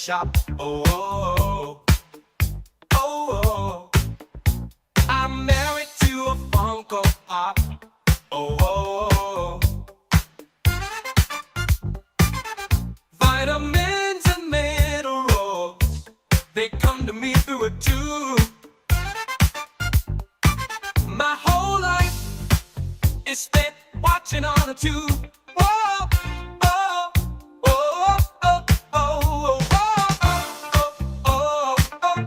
shop. Oh, oh, oh, oh, oh. I'm married to a Funko Pop. Oh, oh, oh. Vitamins and minerals, they come to me through a tube. My whole life is spent watching on a tube. Whoa, oh, oh, oh, oh, oh, oh, oh, oh, oh,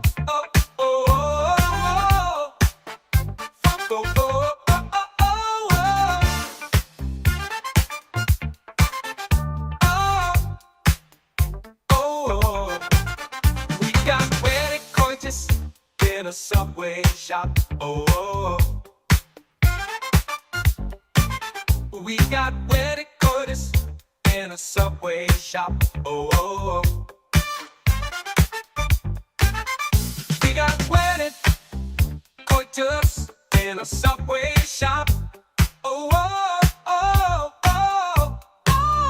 oh, oh. We got wedding coitus in a Subway shop. Oh, oh. We got wedding coitus in a Subway shop. Oh, oh, oh. We got wedding coitus in a Subway shop. Oh, oh, oh, oh, oh.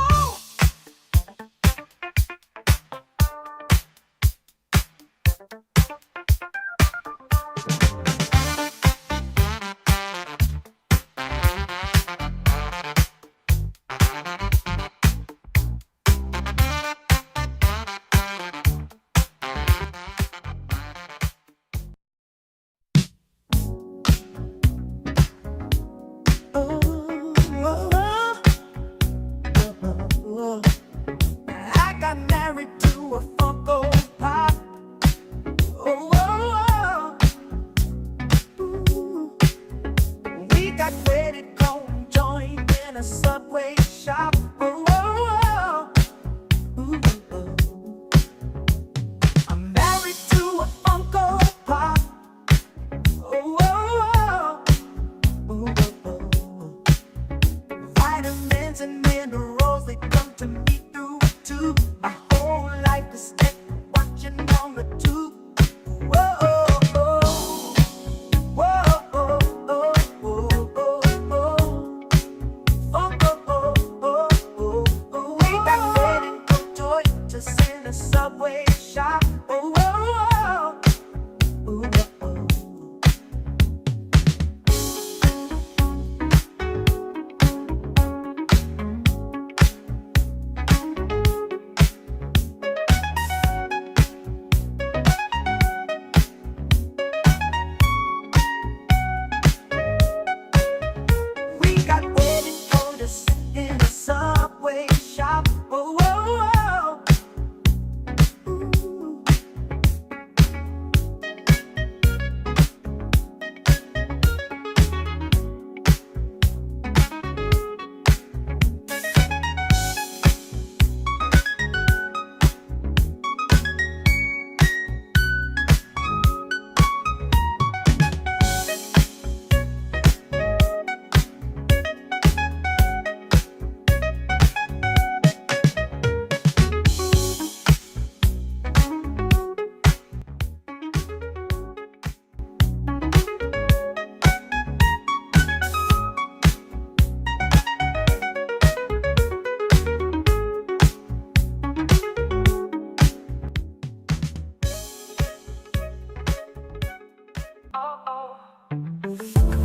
I got married to a Funko Pop. Oh, oh, oh. Ooh. We got wedded cold joined in a Subway shop. Oh, oh, oh. Ooh, oh. I'm married to a Funko Pop. Oh, oh, oh. Ooh, oh, oh. Vitamins and minerals, they come to me through a tube. My whole life is spent watching on the tube. Whoa, oh, oh. Whoa, oh, oh, oh, oh, oh. Oh, oh, oh, oh, oh. We got wedding coitus in a Subway shop. Oh, oh, oh. Ooh, oh, oh. We got wedding coitus in a Subway shop. Oh, oh, oh. Ooh.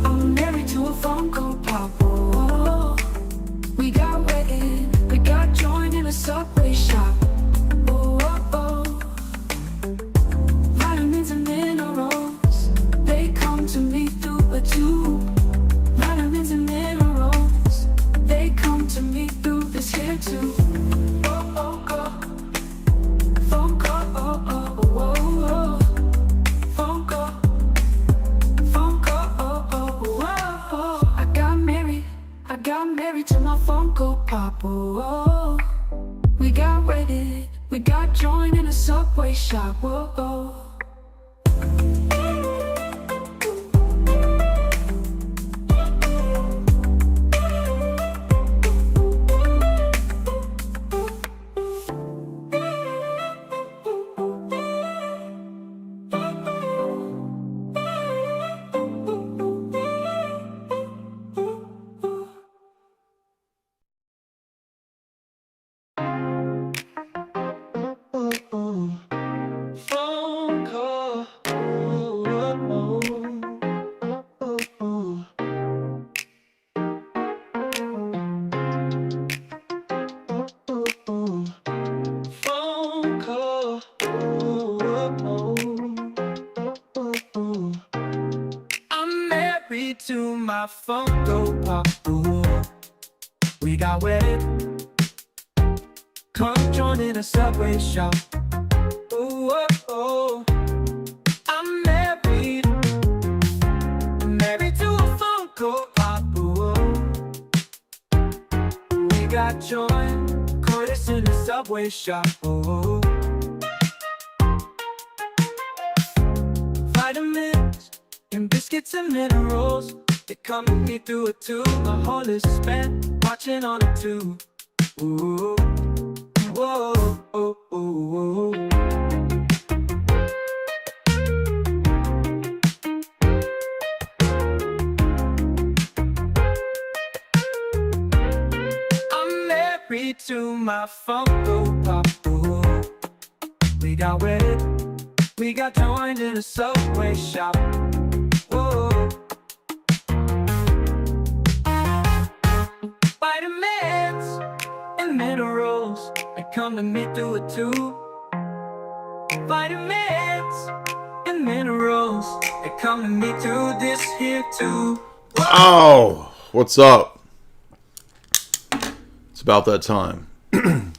I'm married to a Funko Pop. Oh, we got wedded, we got joined in a Subway shop. Oh, oh, oh. Vitamins and minerals, they come to me through a tube. Vitamins and minerals, they come to me through this here tube. Oh, oh, oh. Funko, oh, oh, oh, oh. Funko. Funko, oh, oh, oh, oh. I got married to my Funko Pop. Oh, oh. We got wedded, we got joined in a Subway shop. Oh, oh. my Funko Pop. Ooh, we got wet. Come join in a Subway shop. Ooh, oh, oh. I'm married to a Funko Pop. Ooh, we got joy. Curtis in a Subway shop. Ooh. Vitamins and biscuits and minerals, they come to me through a tube. My whole is spent watching on a tube. Ooh, whoa, oh, oh, oh. I'm married to my Funko Pop. Ooh, we got wet. We got joined in a Subway shop. Whoa. Vitamins and minerals, they come to me through a tube. Vitamins and minerals, they come to me through this here tube. Whoa. Oh, what's up? It's about that time.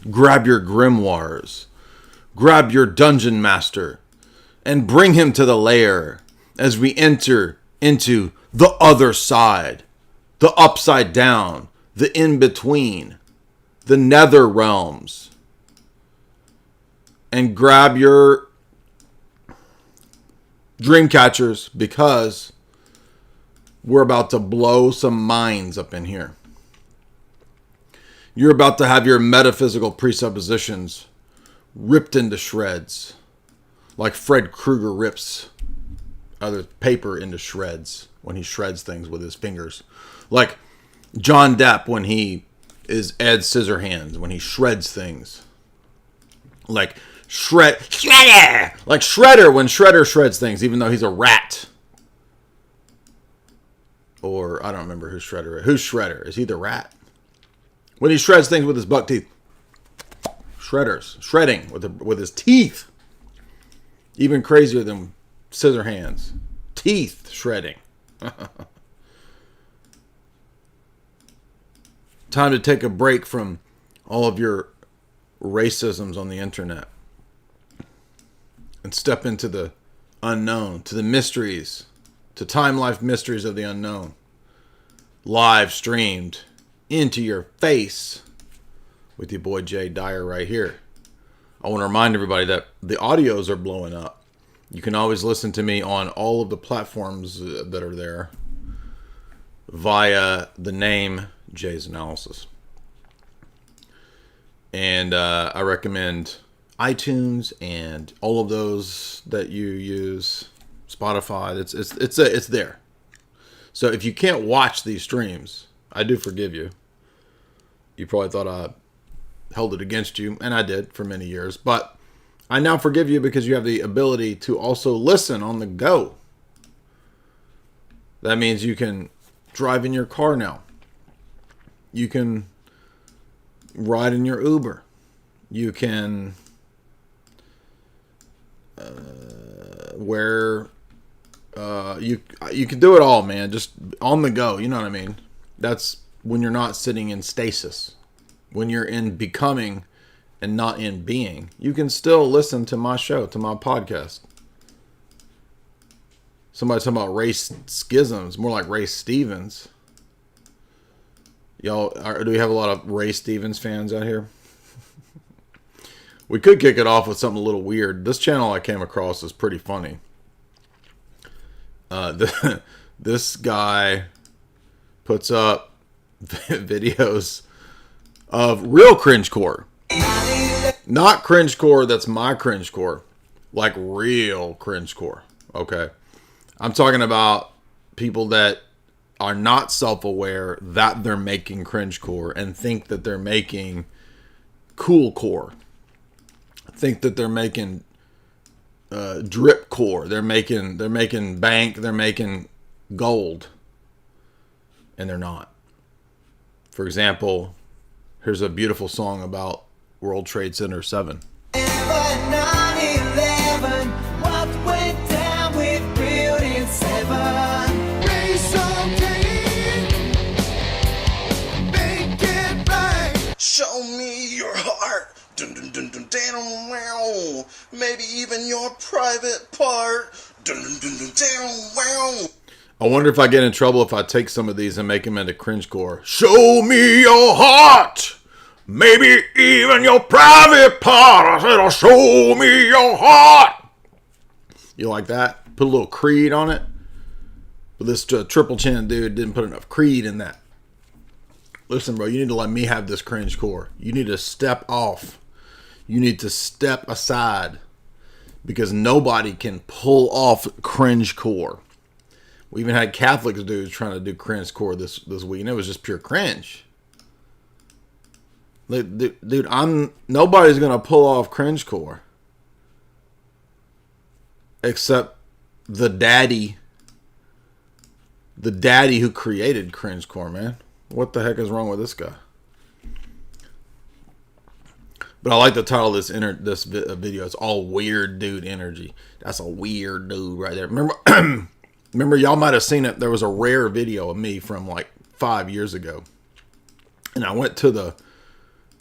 Grab your grimoires. Grab your dungeon master. And bring him to the lair as we enter into the other side, the upside down, the in-between, the nether realms. And grab your dream catchers because we're about to blow some minds up in here. You're about to have your metaphysical presuppositions ripped into shreds. Like Fred Krueger rips other paper into shreds when he shreds things with his fingers. Like John Depp when he is Ed Scissorhands, when he shreds things. Like Shredder! Like Shredder when Shredder shreds things, even though he's a rat. Or, I don't remember who Shredder is. Who's Shredder? Is he the rat? When he shreds things with his buck teeth. Shredding with his teeth. Even crazier than scissor hands. Teeth shredding. Time to take a break from all of your racisms on the internet. And step into the unknown. To the mysteries. To time life mysteries of the unknown. Live streamed into your face. With your boy Jay Dyer right here. I want to remind everybody that the audios are blowing up. You can always listen to me on all of the platforms that are there via the name Jay's Analysis. And I recommend iTunes and all of those that you use, Spotify. It's there. So if you can't watch these streams, I do forgive you. You probably thought I held it against you, and I did for many years, but I now forgive you because you have the ability to also listen on the go. That means you can drive in your car now. You can ride in your Uber. You can you can do it all, man, just on the go, you know what I mean? That's when you're not sitting in stasis. When you're in becoming and not in being, you can still listen to my show, to my podcast. Somebody talking about race schisms, more like Ray Stevens. Y'all, do we have a lot of Ray Stevens fans out here? We could kick it off with something a little weird. This channel I came across is pretty funny. This guy puts up videos of real cringecore. Not cringecore that's my cringecore. Like real cringecore. Okay? I'm talking about people that are not self-aware that they're making cringecore and think that they're making cool core. Think that they're making drip core. They're making bank. They're making gold. And they're not. For example, here's a beautiful song about World Trade Center 7. maybe even your private part. Dun, dun, dun, dun, down, wow. I wonder if I get in trouble if I take some of these and make them into cringecore. Show me your heart. Maybe even your private part. I said, show me your heart. You like that? Put a little Creed on it. But this triple chin dude didn't put enough Creed in that. Listen, bro, you need to let me have this cringecore. You need to step off. You need to step aside. Because nobody can pull off cringecore. We even had Catholic dudes trying to do cringecore this week, and it was just pure cringe. Dude, nobody's gonna pull off cringecore except the daddy who created cringecore, man. What the heck is wrong with this guy? But I like the title of this video. It's all weird dude energy. That's a weird dude right there. Remember, y'all might have seen it. There was a rare video of me from like 5 years ago. And I went to the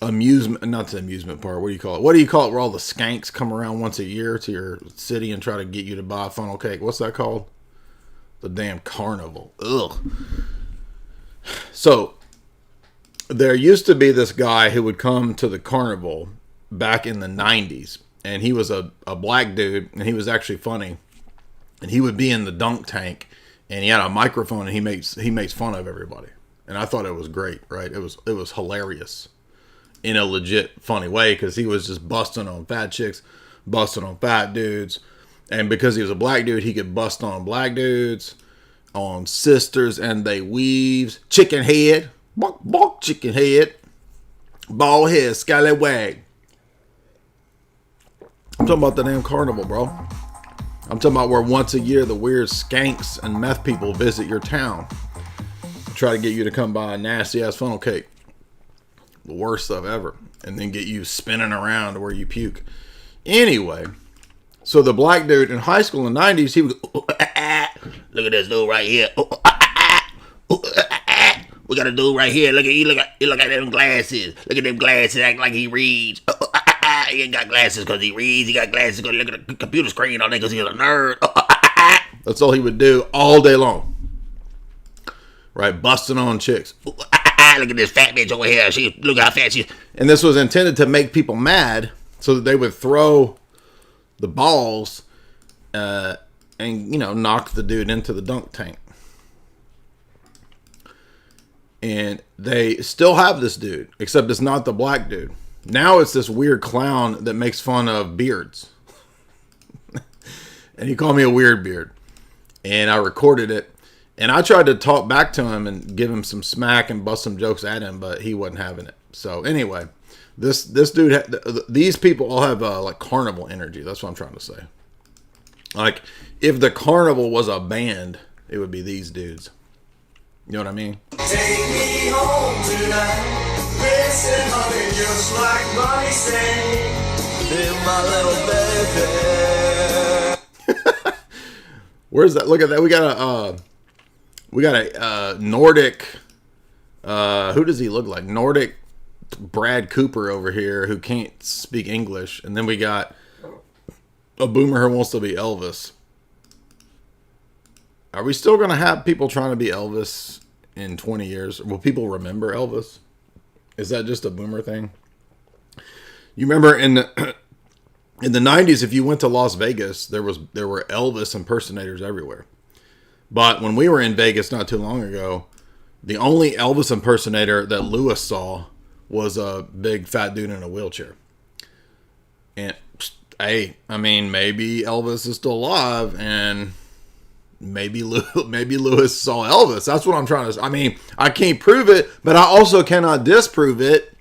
not the amusement park. What do you call it? What do you call it where all the skanks come around once a year to your city and try to get you to buy a funnel cake? What's that called? The damn carnival. Ugh. So, there used to be this guy who would come to the carnival back in the 90s. And he was a black dude. And he was actually funny. And he would be in the dunk tank. And he had a microphone. And he makes fun of everybody. And I thought it was great, right? It was hilarious. In a legit funny way. Because he was just busting on fat chicks. Busting on fat dudes. And because he was a black dude, he could bust on black dudes. On sisters and they weaves. Chicken head. Buck, buck, chicken head. Bald head, scallywag. I'm talking about the damn carnival, bro. I'm talking about where once a year the weird skanks and meth people visit your town. Try to get you to come buy a nasty ass funnel cake. The worst stuff ever. And then get you spinning around to where you puke. Anyway. So the black dude in high school in the 90s, he would go, look at this dude right here. We got a dude right here. Look at them glasses. Look at them glasses. Act like he reads. He ain't got glasses because he reads. He got glasses because look at the computer screen on there because he's a nerd. That's all he would do all day long. Right? Busting on chicks. Look at this fat bitch over here. Look how fat she is. And this was intended to make people mad so that they would throw the balls and, knock the dude into the dunk tank. And they still have this dude, except it's not the black dude. Now it's this weird clown that makes fun of beards. And he called me a weird beard. And I recorded it. And I tried to talk back to him and give him some smack and bust some jokes at him, but he wasn't having it. So anyway, this dude, these people all have like carnival energy. That's what I'm trying to say. Like, if the carnival was a band, it would be these dudes. You know what I mean? Take me home tonight. Listen, honey, just like Bonnie sang. Be my little baby. Where's that? Look at that. We got a Nordic. Who does he look like? Nordic Brad Cooper over here who can't speak English, and then we got a boomer who wants to be Elvis. Are we still going to have people trying to be Elvis in 20 years? Will people remember Elvis? Is that just a boomer thing? You remember in the 90s, if you went to Las Vegas, there were Elvis impersonators everywhere. But when we were in Vegas not too long ago, the only Elvis impersonator that Lewis saw was a big fat dude in a wheelchair. And hey, I mean, maybe Elvis is still alive, and maybe Lewis saw Elvis. That's what I'm trying to say. I mean, I can't prove it, but I also cannot disprove it.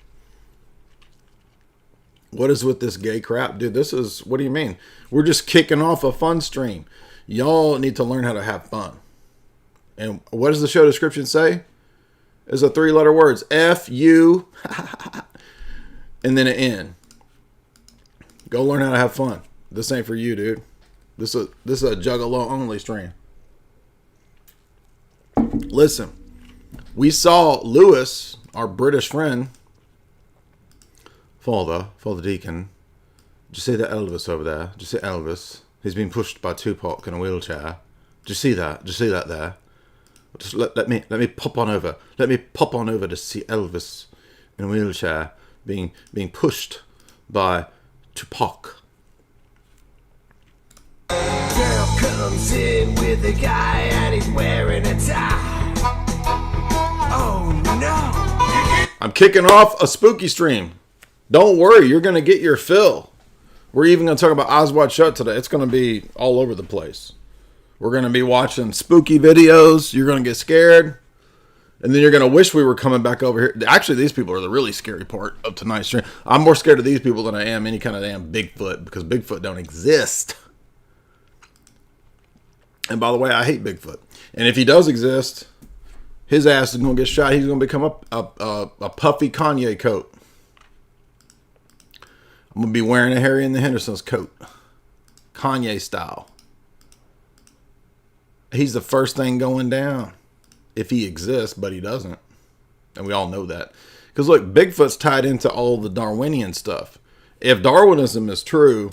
What is with this gay crap? Dude, what do you mean? We're just kicking off a fun stream. Y'all need to learn how to have fun. And what does the show description say? It's a 3-letter words. F-U and then an N. Go learn how to have fun. This ain't for you, dude. This is a juggalo only stream. Listen, we saw Lewis, our British friend, Father Deacon, Did you see that Elvis over there? Did you see Elvis? He's being pushed by Tupac in a wheelchair. Did you see that? Did you see that there? Just let me pop on over. Let me pop on over to see Elvis in a wheelchair being pushed by Tupac. Girl comes in with a guy and he's wearing a tie. Oh no. I'm kicking off a spooky stream. Don't worry, you're going to get your fill. We're even going to talk about Eyes Wide Shut today. It's going to be all over the place. We're going to be watching spooky videos. You're going to get scared. And then you're going to wish we were coming back over here. Actually, these people are the really scary part of tonight's stream. I'm more scared of these people than I am any kind of damn Bigfoot, because Bigfoot don't exist. And by the way, I hate Bigfoot. And if he does exist, his ass is going to get shot. He's going to become a puffy Kanye coat. I'm going to be wearing a Harry and the Hendersons coat. Kanye style. He's the first thing going down. If he exists, but he doesn't. And we all know that. Because look, Bigfoot's tied into all the Darwinian stuff. If Darwinism is true,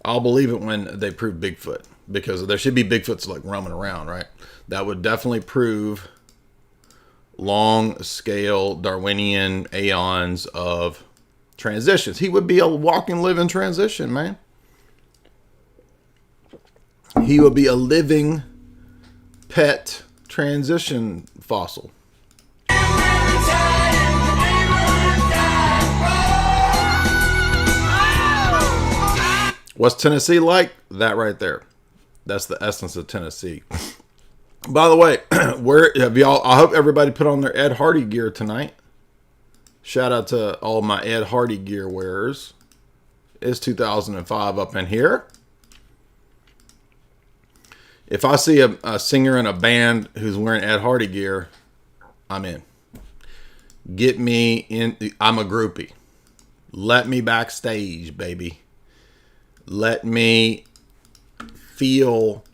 I'll believe it when they prove Bigfoot. Because there should be Bigfoots like roaming around, right? That would definitely prove long scale Darwinian aeons of transitions. He would be a walking, living transition, man. He would be a living pet transition fossil. What's Tennessee like? That right there. That's the essence of Tennessee. By the way, where have y'all? I hope everybody put on their Ed Hardy gear tonight. Shout out to all my Ed Hardy gear wearers. It's 2005 up in here. If I see a singer in a band who's wearing Ed Hardy gear, I'm in. Get me in. I'm a groupie. Let me backstage, baby. Let me feel.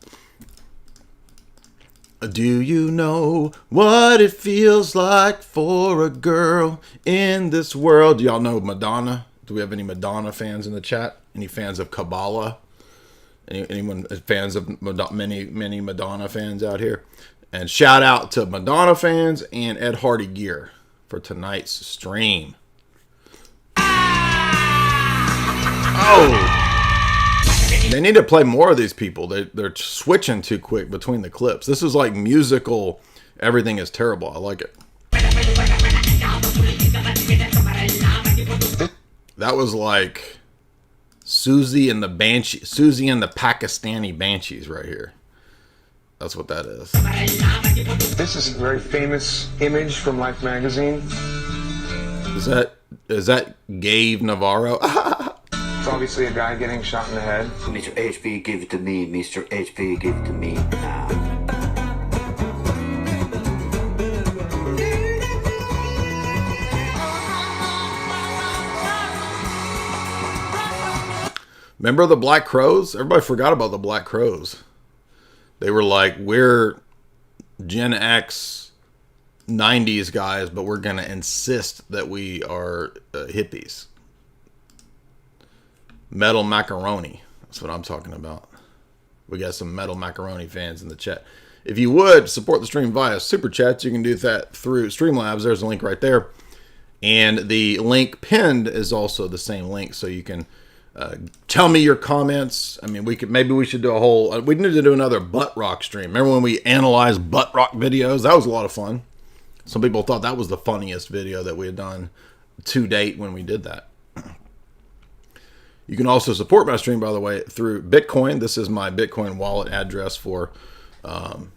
Do you know what it feels like for a girl in this world? Do y'all know Madonna? Do we have any Madonna fans in the chat? Any fans of Kabbalah? Anyone fans of many Madonna fans out here? And shout out to Madonna fans and Ed Hardy gear for tonight's stream. Oh! They need to play more of these people. They're switching too quick between the clips. This is like musical. Everything is terrible. I like it. That was like Susie and the Pakistani Banshees right here. That's what that is. This is a very famous image from Life magazine. Is that Gabe Navarro? It's obviously a guy getting shot in the head. Mr. HP, give it to me. Mr. HP, give it to me now. Remember the Black Crows? Everybody forgot about the Black Crows. They were like, we're Gen X 90s guys, but we're going to insist that we are hippies. Metal Macaroni. That's what I'm talking about. We got some Metal Macaroni fans in the chat. If you would support the stream via Super Chats, you can do that through Streamlabs. There's a link right there. And the link pinned is also the same link, so you can tell me your comments. I mean, maybe we should do a whole. We need to do another butt rock stream. Remember when we analyzed butt rock videos? That was a lot of fun. Some people thought that was the funniest video that we had done to date when we did that. You can also support my stream, by the way, through Bitcoin. This is my Bitcoin wallet address for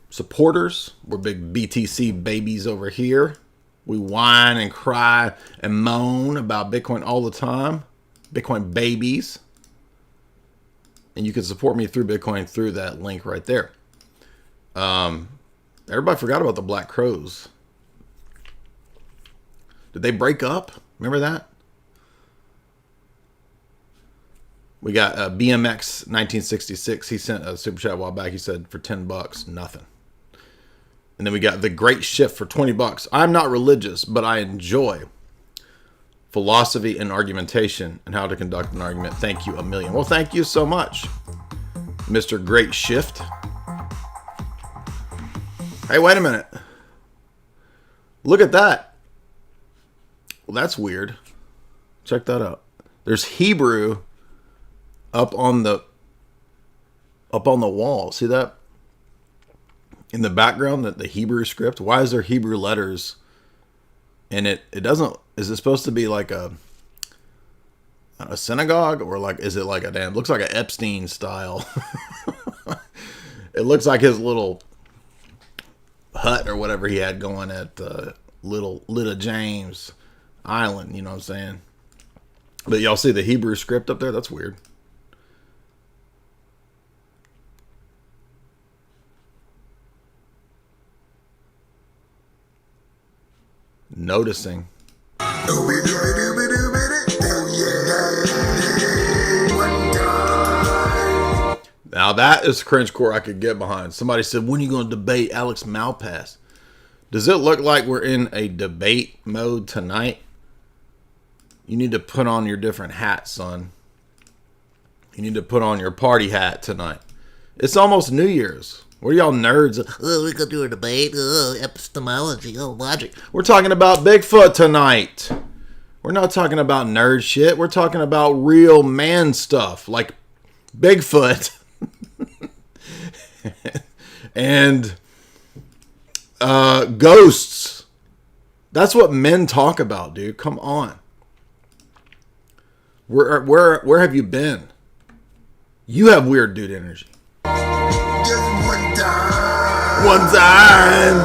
supporters. We're big BTC babies over here. We whine and cry and moan about Bitcoin all the time. Bitcoin babies. And you can support me through Bitcoin through that link right there. Everybody forgot about the Black Crows. Did they break up? Remember that? We got BMX 1966. He sent a super chat a while back. He said for $10, nothing. And then we got The Great Shift for $20. I'm not religious, but I enjoy philosophy and argumentation, and how to conduct an argument. Thank you a million. Well, thank you so much, Mr. Great Shift. Hey, wait a minute. Look at that. Well, that's weird. Check that out. There's Hebrew up on the wall. See that? In the background, the Hebrew script. Why is there Hebrew letters? And it doesn't. Is it supposed to be like a synagogue, or like, is it like a damn? Looks like an Epstein style. It looks like his little hut or whatever he had going at little James Island. You know what I'm saying? But y'all see the Hebrew script up there? That's weird. Noticing. Now that is cringecore I could get behind. Somebody said, when are you going to debate Alex Malpass? Does it look like we're in a debate mode tonight? You need to put on your different hats, son. You need to put on your party hat tonight. It's almost New Year's. What are y'all nerds? Oh, we could do a debate. Oh, epistemology. Oh, logic. We're talking about Bigfoot tonight. We're not talking about nerd shit. We're talking about real man stuff like Bigfoot and ghosts. That's what men talk about, dude. Come on. Where have you been? You have weird dude energy. One time.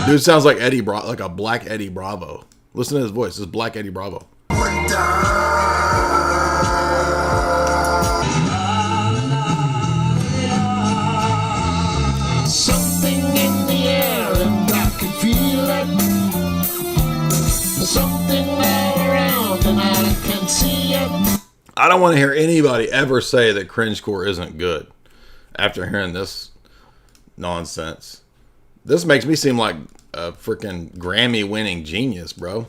Dude sounds like like a black Eddie Bravo. Listen to his voice. This is Black Eddie Bravo. Something in the air and I can feel it. Something all around and I can see it. I don't want to hear anybody ever say that cringecore isn't good after hearing this nonsense. This makes me seem like a freaking Grammy-winning genius, bro.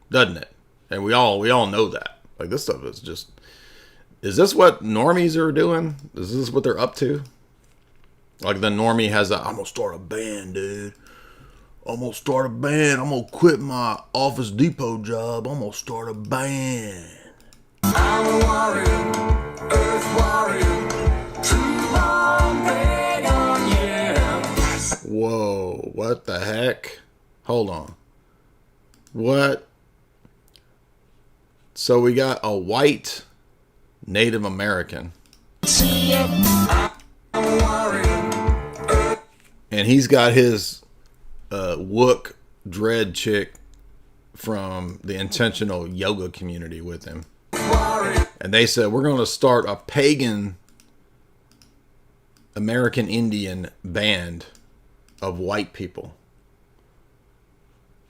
Doesn't it? And we all know that. Like, this stuff is just... Is this what normies are doing? Is this what they're up to? Like, the normie has a... I'm going to start a band, dude. I'm going to start a band. I'm going to quit my Office Depot job. I'm going to start a band. I'm a warrior, earth warrior, true born pagan, yeah. Whoa, what the heck? Hold on. What? So we got a white Native American. And he's got his Wook dread chick from the intentional yoga community with him. And they said, we're going to start a pagan American Indian band of white people.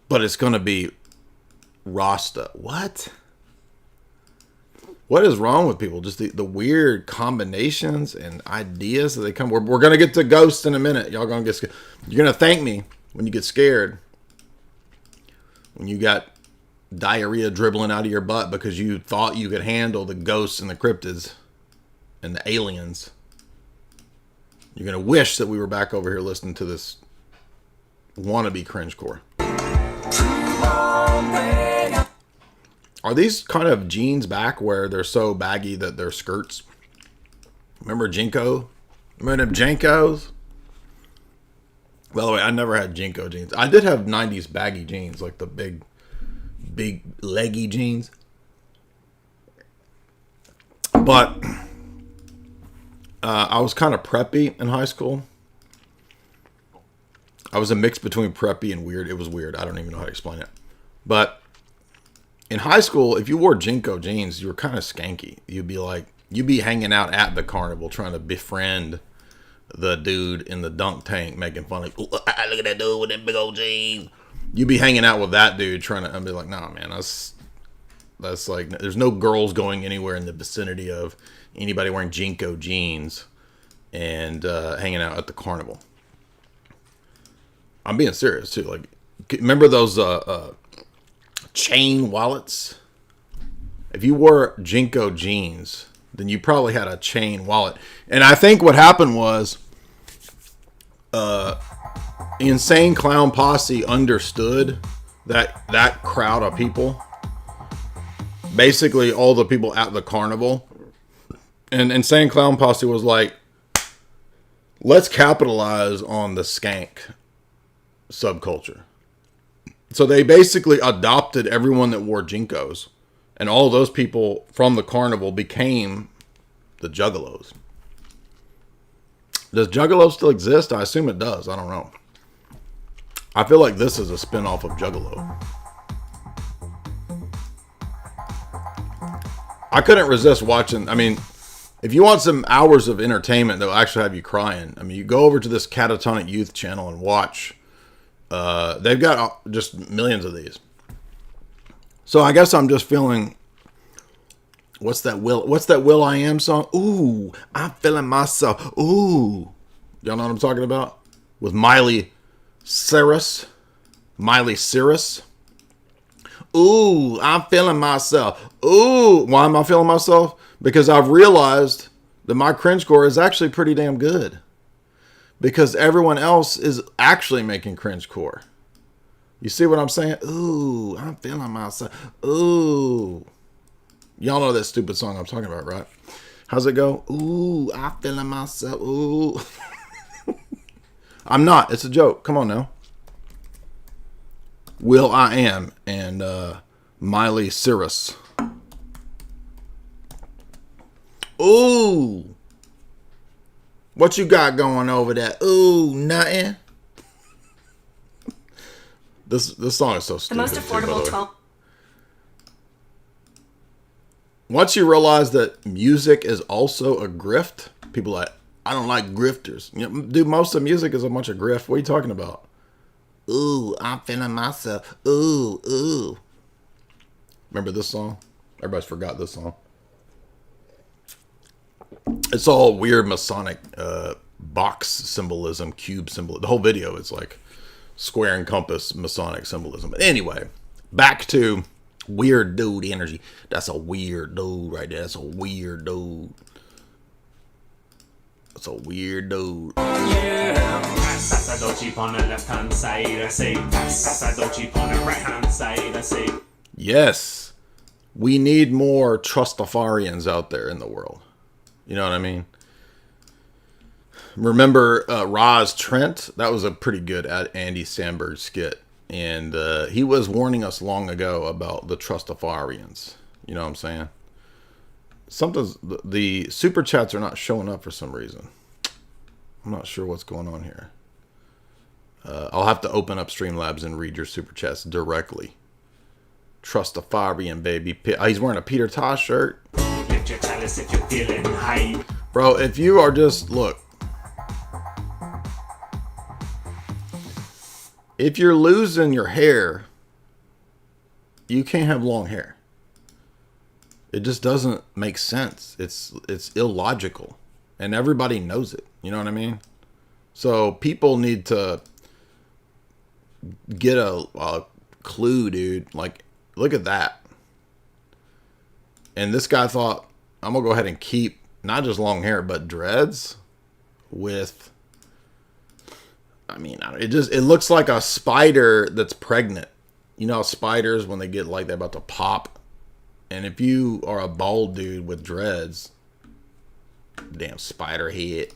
But it's going to be Rasta. What? What is wrong with people? Just the weird combinations and ideas that they come. We're going to get to ghosts in a minute. Y'all going to get scared. You're going to thank me when you get scared. When you got diarrhea dribbling out of your butt because you thought you could handle the ghosts and the cryptids and the aliens. You're going to wish that we were back over here listening to this wannabe cringecore. Are these kind of jeans back where they're so baggy that they're skirts? Remember Jinko? Remember them Jinkos? By the way, I never had Jinko jeans. I did have 90s baggy jeans, like the big leggy jeans. But I was kind of preppy in high school. I was a mix between preppy and weird. It was weird. I don't even know how to explain it. But in high school, if you wore Jinko jeans, you were kind of skanky. You'd be hanging out at the carnival trying to befriend the dude in the dunk tank, making fun of, look at that dude with them big old jeans. You'd be hanging out with that dude trying to, I'd be like, nah, man, that's like, there's no girls going anywhere in the vicinity of anybody wearing Jinko jeans and hanging out at the carnival. I'm being serious too. Like, remember those chain wallets. If you wore Jinko jeans, then you probably had a chain wallet. And I think what happened was Insane Clown Posse understood that crowd of people. Basically, all the people at the carnival. And Insane Clown Posse was like, let's capitalize on the skank subculture. So they basically adopted everyone that wore Jinkos. And all those people from the carnival became the Juggalos. Does Juggalo still exist? I assume it does. I don't know. I feel like this is a spinoff of Juggalo. I couldn't resist watching. I mean, if you want some hours of entertainment that will actually have you crying, I mean, you go over to this Catatonic Youth channel and watch. They've got just millions of these. So I guess I'm just feeling. What's that Will I Am song? Ooh, I'm feeling myself. Ooh, y'all know what I'm talking about? With Miley Cyrus. Ooh, I'm feeling myself. Ooh, why am I feeling myself? Because I've realized that my cringecore is actually pretty damn good. Because everyone else is actually making cringecore. You see what I'm saying? Ooh, I'm feeling myself. Ooh. Y'all know that stupid song I'm talking about, right? How's it go? Ooh, I'm feeling myself. Ooh. I'm not. It's a joke. Come on now. Will I Am and Miley Cyrus. Ooh. What you got going over there? Ooh, nothing. This song is so stupid. The most affordable 12. Once you realize that music is also a grift, people are like, I don't like grifters. You know, dude, most of music is a bunch of grift. What are you talking about? Ooh, I'm feeling myself. Ooh, ooh. Remember this song? Everybody's forgot this song. It's all weird Masonic box symbolism, cube symbol. The whole video is like square and compass Masonic symbolism. But anyway, back to weird dude energy. That's a weird dude right there. That's a weird dude. That's a weird dude. Yeah. Pass a doji on the left hand side. I say pass a doji on the right hand side. I say yes. We need more Trustafarians out there in the world. You know what I mean? Remember Roz Trent? That was a pretty good Andy Samberg skit. And he was warning us long ago about the Trustafarians. You know what I'm saying? The super chats are not showing up for some reason. I'm not sure what's going on here. I'll have to open up Streamlabs and read your super chats directly. Trustafarian, baby. He's wearing a Peter Tosh shirt. lift your chalice if you're feeling high. Bro, if you are just, look. If you're losing your hair, you can't have long hair. It just doesn't make sense. It's illogical. And everybody knows it. You know what I mean? So people need to get a clue, dude. Like, look at that. And this guy thought, I'm going to go ahead and keep not just long hair, but dreads with... I mean, it looks like a spider that's pregnant. You know how spiders, when they get like they're about to pop. And if you are a bald dude with dreads, damn spider head.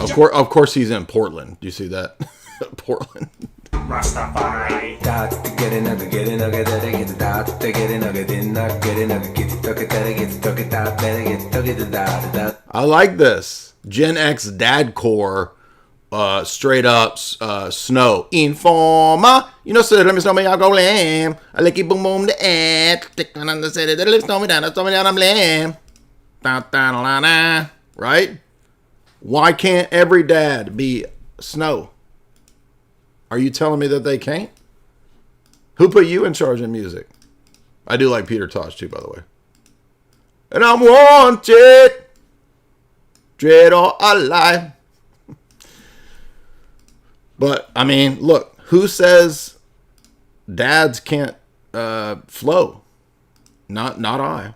Of course he's in Portland. Do you see that? Portland. Rastafari. I like this. Gen X Dadcore, straight up Snow. Informer. You know, so let me snow me, I'll go lamb. I like it boom boom the ass. Click on the city, let snow me down, I'm lamb. Right? Why can't every dad be Snow? Are you telling me that they can't? Who put you in charge of music? I do like Peter Tosh too, by the way. And I'm wanted. Dead or alive. But, I mean, look, who says dads can't flow. Not I.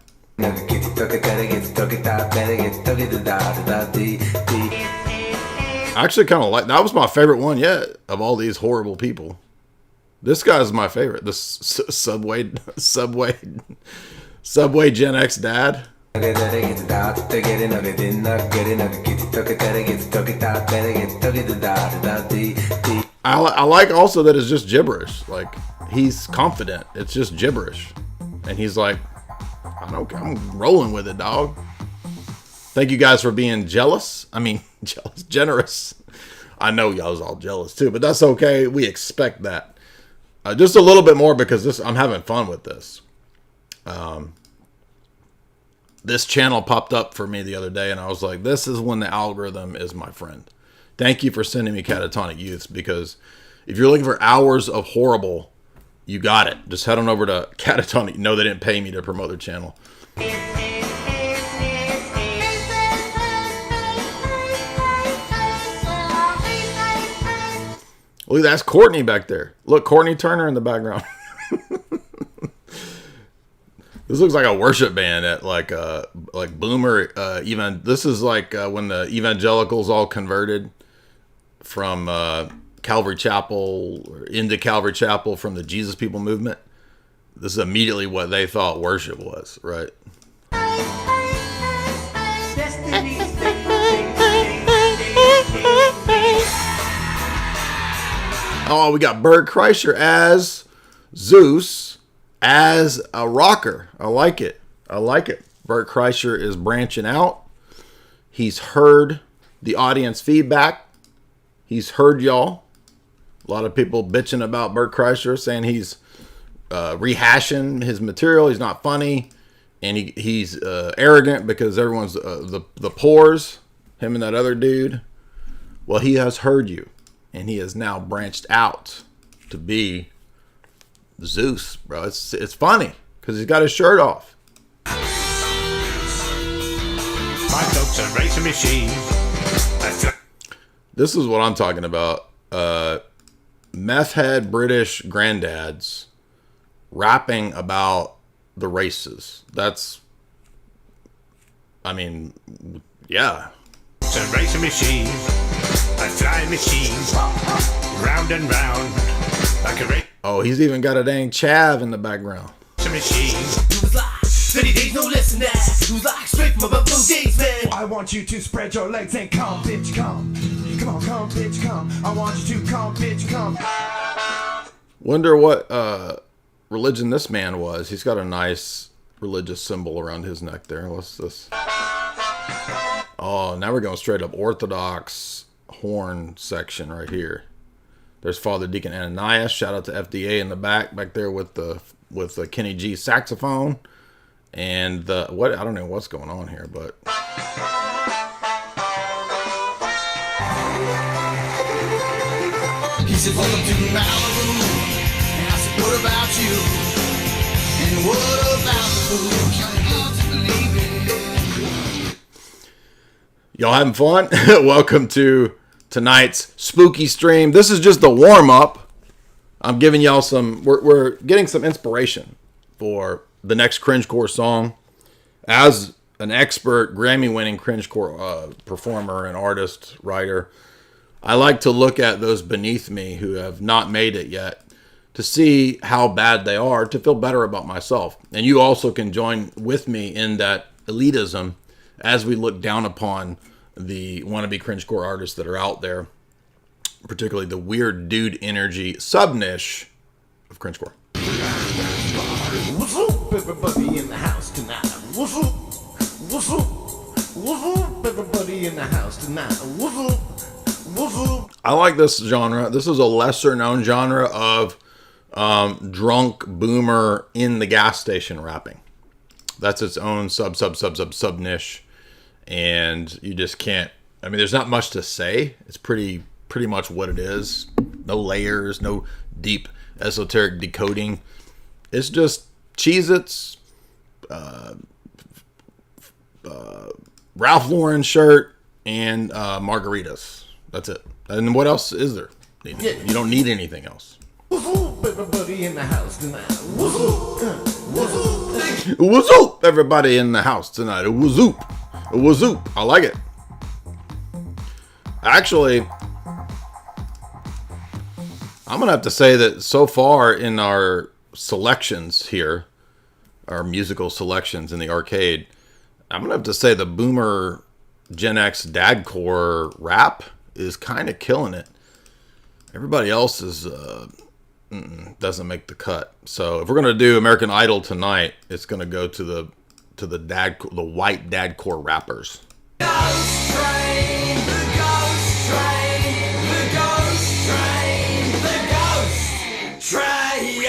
I actually kind of like, that was my favorite one yet of all these horrible people. This guy's my favorite. This Subway Gen X dad. I like also that it's just gibberish. Like, he's confident. It's just gibberish. And he's like, I'm rolling with it, dog. Thank you guys for being jealous. I mean, generous. I know y'all's all jealous too, but that's okay. We expect that. Just a little bit more because I'm having fun with this. This channel popped up for me the other day, and I was like, this is when the algorithm is my friend. Thank you for sending me Catatonic Youths, because if you're looking for hours of horrible, you got it. Just head on over to Catatonic. No, they didn't pay me to promote their channel. Look, that's Courtney back there. Look, Courtney Turner in the background. This looks like a worship band at like Boomer even. This is like when the evangelicals all converted from Calvary Chapel or into Calvary Chapel from the Jesus People movement. This is immediately what they thought worship was, right? Oh, we got Bert Kreischer as Zeus, as a rocker. I like it. I like it. Bert Kreischer is branching out. He's heard the audience feedback. He's heard y'all. A lot of people bitching about Bert Kreischer, saying he's rehashing his material. He's not funny. And he's arrogant because everyone's the pores, him and that other dude. Well, he has heard you. And he has now branched out to be Zeus, bro. It's funny because he's got his shirt off. My dog's a racing machine. This is what I'm talking about. Meth head British granddads rapping about the races. That's, I mean, yeah. It's a racing machine. A flying machine, round and round, like a race Oh, he's even got a dang chav in the background. machine. It was like 30 days, no less than that. It was like straight from about those days, man. I want you to spread your legs and come, bitch, come. Come on, come, bitch, come. I want you to come, bitch, come. Wonder what religion this man was. He's got a nice religious symbol around his neck there. What's this? Oh, now we're going straight up Orthodox horn section right here. There's Father Deacon Ananias. Shout out to FDA in the back there with the Kenny G saxophone and the what, I don't know what's going on here, but He said, welcome to Malibu. And I said, what about you? And what about the food? You're hard to believe it. y'all having fun? Welcome to tonight's spooky stream. This is just the warm-up. I'm giving y'all some, we're getting some inspiration for the next cringecore song. As an expert Grammy-winning cringecore performer and artist, writer, I like to look at those beneath me who have not made it yet to see how bad they are, to feel better about myself. And you also can join with me in that elitism as we look down upon the wannabe cringecore artists that are out there, particularly the weird dude energy sub-niche of cringecore. What's up, everybody in the house tonight? What's up? What's up? What's up, everybody in the house tonight? What's up? What's up? I like this genre. This is a lesser known genre of drunk boomer in the gas station rapping. That's its own sub niche. And you just can't, I mean, there's not much to say. It's pretty much what it is. No layers, no deep esoteric decoding. It's just Cheez-Its, Ralph Lauren shirt, and margaritas. That's it. And what else is there? You don't need anything else. What's up, everybody in the house tonight. Whoop, whoop. Whoop, everybody in the house tonight. Whoop, whoop. I like it. Actually, I'm going to have to say that so far in our selections here, our musical selections in the arcade, I'm going to have to say the Boomer Gen X Dadcore rap is kind of killing it. Everybody else is doesn't make the cut. So if we're going to do American Idol tonight, it's going to go to the white Dadcore rappers. Ghost train, the ghost train, the ghost train, the ghost train.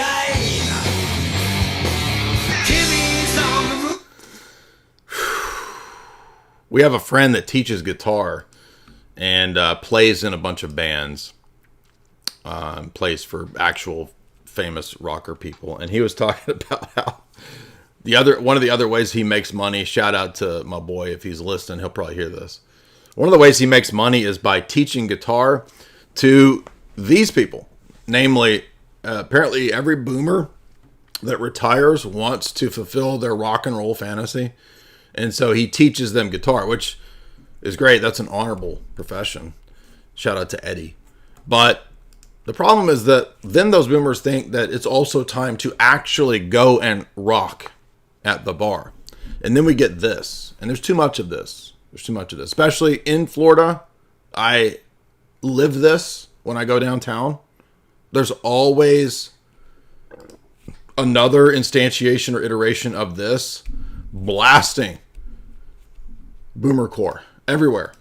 Kimmy's on the roof. We have a friend that teaches guitar and plays in a bunch of bands. Plays for actual famous rocker people. And he was talking about how one of the other ways he makes money, shout out to my boy if he's listening, he'll probably hear this. One of the ways he makes money is by teaching guitar to these people. Namely, apparently every boomer that retires wants to fulfill their rock and roll fantasy. And so he teaches them guitar, which is great. That's an honorable profession. Shout out to Eddie. But the problem is that then those boomers think that it's also time to actually go and rock at the bar. And then we get this. And there's too much of this. Especially in Florida. I live this when I go downtown. There's always another instantiation or iteration of this blasting boomercore everywhere.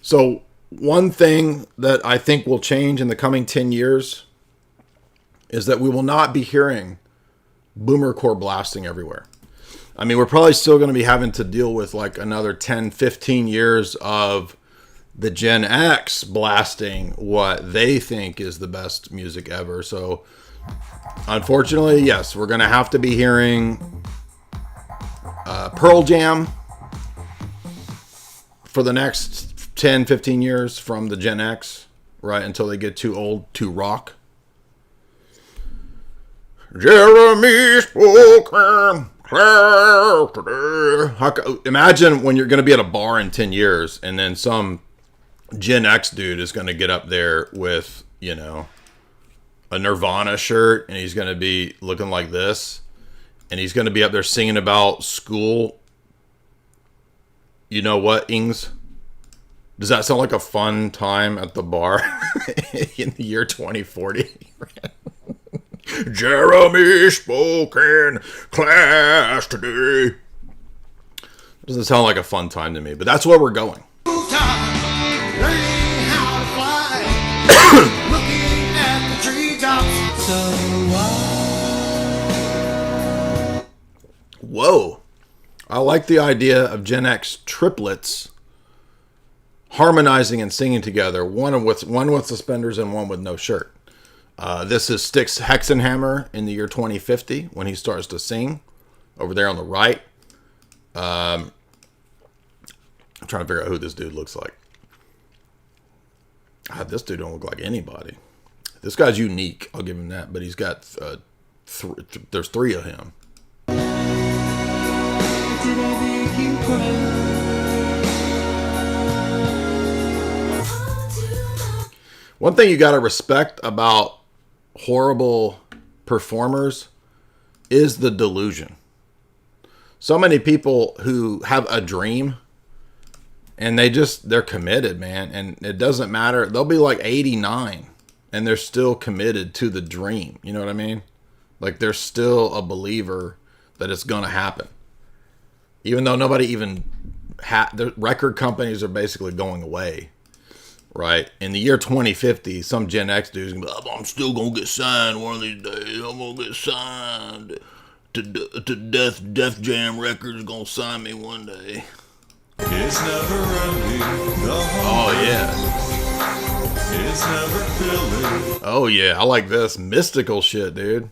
So one thing that I think will change in the coming 10 years is that we will not be hearing boomercore blasting everywhere. I mean, we're probably still going to be having to deal with like another 10, 15 years of the Gen X blasting what they think is the best music ever. So unfortunately, yes, we're going to have to be hearing Pearl Jam for the next 10, 15 years from the Gen X, right? Until they get too old to rock. Jeremy spoken. Imagine when you're going to be at a bar in 10 years and then some Gen X dude is going to get up there with, you know, a Nirvana shirt and he's going to be looking like this and he's going to be up there singing about school. You know what, Ings? Does that sound like a fun time at the bar in the year 2040? Jeremy spoken class today. Doesn't sound like a fun time to me, but that's where we're going. Learning how to fly. Looking at the treetops. Whoa. I like the idea of Gen X triplets harmonizing and singing together, one with suspenders and one with no shirt. This is Styx Hexenhammer in the year 2050 when he starts to sing over there on the right. I'm trying to figure out who this dude looks like. This dude don't look like anybody. This guy's unique, I'll give him that, but he's got there's three of him. Did I make you cry? One thing you got to respect about horrible performers is the delusion. So many people who have a dream and they're committed, man. And it doesn't matter. They'll be like 89 and they're still committed to the dream. You know what I mean? Like they're still a believer that it's going to happen. Even though nobody even the record companies are basically going away. Right? In the year 2050, some Gen X dude's going to be like, I'm still going to get signed one of these days. I'm going to get signed to Def Jam Records going to sign me one day. It's never ending. Oh, yeah. It's never filling. Oh, yeah. I like this. Mystical shit, dude.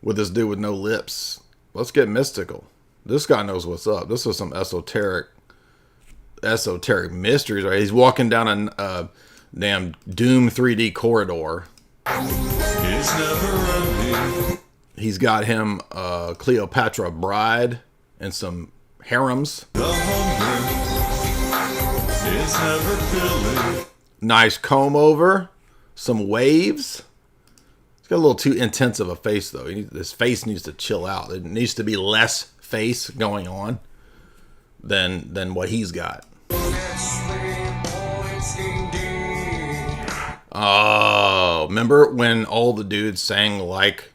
With this dude with no lips. Let's get mystical. This guy knows what's up. This is some esoteric mysteries, right? He's walking down a damn Doom 3D corridor. is never ending. He's got him Cleopatra bride and some harems. The hunger is never filling. Nice comb over, some waves. He's got a little too intense of a face though. His face needs to chill out. It needs to be less face going on than what he's got. Oh, remember when all the dudes sang like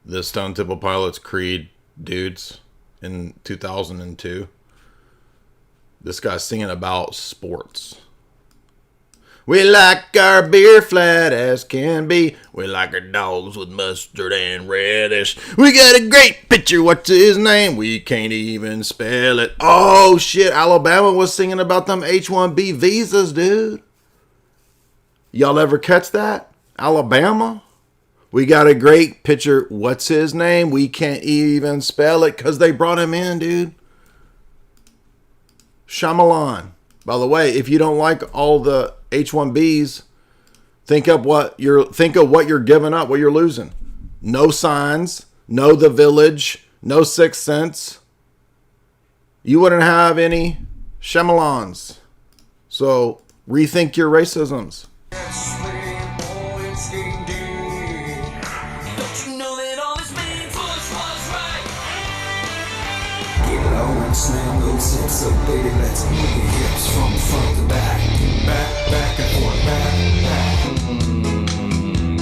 the Stone Temple Pilots Creed dudes in 2002? This guy's singing about sports. We like our beer flat as can be. We like our dogs with mustard and radish. We got a great pitcher, what's his name? We can't even spell it. Oh shit, Alabama was singing about them H-1B visas, dude. Y'all ever catch that? Alabama? We got a great pitcher, what's his name? We can't even spell it because they brought him in, dude. Shyamalan. By the way, if you don't like all the H-1Bs, think of what you're giving up, what you're losing. No Signs, no The Village, no Sixth Sense. You wouldn't have any Shyamalans. So rethink your racisms. Slam those hips, so baby, let's move your hips from front to back, back and forth, back.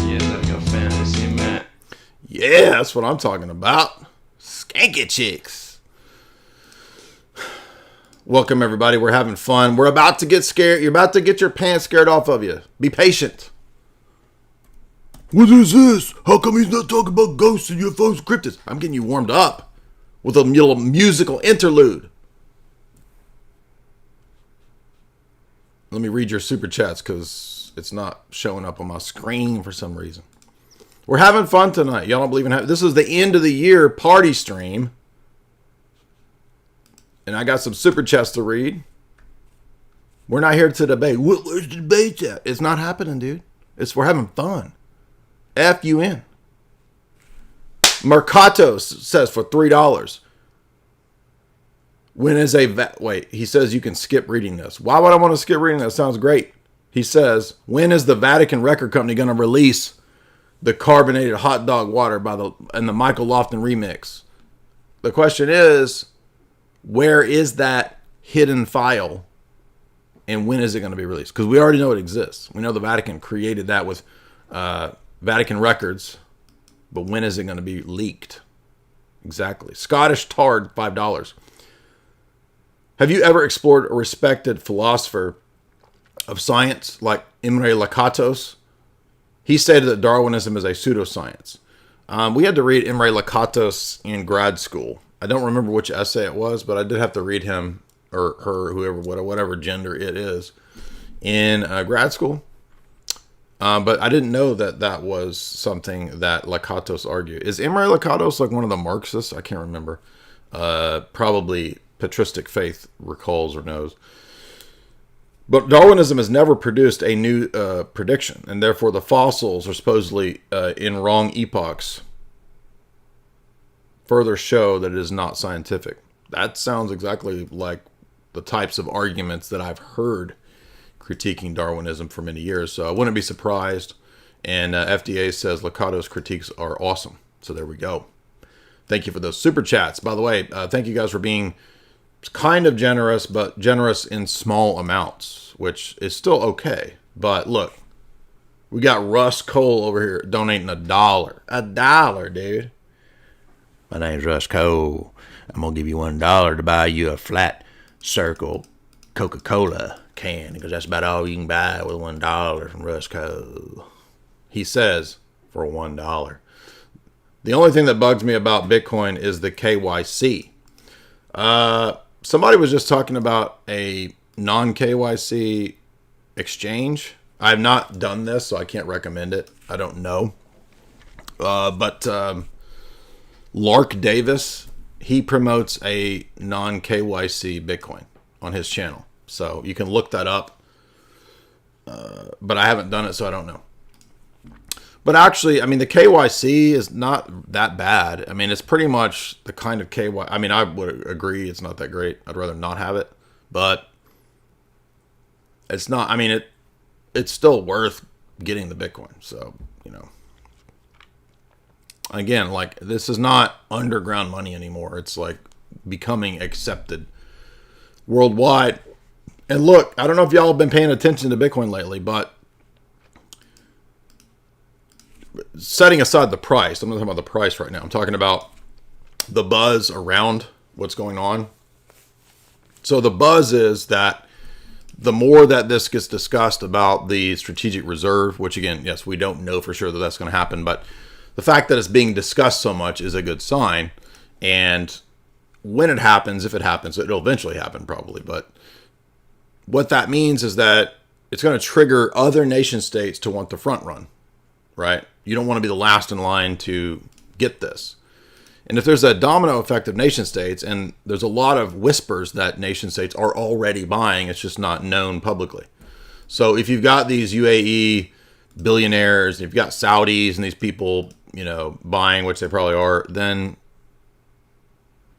Yeah, that's a fantasy, man. Yeah, that's what I'm talking about. Skanky chicks. Welcome, everybody. We're having fun. We're about to get scared. You're about to get your pants scared off of you. Be patient. What is this? How come he's not talking about ghosts and UFOs and cryptids? I'm getting you warmed up with a little musical interlude. Let me read your super chats because it's not showing up on my screen for some reason. We're having fun tonight. Y'all don't believe in this is the end of the year party stream. And I got some super chats to read. We're not here to debate. Where's the debate at? It's not happening, dude. We're having fun. F-U-N. Mercato says for $3. When is wait, he says you can skip reading this. Why would I want to skip reading that? Sounds great. He says, when is the Vatican Record Company going to release the carbonated hot dog water and the Michael Lofton remix? The question is, where is that hidden file and when is it going to be released? Because we already know it exists. We know the Vatican created that with Vatican Records. But when is it going to be leaked? Exactly. Scottish Tard, $5. Have you ever explored a respected philosopher of science like Imre Lakatos? He stated that Darwinism is a pseudoscience. We had to read Imre Lakatos in grad school. I don't remember which essay it was, but I did have to read him or her, whoever, whatever gender it is, in grad school. But I didn't know that was something that Lakatos argued. Is Imre Lakatos like one of the Marxists? I can't remember. Probably patristic faith recalls or knows. But Darwinism has never produced a new prediction, and therefore the fossils are supposedly in wrong epochs. Further show that it is not scientific. That sounds exactly like the types of arguments that I've heard critiquing Darwinism for many years, so I wouldn't be surprised. And FDA says Lakatos' critiques are awesome. So there we go. Thank you for those super chats. By the way, thank you guys for being kind of generous, but generous in small amounts, which is still okay. But look, we got Russ Cole over here donating $1. $1, dude. My name's Russ Cole. I'm going to give you $1 to buy you a flat circle Coca-Cola can, because that's about all you can buy with $1 from Russ Cole. He says for $1. The only thing that bugs me about Bitcoin is the KYC. Somebody was just talking about a non-KYC exchange. I've not done this, so I can't recommend it. I don't know. But Lark Davis, he promotes a non-KYC Bitcoin on his channel. So you can look that up. But I haven't done it, so I don't know. But actually, I mean, the KYC is not that bad. I mean, it's pretty much the kind of KYC. I mean, I would agree it's not that great. I'd rather not have it. But it's not, I mean, it's still worth getting the Bitcoin. So, you know, again, like, this is not underground money anymore. It's like becoming accepted worldwide. And look, I don't know if y'all have been paying attention to Bitcoin lately, but setting aside the price, I'm not talking about the price right now. I'm talking about the buzz around what's going on. So the buzz is that the more that this gets discussed about the strategic reserve, which again, yes, we don't know for sure that that's going to happen, but the fact that it's being discussed so much is a good sign. And when it happens, if it happens, it'll eventually happen probably. But what that means is that it's going to trigger other nation states to want the front run, right? You don't want to be the last in line to get this. And if there's a domino effect of nation states, and there's a lot of whispers that nation states are already buying, it's just not known publicly. So if you've got these UAE billionaires, you've got Saudis and these people, you know, buying, which they probably are, then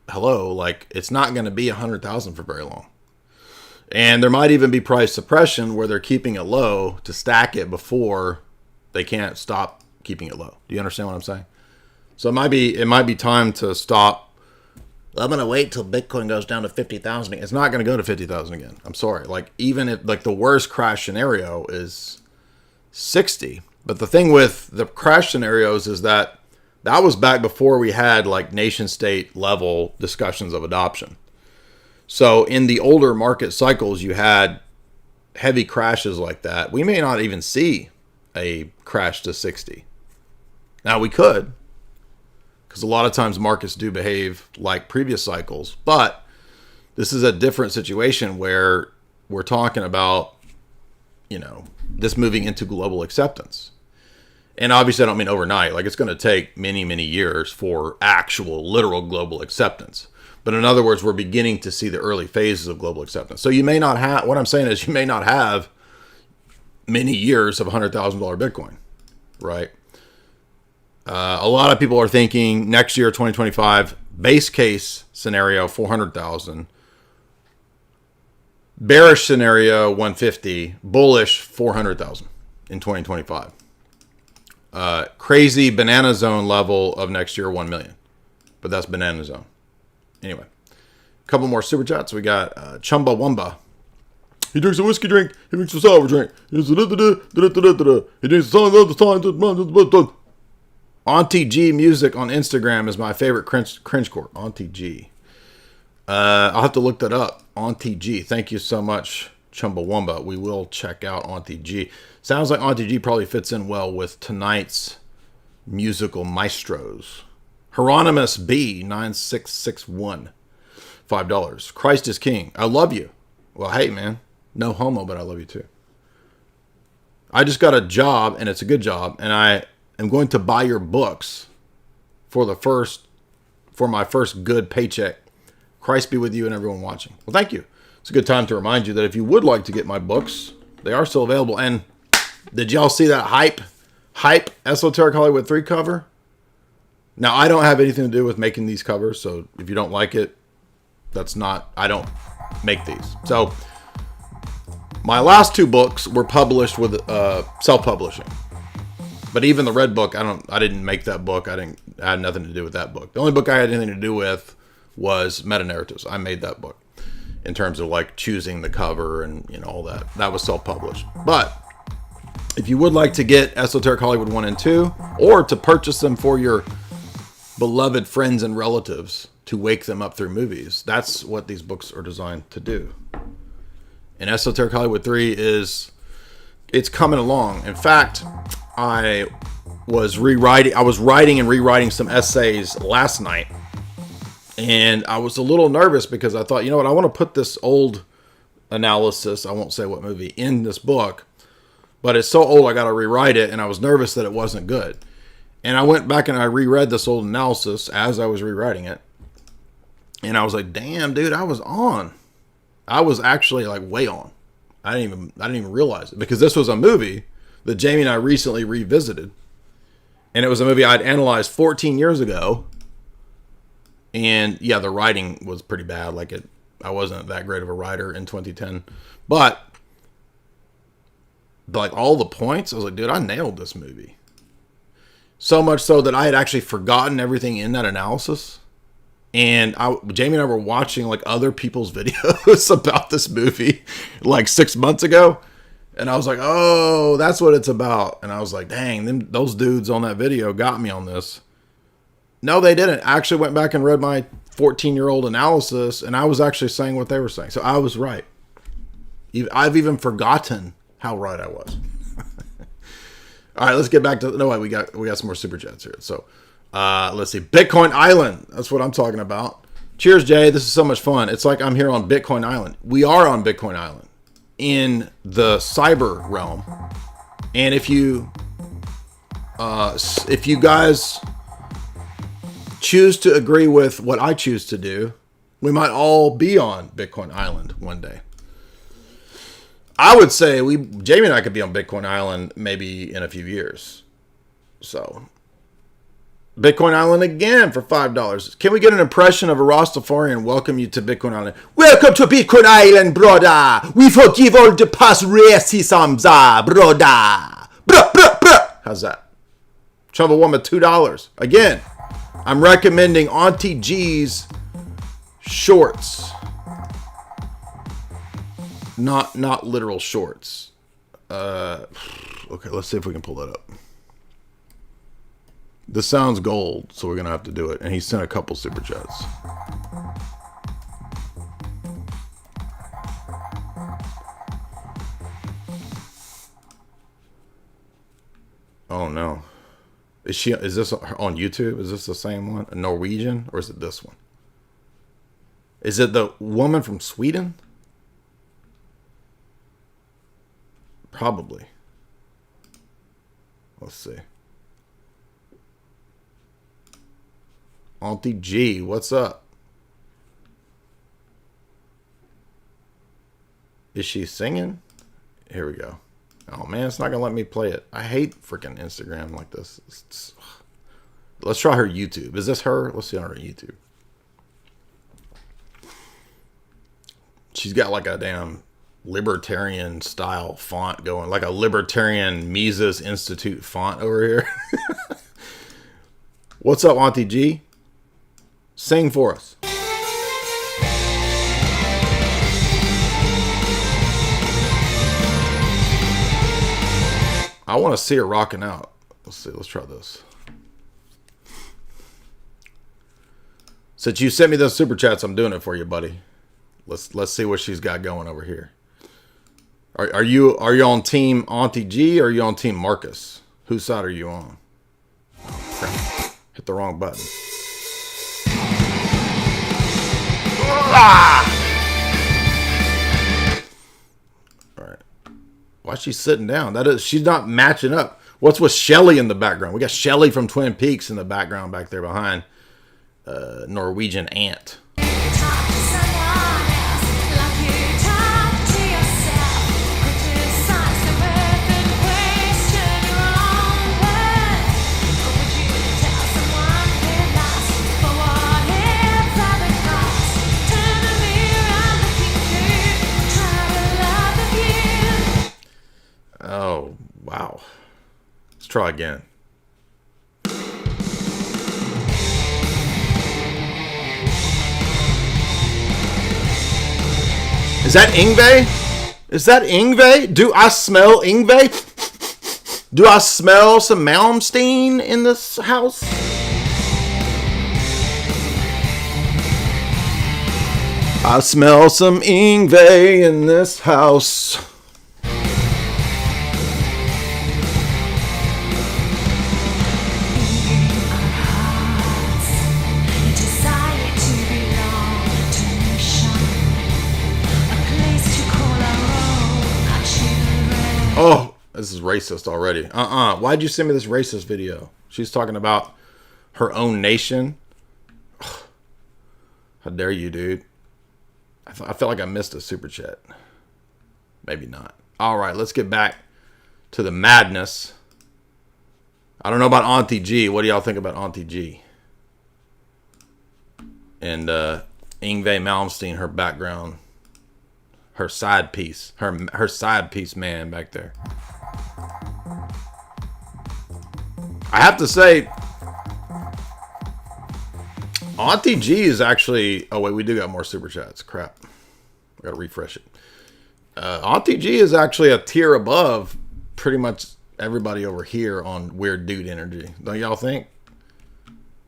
hello, like, it's not going to be 100,000 for very long. And there might even be price suppression where they're keeping it low to stack it before they can't stop keeping it low. Do you understand what I'm saying? So it might be time to stop. I'm going to wait till Bitcoin goes down to 50,000. It's not going to go to 50,000 again. I'm sorry. Like, even if, like, the worst crash scenario is 60. But the thing with the crash scenarios is that was back before we had like nation state level discussions of adoption. So in the older market cycles, you had heavy crashes like that. We may not even see a crash to 60. Now we could, because a lot of times markets do behave like previous cycles, but this is a different situation where we're talking about, you know, this moving into global acceptance. And obviously I don't mean overnight. Like, it's going to take many, many years for actual literal global acceptance. But in other words, we're beginning to see the early phases of global acceptance. So you may not have, what I'm saying is you may not have many years of $100,000 Bitcoin, right? A lot of people are thinking next year, 2025, base case scenario, 400,000. Bearish scenario, 150. Bullish, 400,000 in 2025. Crazy banana zone level of next year, 1 million. But that's banana zone. Anyway, a couple more super chats. We got Chumbawamba. He drinks a whiskey drink. He drinks a sour drink. He drinks a song all the time. Auntie G Music on Instagram is my favorite cringecore. Auntie G. I'll have to look that up. Auntie G. Thank you so much, Chumbawamba. We will check out Auntie G. Sounds like Auntie G probably fits in well with tonight's musical maestros. Hieronymus B 9661. $5. Christ is King. I love you. Well, hey, man. No homo, but I love you too. I just got a job, and it's a good job, and I am going to buy your books for my first good paycheck. Christ be with you and everyone watching. Well, thank you. It's a good time to remind you that if you would like to get my books, they are still available. And did y'all see that hype Esoteric Hollywood 3 cover? Now, I don't have anything to do with making these covers, so if you don't like it, I don't make these. So, my last 2 books were published with self-publishing. But even the red book, I didn't make that book. I had nothing to do with that book. The only book I had anything to do with was Meta-Narratives. I made that book in terms of like choosing the cover and, you know, all that. That was self-published. But if you would like to get Esoteric Hollywood 1 and 2, or to purchase them for your beloved friends and relatives to wake them up through movies, that's what these books are designed to do. And Esoteric Hollywood 3 it's coming along. In fact, I was writing and rewriting some essays last night, and I was a little nervous because I thought, you know what, I want to put this old analysis, I won't say what movie, in this book, but it's so old I got to rewrite it, and I was nervous that it wasn't good. And I went back and I reread this old analysis as I was rewriting it, and I was like, damn, dude, I was on. I was actually like way on. I didn't even realize it, because this was a movie that Jamie and I recently revisited, And it was a movie I'd analyzed 14 years ago. And yeah, the writing was pretty bad. Like I wasn't that great of a writer in 2010. But like all the points, I was like, dude, I nailed this movie. So much so that I had actually forgotten everything in that analysis. And Jamie and I were watching like other people's videos about this movie like 6 months ago. And I was like, oh, that's what it's about. And I was like, dang, those dudes on that video got me on this. No, they didn't. I actually went back and read my 14-year-old analysis, and I was actually saying what they were saying. So I was right. I've even forgotten how right I was. All right, let's get back to... No, wait, we got some more super chats here. So let's see. Bitcoin Island. That's what I'm talking about. Cheers, Jay. This is so much fun. It's like I'm here on Bitcoin Island. We are on Bitcoin Island in the cyber realm. And if you guys choose to agree with what I choose to do, we might all be on Bitcoin Island one day. I would say Jamie and I could be on Bitcoin Island maybe in a few years. So, Bitcoin Island again for $5. Can we get an impression of a Rastafarian welcome you to Bitcoin Island? Welcome to Bitcoin Island, brother. We forgive all the past racism, brother. Bruh, bruh, bruh. How's that? Trouble woman, $2. Again, I'm recommending Auntie G's shorts. Not literal shorts. Okay, let's see if we can pull that up. This sounds gold, so we're gonna have to do it. And he sent a couple super chats. Oh no. Is this on YouTube? Is this the same one? A Norwegian? Or is it this one? Is it the woman from Sweden? Probably. Let's see. Auntie G, what's up? Is she singing? Here we go. Oh man, it's not gonna let me play it. I hate freaking Instagram like this. Let's try her YouTube. Is this her? Let's see on her YouTube. She's got like a damn libertarian style font going, like a libertarian Mises Institute font over here. What's up, Auntie G? Sing for us. I want to see her rocking out. Let's see. Let's try this. Since you sent me those super chats, I'm doing it for you, buddy. Let's see what she's got going over here. Are you on team Auntie G or are you on team Marcus? Whose side are you on? Crap. Hit the wrong button. All right. Why is she sitting down? She's not matching up. What's with Shelly in the background? We got Shelly from Twin Peaks in the background back there behind Norwegian Ant. Oh, wow. Let's try again. Is that Ingve? Is that Ingve? Do I smell Ingve? Do I smell some Malmsteen in this house? I smell some Ingve in this house. Oh, this is racist already. Why'd you send me this racist video? She's talking about her own nation. How dare you, dude? I feel like I missed a super chat. Maybe not. All right, let's get back to the madness. I don't know about Auntie G. What do y'all think about Auntie G? And Yngwie Malmsteen, her background, her side piece, her side piece man back there. I have to say, Auntie G is actually... Oh, wait, we do got more super chats. Crap. I gotta refresh it. Auntie G is actually a tier above pretty much everybody over here on Weird Dude Energy. Don't y'all think?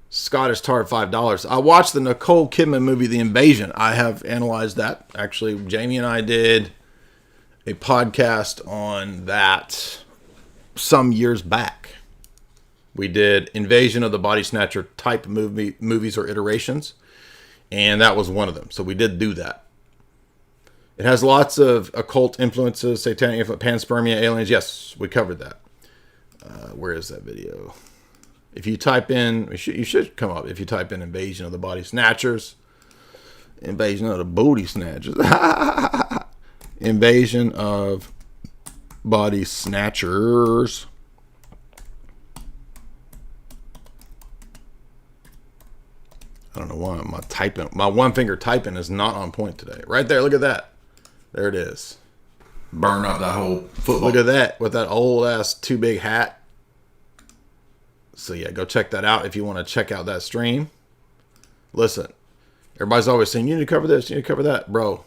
Scottish Tart, $5. I watched the Nicole Kidman movie, The Invasion. I have analyzed that. Actually, Jamie and I did a podcast on that some years back. We did Invasion of the Body Snatcher type movies or iterations, and that was one of them. So we did do that. It has lots of occult influences, satanic influence, panspermia, aliens. Yes, we covered that. Where is that video? If you type in, you should come up. If you type in Invasion of the Body Snatchers, Invasion of the Booty Snatchers, Invasion of Body Snatchers. I don't know why my one finger typing is not on point today. Right there, look at that. There it is. Burn up that whole football. Look at that with that old ass too big hat. So yeah, go check that out if you want to check out that stream. Listen, everybody's always saying, you need to cover this, you need to cover that. Bro,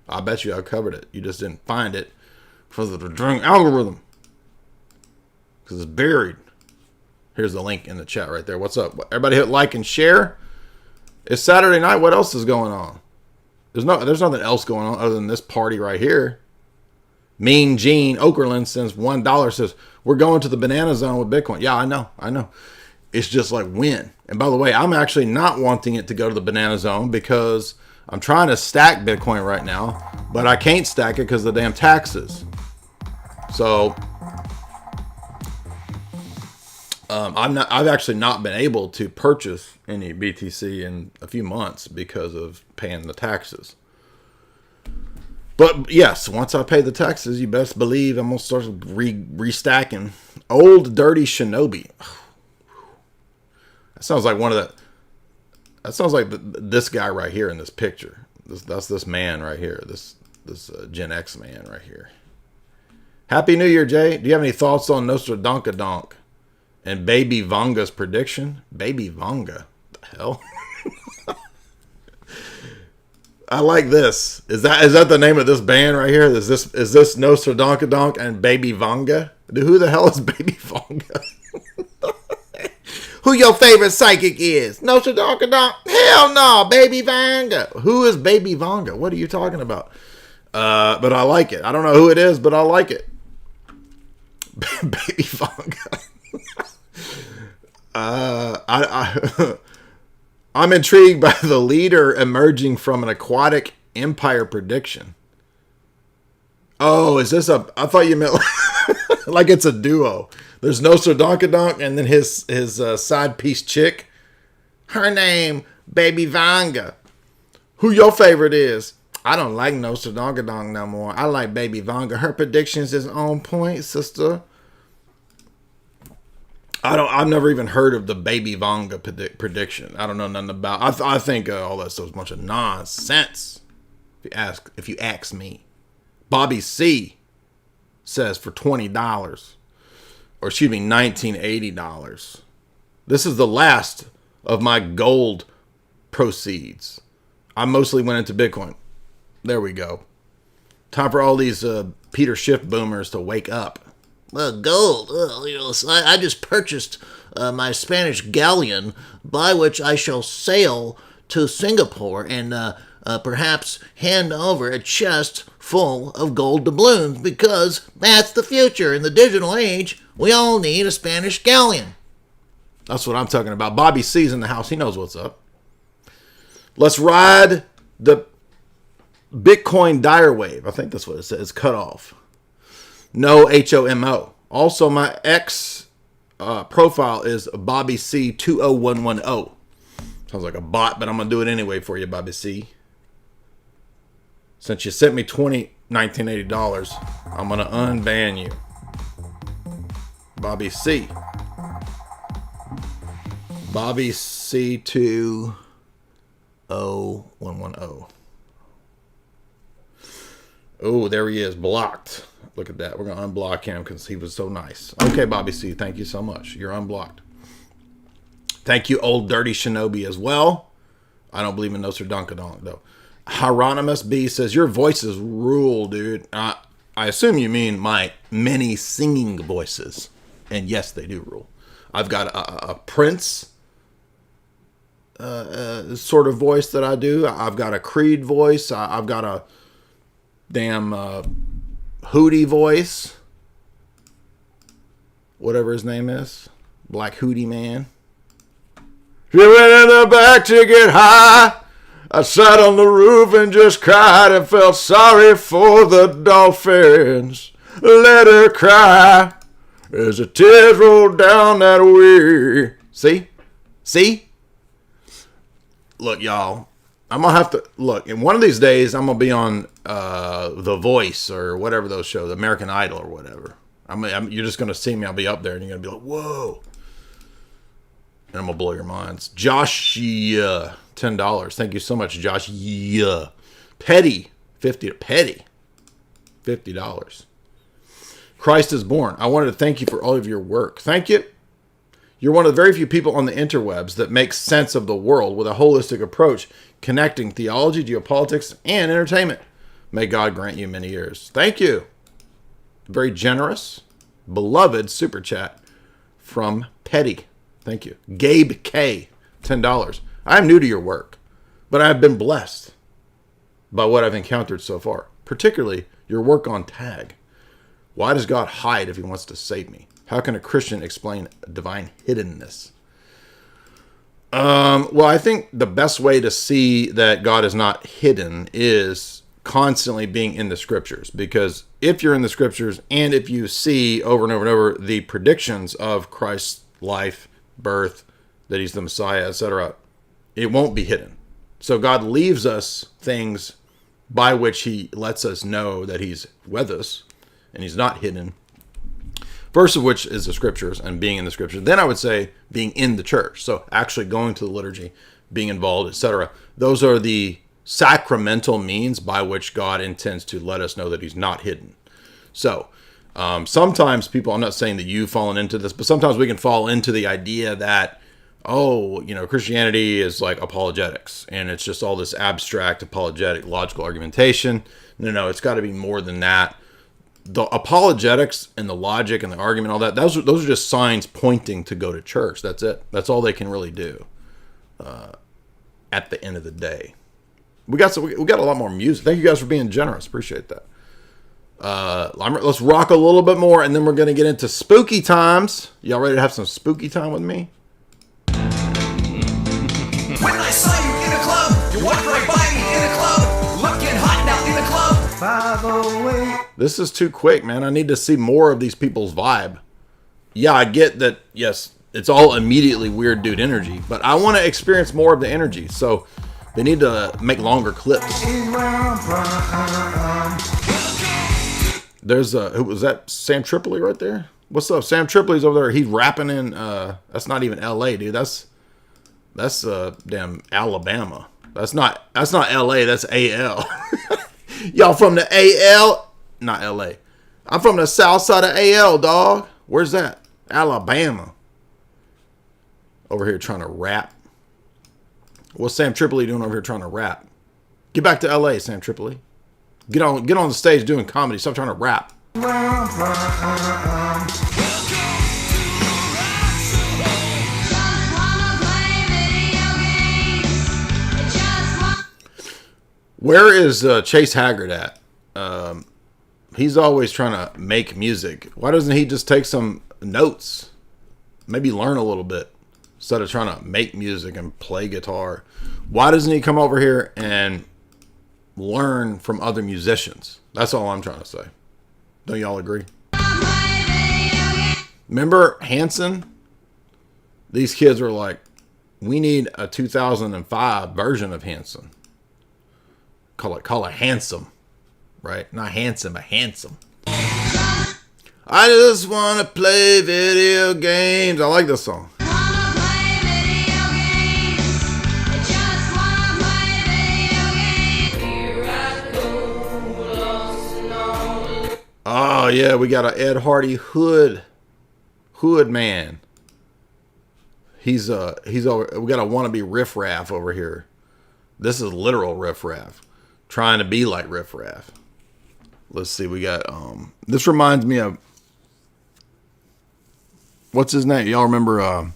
I bet you I covered it. You just didn't find it because of the drunk algorithm. Because it's buried. Here's the link in the chat right there. What's up? Everybody hit like and share. It's Saturday night. What else is going on? There's nothing else going on other than this party right here. Mean Gene Okerlund sends $1, says, we're going to the banana zone with Bitcoin. Yeah, I know. It's just like when. And by the way, I'm actually not wanting it to go to the banana zone because I'm trying to stack Bitcoin right now, but I can't stack it because of the damn taxes. So I've actually not been able to purchase any BTC in a few months because of paying the taxes. But yes, once I pay the taxes, you best believe I'm gonna start restacking. Old Dirty Shinobi. That sounds like That sounds like this guy right here in this picture. That's this man right here. This Gen X man right here. Happy New Year, Jay. Do you have any thoughts on Nostradankadonk and Baby Vanga's prediction? Baby Vanga. What the hell? I like this. Is that the name of this band right here? Is this Nostradankadonk and Baby Vanga? Who the hell is Baby Vanga? Who your favorite psychic is? Nostradankadonk? Hell no, Baby Vanga. Who is Baby Vanga? What are you talking about? But I like it. I don't know who it is, but I like it. Baby Vanga. I'm intrigued by the leader emerging from an aquatic empire prediction. Oh, is this I thought you meant like it's a duo. There's Nostradankadonk and then his side piece chick. Her name, Baby Vanga. Who your favorite is? I don't like Nostradankadonk no more. I like Baby Vanga. Her predictions is on point, sister. I've never even heard of the Baby Vanga prediction. I don't know nothing about. I think all that stuff's a bunch of nonsense. If you ask me, Bobby C says for $20, or excuse me, $1980. This is the last of my gold proceeds. I mostly went into Bitcoin. There we go. Time for all these Peter Schiff boomers to wake up. Well, gold. I just purchased my Spanish galleon, by which I shall sail to Singapore and perhaps hand over a chest full of gold doubloons, because that's the future. In the digital age, we all need a Spanish galleon. That's what I'm talking about. Bobby C's in the house. He knows what's up. Let's ride the Bitcoin dire wave. I think that's what it says. Cut off. No HOMO. Also, my X profile is Bobby C 20110. Sounds like a bot, but I'm gonna do it anyway for you, Bobby C. Since you sent me $1980, I'm gonna unban you, Bobby C. Bobby C20110. Oh, there he is, blocked. Look at that. We're going to unblock him because he was so nice. Okay, Bobby C, thank you so much. You're unblocked. Thank you, Old Dirty Shinobi, as well. I don't believe in Nostradamus, though. Hieronymus B says, your voices rule, dude. I assume you mean my many singing voices. And yes, they do rule. I've got a Prince sort of voice that I do. I've got a Creed voice. I've got a damn Hootie voice. Whatever his name is. Black Hootie Man. She went in the back to get high. I sat on the roof and just cried and felt sorry for the dolphins. Let her cry as the tears roll down that way. See? See? Look, y'all. I'm going to have to... Look, in one of these days, I'm going to be on The Voice or whatever those shows, American Idol or whatever. You're just going to see me. I'll be up there and you're going to be like, whoa. And I'm going to blow your minds. Josh, yeah, $10. Thank you so much, Josh. Yeah. Petty, Petty, $50. Christ is born. I wanted to thank you for all of your work. Thank you. You're one of the very few people on the interwebs that makes sense of the world with a holistic approach, connecting theology, geopolitics, and entertainment. May God grant you many years. Thank you. Very generous, beloved super chat from Petty. Thank you. Gabe K, $10. I'm new to your work, but I've been blessed by what I've encountered so far, particularly your work on tag. Why does God hide if he wants to save me? How can a Christian explain divine hiddenness? Well, I think the best way to see that God is not hidden is constantly being in the scriptures. Because if you're in the scriptures and if you see over and over and over the predictions of Christ's life, birth, that he's the Messiah, etc., it won't be hidden. So God leaves us things by which he lets us know that he's with us and he's not hidden. First of which is the scriptures and being in the scriptures. Then I would say being in the church. So actually going to the liturgy, being involved, etc. Those are the sacramental means by which God intends to let us know that he's not hidden. So sometimes people, I'm not saying that you've fallen into this, but sometimes we can fall into the idea that, oh, Christianity is like apologetics and it's just all this abstract apologetic logical argumentation. No, it's got to be more than that. The apologetics and the logic and the argument, all that, those are just signs pointing to go to church. That's it. That's all they can really do at the end of the day. We got a lot more music. Thank you guys for being generous. Appreciate that. Let's rock a little bit more, and then we're going to get into spooky times. Y'all ready to have some spooky time with me? When I saw you in a club, you walked right by me in a club, looking hot now in the club. 508. This is too quick, man. I need to see more of these people's vibe. Yeah, I get that, yes, it's all immediately weird dude energy, but I want to experience more of the energy, so they need to make longer clips. There's who was that? Sam Tripoli right there? What's up? Sam Tripoli's over there. He's rapping in, that's not even LA, dude. That's damn Alabama. That's not LA, that's AL. Y'all from the AL? Not LA. I'm from the south side of AL, dog. Where's that? Alabama. Over here trying to rap. What's Sam Tripoli doing over here trying to rap? Get back to LA, Sam Tripoli. Get on the stage doing comedy. Stop trying to rap. Where is Chase Haggard at? He's always trying to make music. Why doesn't he just take some notes? Maybe learn a little bit instead of trying to make music and play guitar. Why doesn't he come over here and learn from other musicians? That's all I'm trying to say. Don't y'all agree? Remember Hanson? These kids were like, we need a 2005 version of Hanson. Call it Handsome. Right? Not handsome, but handsome. I just want to play video games. I like this song. Oh yeah, we got a Ed Hardy Hood man. He's we got a wannabe riffraff over here. This is literal riffraff, trying to be like riffraff. Let's see, we got this reminds me of, what's his name? Y'all remember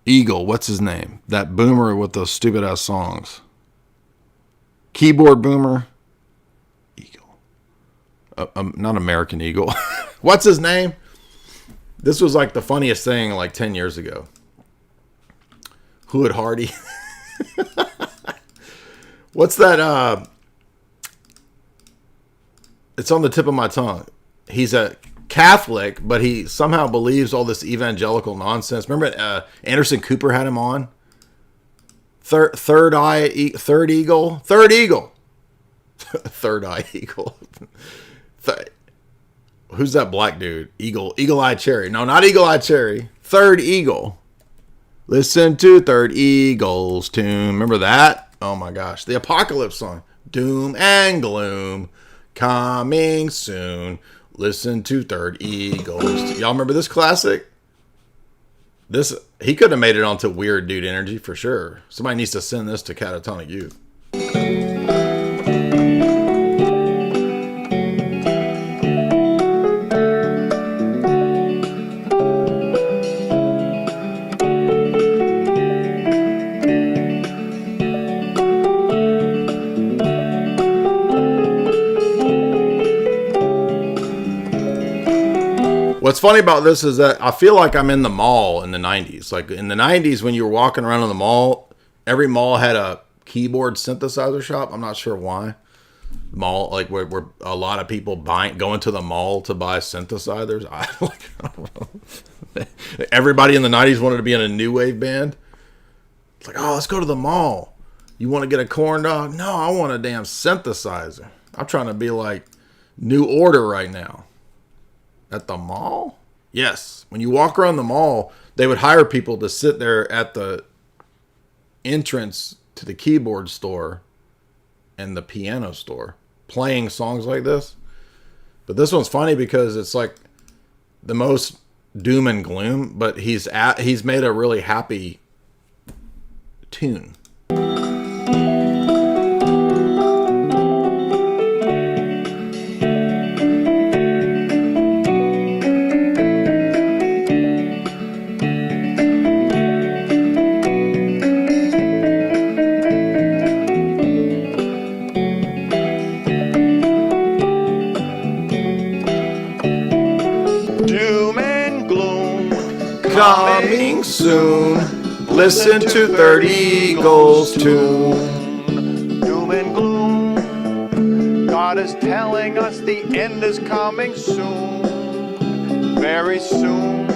Eagle? What's his name? That boomer with those stupid ass songs. Keyboard boomer. Eagle. Not American Eagle. What's his name? This was like the funniest thing like 10 years ago. Hood Hardy. What's that? It's on the tip of my tongue. He's a Catholic, but he somehow believes all this evangelical nonsense. Remember Anderson Cooper had him on? Third Eagle. Third Eye Eagle. Who's that black dude? Eagle Eye Cherry. No, not Eagle Eye Cherry. Third Eagle. Listen to Third Eagle's tune. Remember that? Oh my gosh. The Apocalypse song. Doom and gloom. Coming soon. Listen to Third Eagles. Y'all remember this classic? He could have made it onto Weird Dude Energy for sure. Somebody needs to send this to Catatonic Youth. What's funny about this is that I feel like I'm in the mall in the 90s. Like in the 90s when you were walking around in the mall, every mall had a keyboard synthesizer shop. I'm not sure why. Mall, like where a lot of people going to the mall to buy synthesizers. I don't know. Everybody in the 90s wanted to be in a new wave band. It's like, oh, let's go to the mall. You want to get a corn dog? No, I want a damn synthesizer. I'm trying to be like New Order right now. At the mall? Yes. When you walk around the mall, they would hire people to sit there at the entrance to the keyboard store and the piano store playing songs like this. But this one's funny because it's like the most doom and gloom, but he's made a really happy tune. Coming soon. Listen to Third Eagle's tune. Doom and gloom. God is telling us the end is coming soon. Very soon.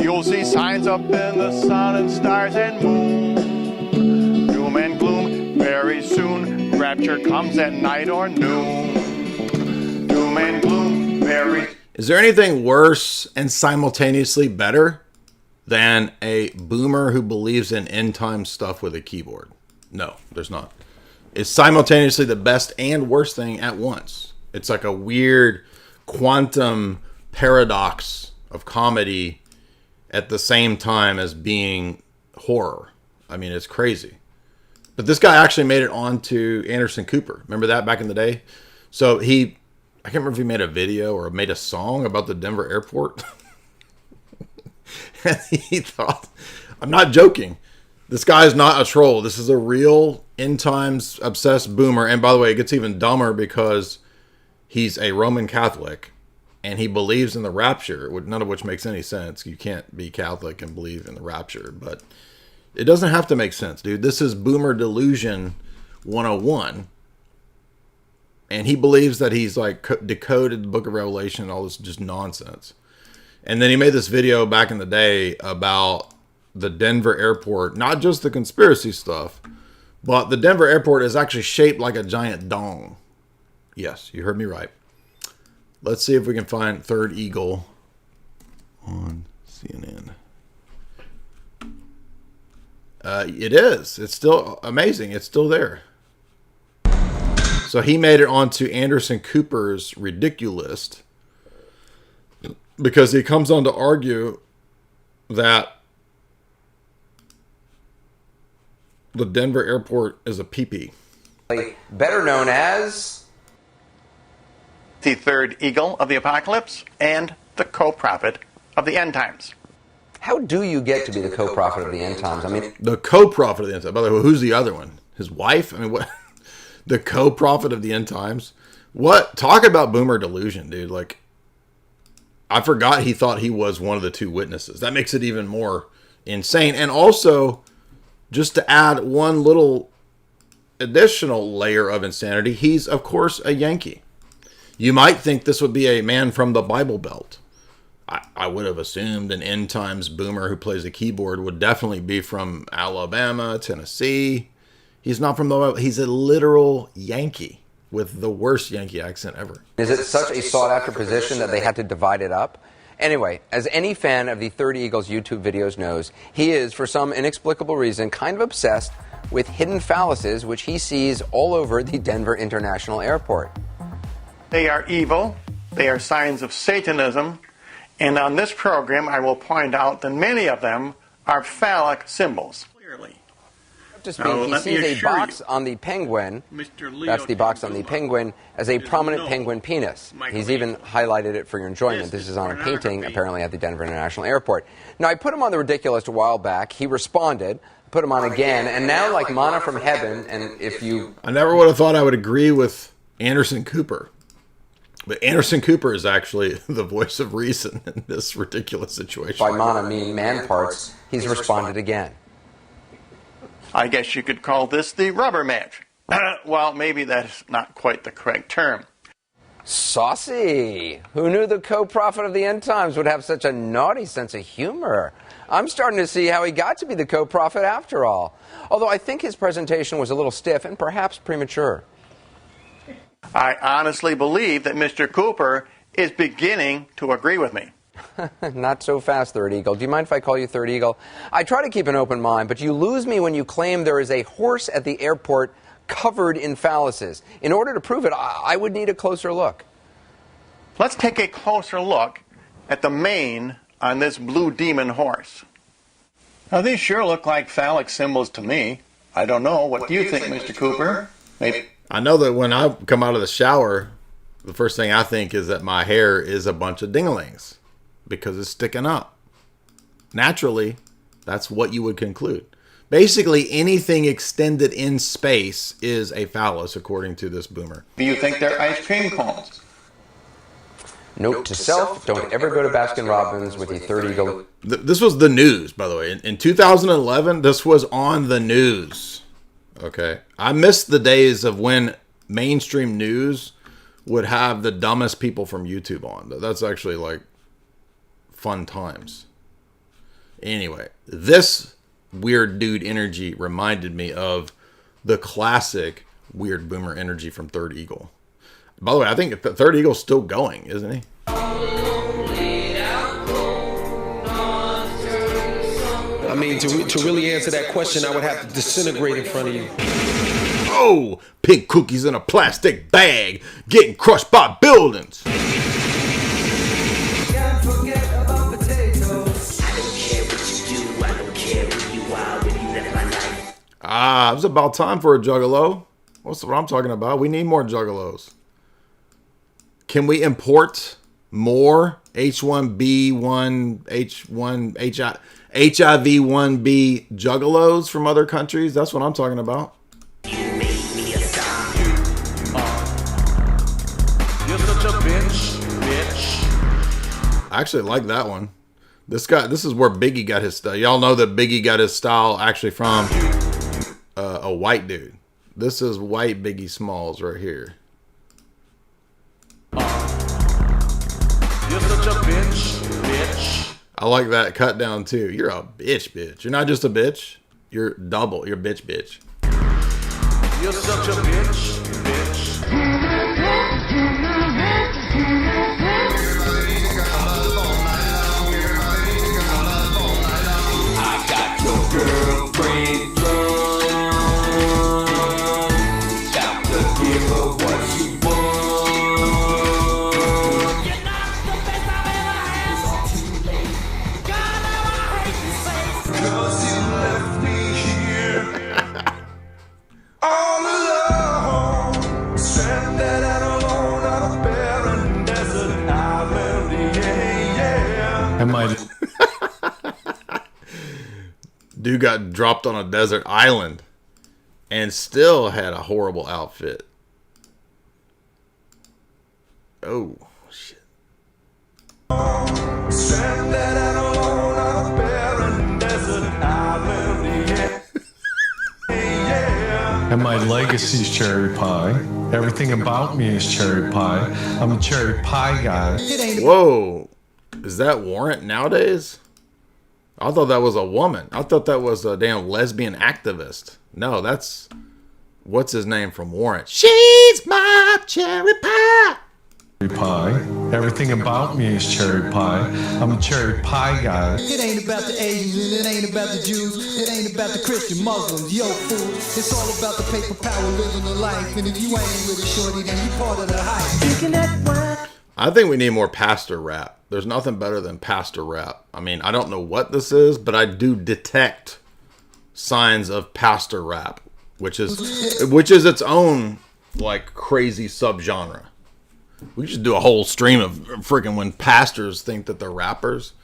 You'll see signs up in the sun and stars and moon. Doom and gloom. Very soon. Rapture comes at night or noon. Doom and gloom. Very. Is there anything worse and simultaneously better than a boomer who believes in end time stuff with a keyboard? No, there's not. It's simultaneously the best and worst thing at once. It's like a weird quantum paradox of comedy at the same time as being horror. I mean, it's crazy. But this guy actually made it onto Anderson Cooper. Remember that back in the day? So I can't remember if he made a video or made a song about the Denver airport. And he thought, I'm not joking. This guy is not a troll. This is a real end times obsessed boomer. And by the way, it gets even dumber because he's a Roman Catholic and he believes in the rapture, none of which makes any sense. You can't be Catholic and believe in the rapture, but it doesn't have to make sense, dude. This is boomer delusion 101. And he believes that he's like decoded the book of Revelation and all this just nonsense. And then he made this video back in the day about the Denver airport, not just the conspiracy stuff, but the Denver airport is actually shaped like a giant dong. Yes, you heard me right. Let's see if we can find Third Eagle on CNN. It is. It's still amazing. It's still there. So he made it onto Anderson Cooper's Ridiculist because he comes on to argue that the Denver airport is a pee-pee. Better known as the third eagle of the apocalypse and the co-prophet of the end times. How do you get to be the co-prophet of the end times? I mean, the co-prophet of the end times. By the way, who's the other one? His wife? I mean, what? The co-prophet of the end times? What? Talk about boomer delusion, dude. Like, I forgot he thought he was one of the two witnesses. That makes it even more insane. And also, just to add one little additional layer of insanity, he's, of course, a Yankee. You might think this would be a man from the Bible Belt. I would have assumed an end times boomer who plays a keyboard would definitely be from Alabama, Tennessee. He's not from the... He's a literal Yankee with the worst Yankee accent ever. Is it such a sought-after position that they had to divide it up? Anyway, as any fan of the Third Eagle's YouTube videos knows, he is, for some inexplicable reason, kind of obsessed with hidden phalluses, which he sees all over the Denver International Airport. They are evil. They are signs of Satanism. And on this program, I will point out that many of them are phallic symbols. Clearly. He sees a box on the penguin, that's the box on the penguin, as a prominent penguin penis. He's even highlighted it for your enjoyment. This is on a painting, apparently at the Denver International Airport. Now, I put him on the Ridiculous a while back. He responded, put him on again, and now, like manna from heaven, and if you... I never would have thought I would agree with Anderson Cooper. But Anderson Cooper is actually the voice of reason in this ridiculous situation. By manna mean man parts, he's responded again. I guess you could call this the rubber match. Well, maybe that's not quite the correct term. Saucy! Who knew the co-prophet of the end times would have such a naughty sense of humor? I'm starting to see how he got to be the co-prophet after all. Although I think his presentation was a little stiff and perhaps premature. I honestly believe that Mr. Cooper is beginning to agree with me. Not so fast, Third Eagle. Do you mind if I call you Third Eagle? I try to keep an open mind, but you lose me when you claim there is a horse at the airport covered in phalluses. In order to prove it, I would need a closer look. Let's take a closer look at the mane on this blue demon horse. Now, these sure look like phallic symbols to me. I don't know. What do you think, Mr. Cooper? Maybe. I know that when I come out of the shower, the first thing I think is that my hair is a bunch of dinglings because it's sticking up. Naturally, that's what you would conclude. Basically, anything extended in space is a phallus, according to this boomer. Do you think they're ice cream cones? Note to self, don't ever go to Baskin-Robbins with a Third Eagle. This was the news, by the way. In 2011, this was on the news. Okay. I missed the days of when mainstream news would have the dumbest people from YouTube on. That's actually like fun times. Anyway, this weird dude energy reminded me of the classic weird boomer energy from Third Eagle. By the way, I think Third Eagle's still going, isn't he? I mean, to really answer that question, I would have to disintegrate in front of you. Oh, pink cookies in a plastic bag, getting crushed by buildings. Ah, it was about time for a juggalo. What's what I'm talking about? We need more juggalos. Can we import more H1B1, HIV1B juggalos from other countries? That's what I'm talking about. You're such a bitch. I actually like that one. This is where Biggie got his style. Y'all know that Biggie got his style actually from a white dude. This is white Biggie Smalls right here. You're such a bitch. I like that cut down too. You're a bitch. You're not just a bitch. You're double. You're bitch. You're such a bitch. I got your girlfriend drunk. Got to give her what Am I? Dude got dropped on a desert island and still had a horrible outfit. Oh, shit. And my legacy's cherry pie. Everything about me is cherry pie. I'm a cherry pie guy. Whoa. Is that Warrant nowadays? I thought that was a woman. I thought that was a damn lesbian activist. No, that's... What's his name from Warrant? She's my cherry pie. Pie. Everything about me is cherry pie. I'm a cherry pie guy. It ain't about the Asians, it ain't about the Jews, it ain't about the Christian Muslims, yo fool. It's all about the paper power, living the life. And if you ain't with it, shorty, then you part of the hype. Drinking that wine. I think we need more pastor rap. There's nothing better than pastor rap. I mean, I don't know what this is, but I do detect signs of pastor rap, which is its own like crazy subgenre. We should do a whole stream of freaking when pastors think that they're rappers,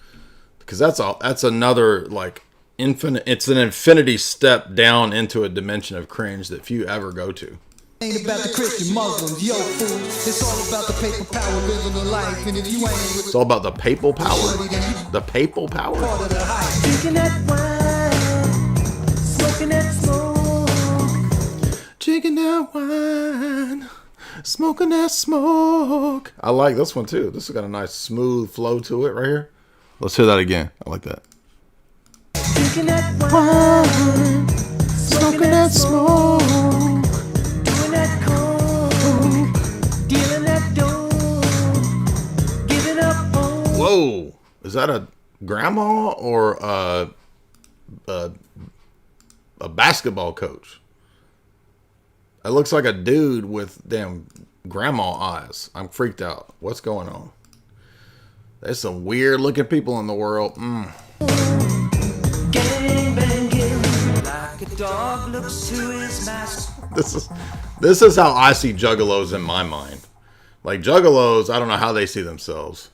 because that's another like infinite. It's an infinity step down into a dimension of cringe that few ever go to. Ain't about the Christian Muslims, yo fool. It's all about the paper power, living the life. And if you ain't with It's all about the papal power. The papal power. part of the hype. Drinking that wine, smoking that smoke. Drinking that wine, smoking that smoke. I like this one too. This has got a nice smooth flow to it right here. Let's hear that again. I like that. Drinking that wine, smoking that smoke. Doing that coke, dealing that dough, giving up hope. Whoa. Is that a grandma or a basketball coach? It looks like a dude with damn grandma eyes. I'm freaked out. What's going on? There's some weird looking people in the world. Gang banging like a dog looks to his master. This is how I see juggalos in my mind. Like juggalos, I don't know how they see themselves,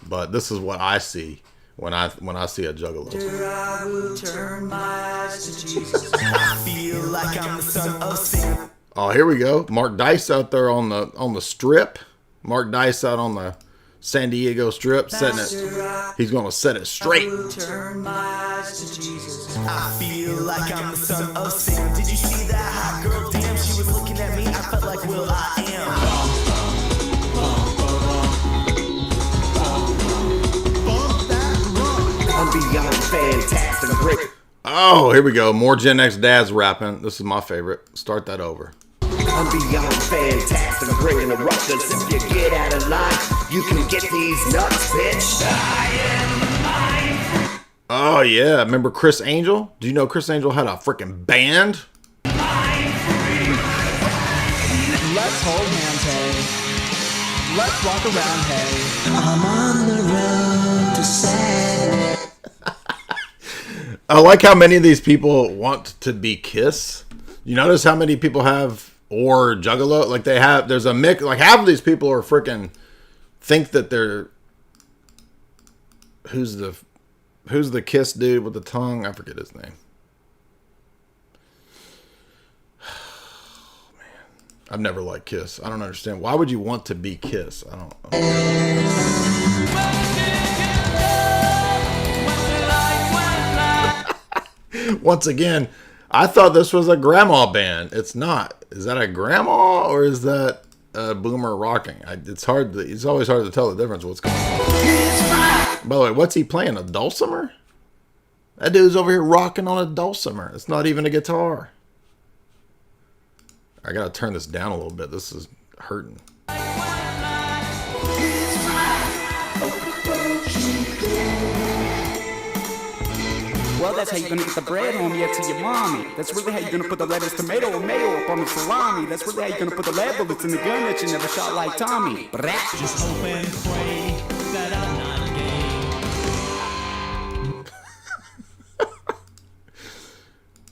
but this is what I see when I see a juggalo. I will turn my eyes to Jesus. I feel like I'm the son of sin. Oh, here we go. Mark Dice out there on the strip. Mark Dice out on the San Diego strip, setting it. He's going to set it straight. I will turn my eyes to Jesus. I feel like I'm the son of sin. Did you see that hot girl? Damn, she was looking at me. I felt like Will I am. I'm beyond fantastic. Great. Oh, here we go. More Gen X dads rapping. This is my favorite. Start that over. I'm beyond fantastic, great in the ruckus. If you get out of line, you can get these nuts, bitch. I am mine. Oh, yeah. Remember Chris Angel? Do you know Chris Angel had a freaking band? Let's hold hands, hey. Let's walk around, hey. I'm on the road to say. I like how many of these people want to be Kiss. You notice how many people have or Juggalo? Like they have, there's a mix. Like half of these people are freaking think that they're who's the Kiss dude with the tongue? I forget his name. Oh, man, I've never liked Kiss. I don't understand. Why would you want to be Kiss? I don't. Once again, I thought this was a grandma band. It's not. Is that a grandma or is that a boomer rocking? It's always hard to tell the difference. What's going on? By the way, what's he playing? A dulcimer? That dude's over here rocking on a dulcimer. It's not even a guitar. I gotta turn this down a little bit. This is hurting. Well, that's how you're gonna get the bread home yet to your mommy. That's really how you're gonna put the lettuce, tomato, and mayo up on the salami. That's really how you're gonna put the lead bullets in the gun that you never shot like Tommy. Just hope and pray that I'm not gay.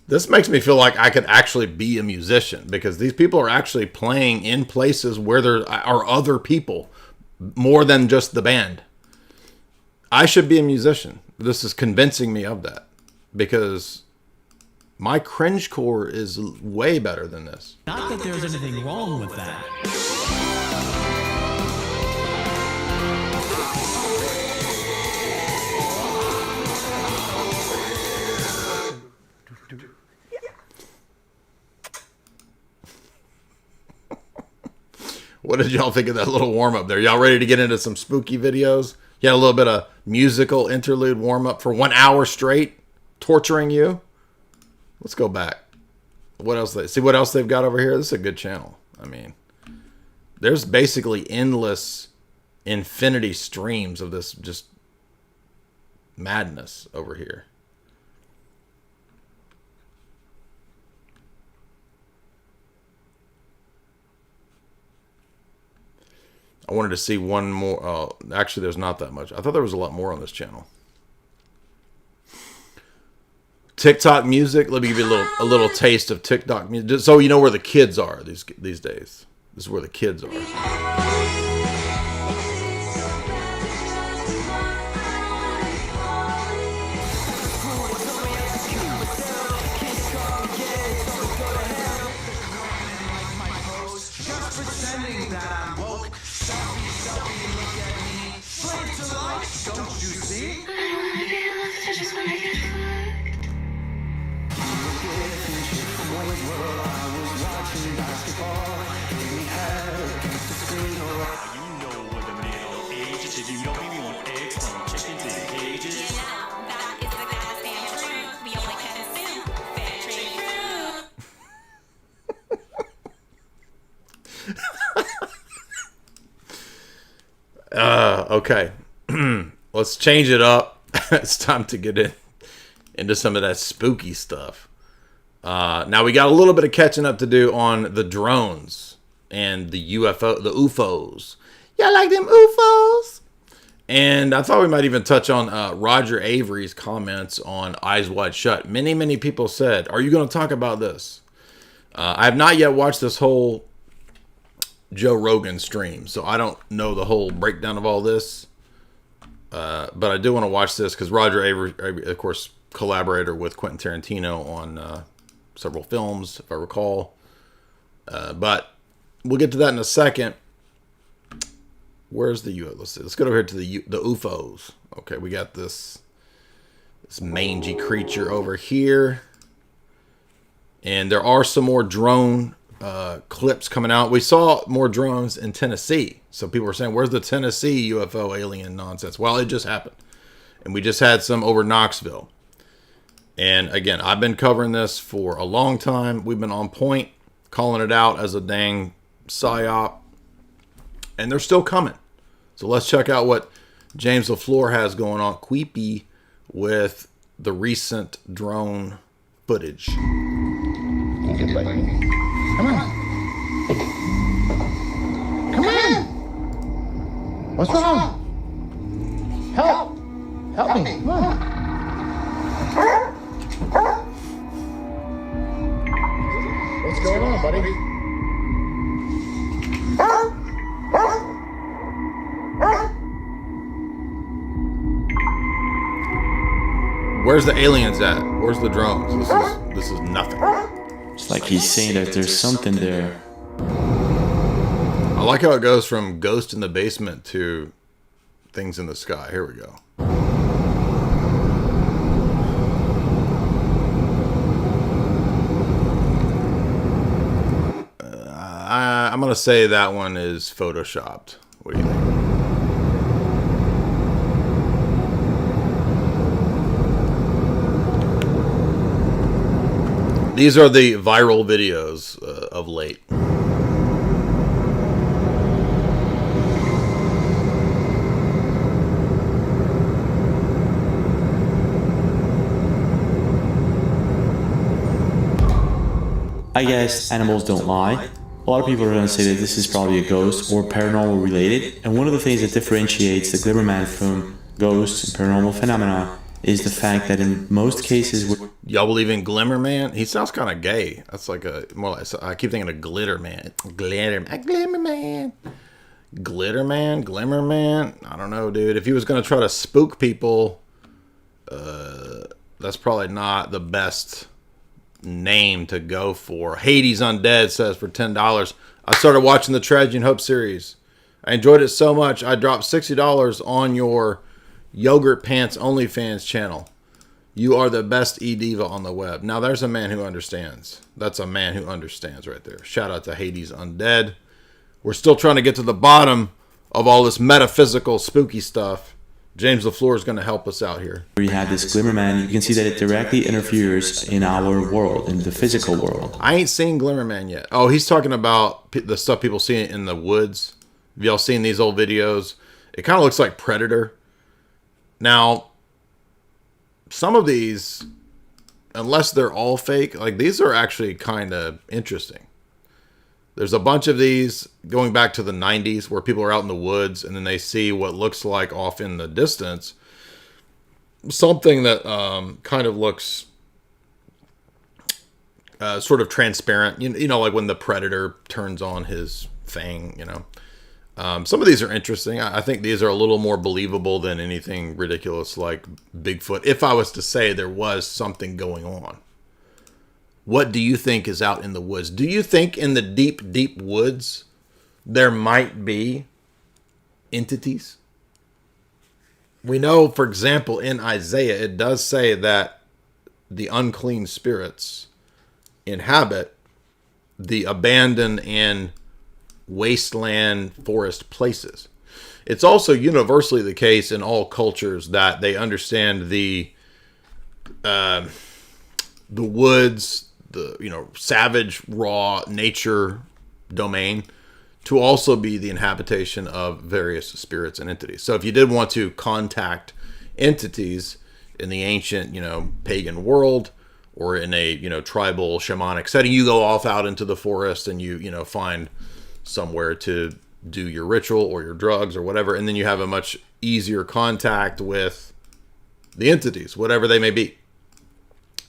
This makes me feel like I could actually be a musician because these people are actually playing in places where there are other people more than just the band. I should be a musician. This is convincing me of that, because my cringe core is way better than this. Not that there's anything wrong with that. What did y'all think of that little warm-up there? Y'all ready to get into some spooky videos? You had a little bit of musical interlude warm-up for 1 hour straight, torturing you? Let's go back. What else? See what else they've got over here? This is a good channel. I mean, there's basically endless infinity streams of this just madness over here. I wanted to see one more. Actually, there's not that much. I thought there was a lot more on this channel. TikTok music. Let me give you a little taste of TikTok music, just so you know where the kids are these days. This is where the kids are. Okay. Let's change it up. It's time to get into some of that spooky stuff. Now we got a little bit of catching up to do on the drones and the UFOs. Y'all like them UFOs? And I thought we might even touch on Roger Avery's comments on Eyes Wide Shut. Many people said, "Are you going to talk about this?" I have not yet watched this whole Joe Rogan stream, so I don't know the whole breakdown of all this. But I do want to watch this because Roger Avery, of course, collaborator with Quentin Tarantino on several films, if I recall. But we'll get to that in a second. Where's the UFO? Let's go over here to the UFOs. Okay, we got this mangy creature over here. And there are some more drone clips coming out. We saw more drones in Tennessee. So people were saying, where's the Tennessee UFO alien nonsense? Well, it just happened. And we just had some over Knoxville. And again, I've been covering this for a long time. We've been on point, calling it out as a dang psyop. And they're still coming. So let's check out what James LaFleur has going on, Queepy, with the recent drone footage. Come on. Come on. What's wrong? Help. Help me. Come on. What's going on, buddy? Where's the aliens at? Where's the drones? This is nothing. It's like he's saying that there's something there. I like how it goes from ghost in the basement to things in the sky. Here we go. I'm going to say that one is photoshopped. What do you think? These are the viral videos of late. I guess animals don't lie. A lot of people are going to say that this is probably a ghost or paranormal related, and one of the things that differentiates the Glimmerman from ghosts and paranormal phenomena is the fact that in most cases... Y'all believe in Glimmerman? He sounds kind of gay. That's like a... more like, I keep thinking of Glitter Man. Glimmerman. Glitter Man, Glimmer Man. I don't know, dude. If he was going to try to spook people, that's probably not the best name to go for. Hades Undead says for $10. I started watching the Tragedy and Hope series. I enjoyed it so much, I dropped $60 on your Yogurt Pants OnlyFans channel. You are the best e-diva on the web. Now, there's a man who understands. That's a man who understands right there. Shout out to Hades Undead. We're still trying to get to the bottom of all this metaphysical, spooky stuff. James LaFleur is going to help us out here. We have this Glimmer Man. You can see that it directly interferes in our world, in the physical world. I ain't seen Glimmer Man yet. Oh, he's talking about the stuff people see in the woods. Have y'all seen these old videos? It kind of looks like Predator. Now, some of these, unless they're all fake, like these are actually kind of interesting. There's a bunch of these going back to the 90s where people are out in the woods and then they see what looks like off in the distance something that kind of looks sort of transparent. You know, like when the predator turns on his fang, you know. Some of these are interesting. I think these are a little more believable than anything ridiculous like Bigfoot. If I was to say there was something going on. What do you think is out in the woods? Do you think in the deep, deep woods there might be entities? We know, for example, in Isaiah, it does say that the unclean spirits inhabit the abandoned and wasteland forest places. It's also universally the case in all cultures that they understand the woods, the savage raw nature domain to also be the inhabitation of various spirits and entities. So if you did want to contact entities in the ancient, pagan world, or in a, tribal shamanic setting, you go off out into the forest and you find somewhere to do your ritual or your drugs or whatever, and then you have a much easier contact with the entities, whatever they may be.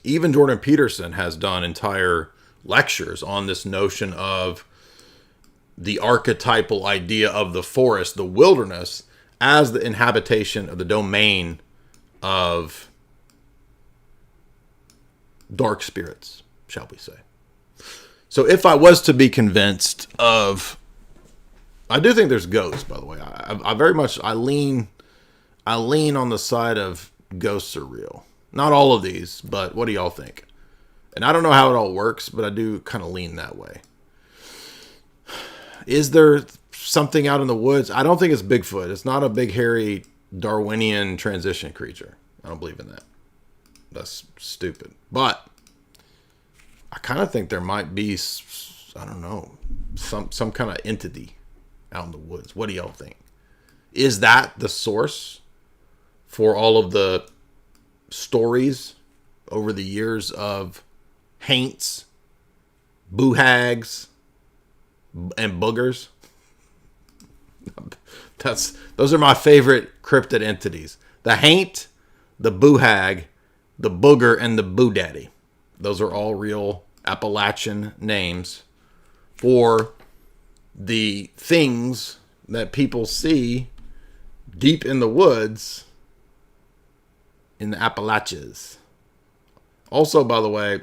Even Jordan Peterson has done entire lectures on this notion of the archetypal idea of the forest, the wilderness, as the inhabitation of the domain of dark spirits, shall we say. So if I was to be convinced of, I do think there's ghosts, by the way. I lean on the side of ghosts are real. Not all of these, but what do y'all think? And I don't know how it all works, but I do kind of lean that way. Is there something out in the woods? I don't think it's Bigfoot. It's not a big, hairy, Darwinian transition creature. I don't believe in that. That's stupid. But I kind of think there might be, I don't know, some kind of entity out in the woods. What do y'all think? Is that the source for all of the stories over the years of haints, boohags, and boogers? Those are my favorite cryptid entities. The haint, the boohag, the booger, and the boo daddy. Those are all real Appalachian names for the things that people see deep in the woods in the Appalachians. Also, by the way,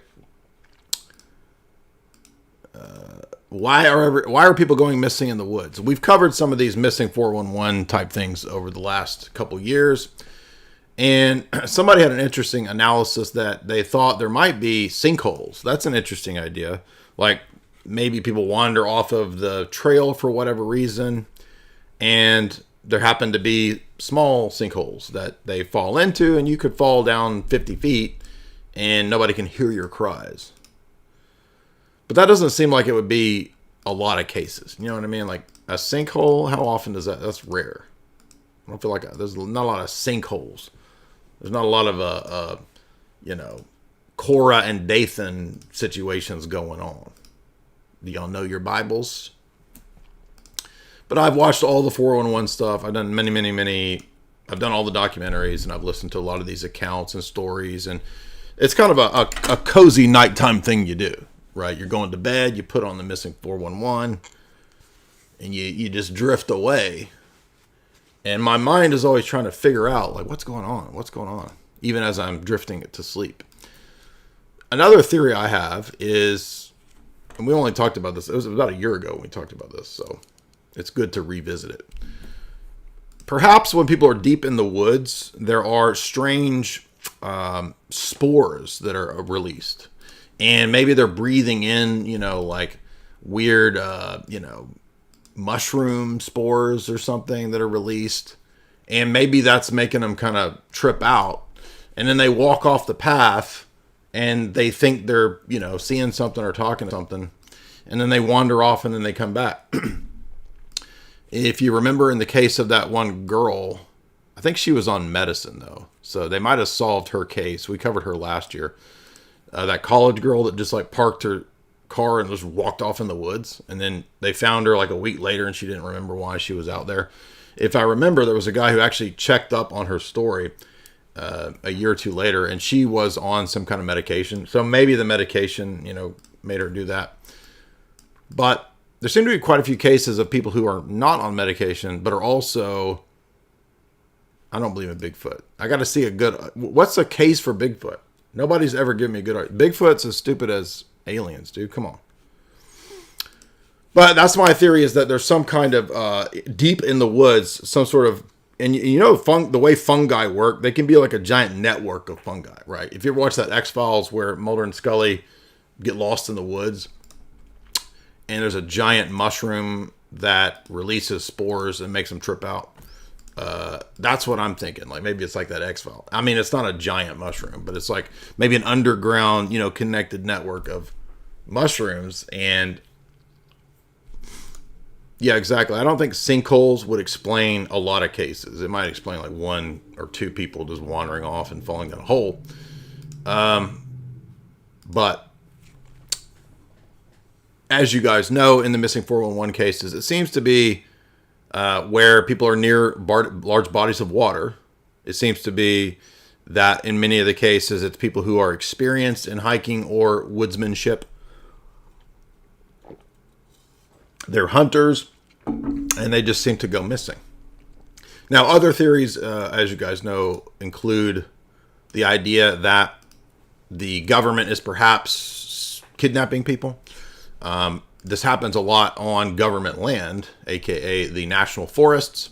why are people going missing in the woods? We've covered some of these missing 411 type things over the last couple years. And somebody had an interesting analysis that they thought there might be sinkholes. That's an interesting idea. Like maybe people wander off of the trail for whatever reason, and there happen to be small sinkholes that they fall into, and you could fall down 50 feet and nobody can hear your cries. But that doesn't seem like it would be a lot of cases. You know what I mean? Like a sinkhole, how often does that? That's rare. I don't feel like there's not a lot of sinkholes. There's not a lot of, Korah and Dathan situations going on. Do y'all know your Bibles? But I've watched all the 411 stuff. I've done many. I've done all the documentaries, and I've listened to a lot of these accounts and stories. And it's kind of a cozy nighttime thing you do, right? You're going to bed, you put on the missing 411, and you just drift away. And my mind is always trying to figure out, like, what's going on, even as I'm drifting to sleep. Another theory I have is, and we only talked about this, it was about a year ago when we talked about this, so it's good to revisit it. Perhaps when people are deep in the woods, there are strange spores that are released. And maybe they're breathing in, like weird, mushroom spores or something that are released. And maybe that's making them kind of trip out. And then they walk off the path and they think they're, seeing something or talking to something. And then they wander off and then they come back. If you remember in the case of that one girl, I think she was on medicine though. So they might have solved her case. We covered her last year. That college girl that just like parked her car and just walked off in the woods. And then they found her like a week later and she didn't remember why she was out there. If I remember, there was a guy who actually checked up on her story a year or two later, and she was on some kind of medication. So maybe the medication, made her do that. But there seem to be quite a few cases of people who are not on medication, but are also, I don't believe in Bigfoot. I got to see what's the case for Bigfoot? Nobody's ever given me a good argument. Bigfoot's as stupid as aliens, dude. Come on. But that's my theory, is that there's some kind of, deep in the woods, some sort of, and the way fungi work, they can be like a giant network of fungi, right? If you ever watch that X-Files where Mulder and Scully get lost in the woods, and there's a giant mushroom that releases spores and makes them trip out. That's what I'm thinking. Like maybe it's like that X-File. I mean, it's not a giant mushroom, but it's like maybe an underground, connected network of mushrooms. And yeah, exactly. I don't think sinkholes would explain a lot of cases. It might explain like one or two people just wandering off and falling in a hole. But as you guys know, in the missing 411 cases, it seems to be where people are near large bodies of water. It seems to be that in many of the cases, it's people who are experienced in hiking or woodsmanship. They're hunters, and they just seem to go missing. Now, other theories, as you guys know, include the idea that the government is perhaps kidnapping people. This happens a lot on government land, aka the national forests.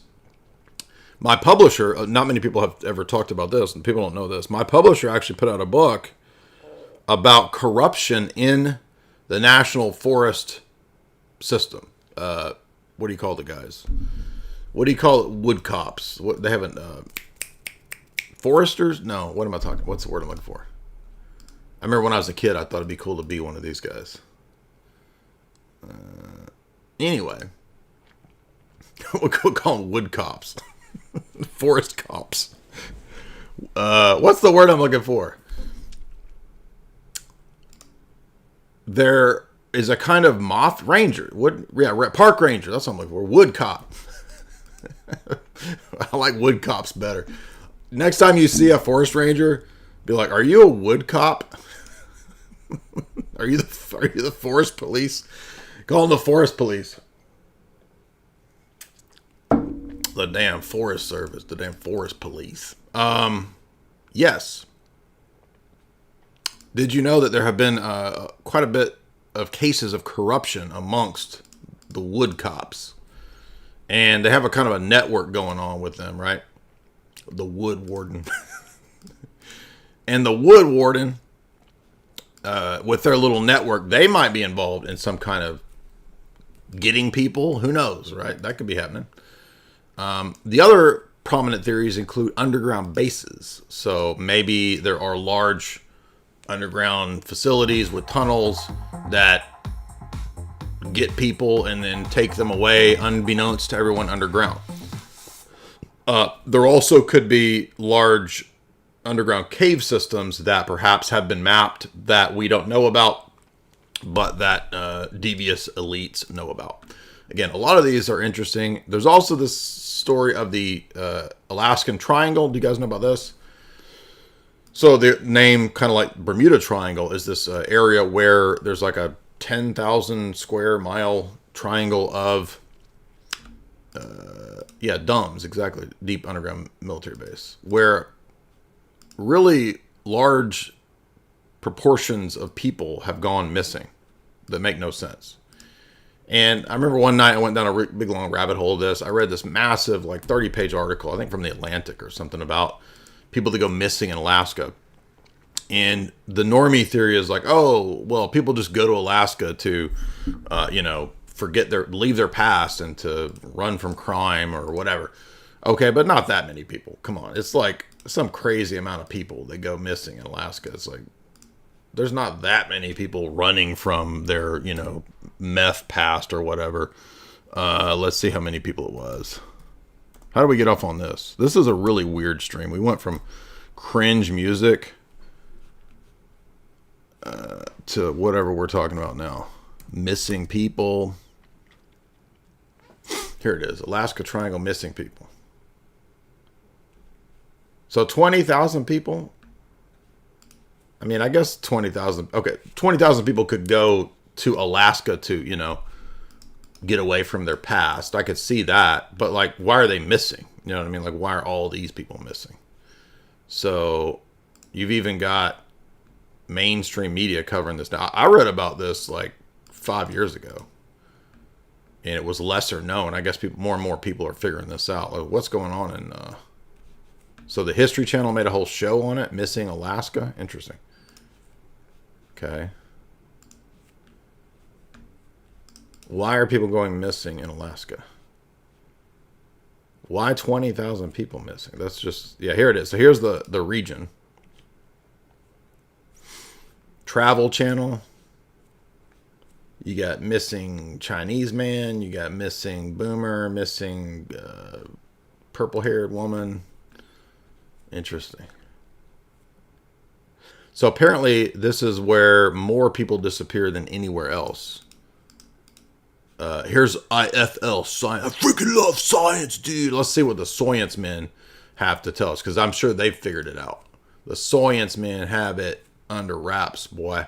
My publisher, not many people have ever talked about this, and people don't know this. My publisher actually put out a book about corruption in the national forest system. What do you call the guys? What do you call it? Wood cops. What they haven't foresters? No, what am I talking? What's the word I'm looking for? I remember when I was a kid, I thought it'd be cool to be one of these guys. Anyway, we'll call them wood cops, forest cops. What's the word I'm looking for? There is a kind of moth ranger, park ranger. That's what I'm looking for. Wood cop. I like wood cops better. Next time you see a forest ranger, be like, "Are you a wood cop? Are you the forest police?" Call them the forest police. The damn forest service. The damn forest police. Yes. Did you know that there have been quite a bit of cases of corruption amongst the wood cops? And they have a kind of a network going on with them, right? The wood warden. And the wood warden, with their little network, they might be involved in some kind of getting people. Who knows, right? That could be happening. The other prominent theories include underground bases. So maybe there are large underground facilities with tunnels that get people and then take them away unbeknownst to everyone underground. There also could be large underground cave systems that perhaps have been mapped that we don't know about, but that devious elites know about. Again, a lot of these are interesting. There's also this story of the Alaskan Triangle. Do you guys know about this? So the name, kind of like Bermuda Triangle, is this area where there's like a 10,000 square mile triangle of yeah, DUMBs, exactly, deep underground military base, where really large proportions of people have gone missing that make no sense. And I remember one night I went down a big long rabbit hole of this. I read this massive, like 30-page article, I think from the Atlantic or something, about people that go missing in Alaska. And the normie theory is like, oh, well, people just go to Alaska to, leave their past and to run from crime or whatever. Okay, but not that many people. Come on. It's like some crazy amount of people that go missing in Alaska. It's like, there's not that many people running from their, meth past or whatever. Let's see how many people it was. How do we get off on this? This is a really weird stream. We went from cringe music to whatever we're talking about now. Missing people. Here it is. Alaska Triangle missing people. So 20,000 people. I mean, I guess 20,000. Okay, 20,000 people could go to Alaska to, get away from their past. I could see that. But, like, why are they missing? You know what I mean? Like, why are all these people missing? So, you've even got mainstream media covering this now. I read about this, like, 5 years ago. And it was lesser known. I guess more and more people are figuring this out. Like, what's going on in... So, the History Channel made a whole show on it. Missing Alaska. Interesting. Okay. Why are people going missing in Alaska? Why 20,000 people missing? That's just... Yeah, here it is. So here's the region. Travel Channel. You got missing Chinese man. You got missing boomer. Missing purple-haired woman. Interesting. So apparently this is where more people disappear than anywhere else. Here's IFL science. I freaking love science, dude. Let's see what the science men have to tell us, because I'm sure they've figured it out. The science men have it under wraps, boy.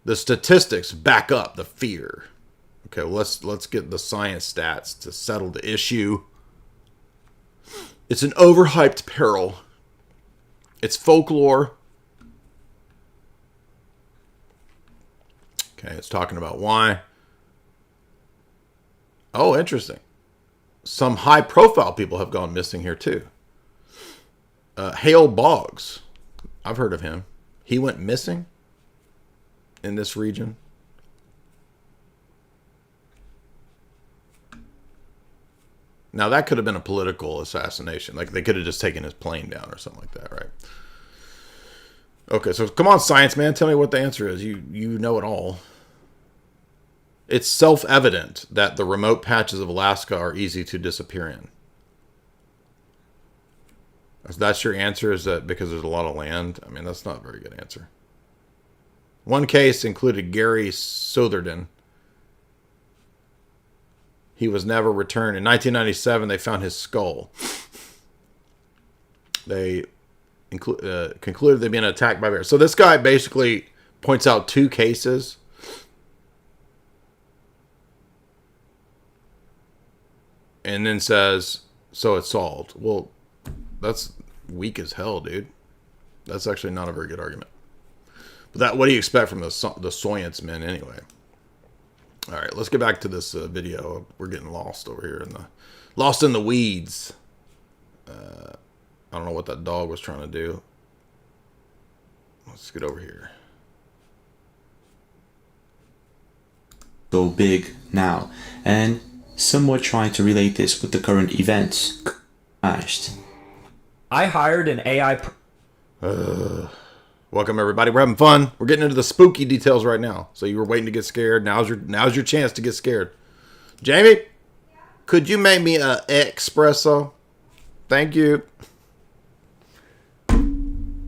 The statistics back up the fear. Okay, well, let's get the science stats to settle the issue. It's an overhyped peril. It's folklore. Okay, it's talking about why. Oh, interesting. Some high-profile people have gone missing here, too. Hale Boggs. I've heard of him. He went missing in this region. Now, that could have been a political assassination. Like, they could have just taken his plane down or something like that, right? Okay, so come on, science man. Tell me what the answer is. You know it all. It's self-evident that the remote patches of Alaska are easy to disappear in. That's your answer, is that because there's a lot of land? I mean, that's not a very good answer. One case included Gary Southerden. He was never returned. In 1997, they found his skull. They concluded they'd been attacked by bears. So this guy basically points out two cases. And then says, so it's solved. Well, that's weak as hell, dude. That's actually not a very good argument. But what do you expect from the science men anyway? All right, let's get back to this video. We're getting lost over here lost in the weeds. I don't know what that dog was trying to do. Let's get over here. Go big now, and somewhat trying to relate this with the current events. I hired an AI. Welcome everybody. We're having fun. We're getting into the spooky details right now. So you were waiting to get scared. Now's your chance to get scared. Jamie, could you make me a espresso? Thank you.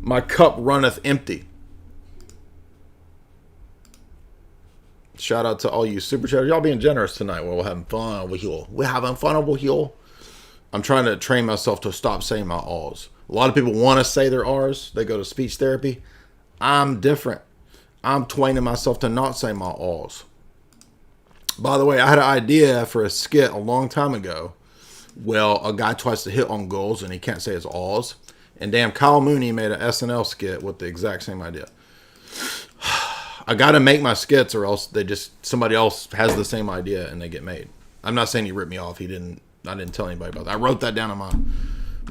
My cup runneth empty. Shout out to all you super chatters. Y'all being generous tonight. We're having fun over here. We're having fun over here. I'm trying to train myself to stop saying my R's. A lot of people want to say their R's. They go to speech therapy. I'm different. I'm training myself to not say my R's. By the way, I had an idea for a skit a long time ago. Well, a guy tries to hit on girls and he can't say his alls. And damn, Kyle Mooney made an SNL skit with the exact same idea. I got to make my skits or else somebody else has the same idea and they get made. I'm not saying he ripped me off. I didn't tell anybody about that. I wrote that down in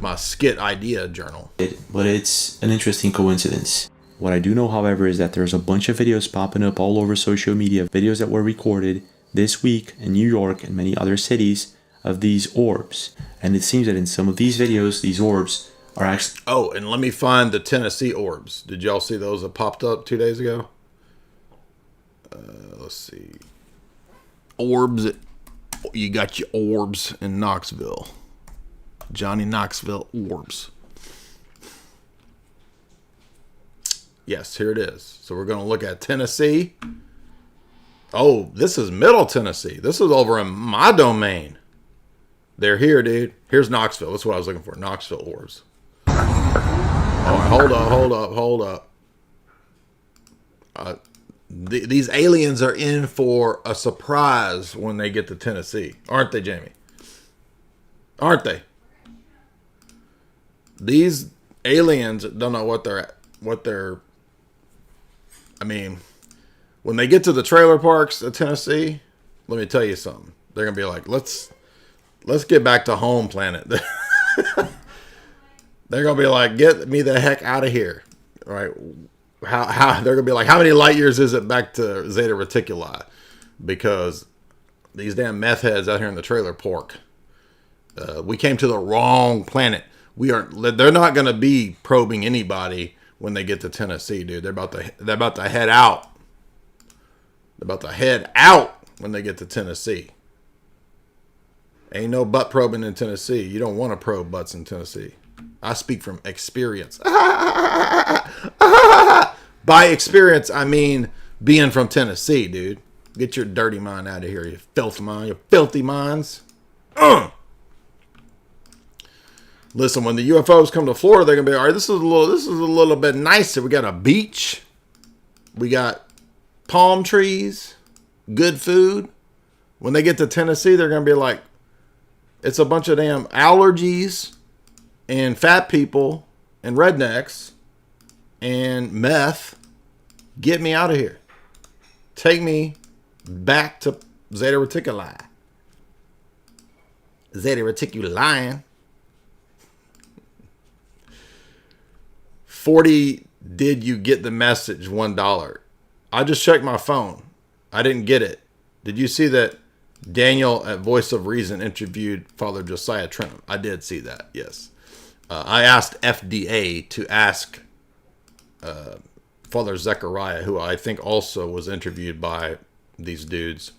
my skit idea journal. But it's an interesting coincidence. What I do know, however, is that there's a bunch of videos popping up all over social media, videos that were recorded this week in New York and many other cities of these orbs. And it seems that in some of these videos, these orbs are actually... Oh, and let me find the Tennessee orbs. Did y'all see those that popped up 2 days ago? Let's see. Orbs. You got your orbs in Knoxville. Johnny Knoxville orbs. Yes, here it is. So we're going to look at Tennessee. Oh, this is Middle Tennessee. This is over in my domain. They're here, dude. Here's Knoxville. That's what I was looking for. Knoxville orbs. All right, hold up. These aliens are in for a surprise when they get to Tennessee. Aren't they, Jamie? Aren't they? These aliens don't know what they're I mean, when they get to the trailer parks of Tennessee, let me tell you something. They're going to be like, let's get back to home planet. They're going to be like, get me the heck out of here. Right? How they're going to be like, how many light years is it back to Zeta Reticuli? Because these damn meth heads out here in the trailer park, we came to the wrong planet. They're not going to be probing anybody when they get to Tennessee, dude. They're about to head out. They're about to head out when they get to Tennessee. Ain't no butt probing in Tennessee. You don't want to probe butts in Tennessee. I speak from experience. By experience, I mean being from Tennessee, dude. Get your dirty mind out of here, you filthy mind, you filthy minds. Listen, when the UFOs come to Florida, they're gonna be all right. This is a little bit nicer. We got a beach, we got palm trees, good food. When they get to Tennessee, they're gonna be like, it's a bunch of damn allergies and fat people and rednecks and meth. Get me out of here. Take me back to Zeta Reticuli. Zeta Reticuli. 40, did you get the message? $1. I just checked my phone. I didn't get it. Did you see that Daniel at Voice of Reason interviewed Father Josiah Trentham? I did see that, yes. I asked FDA to ask Father Zechariah, who I think also was interviewed by these dudes,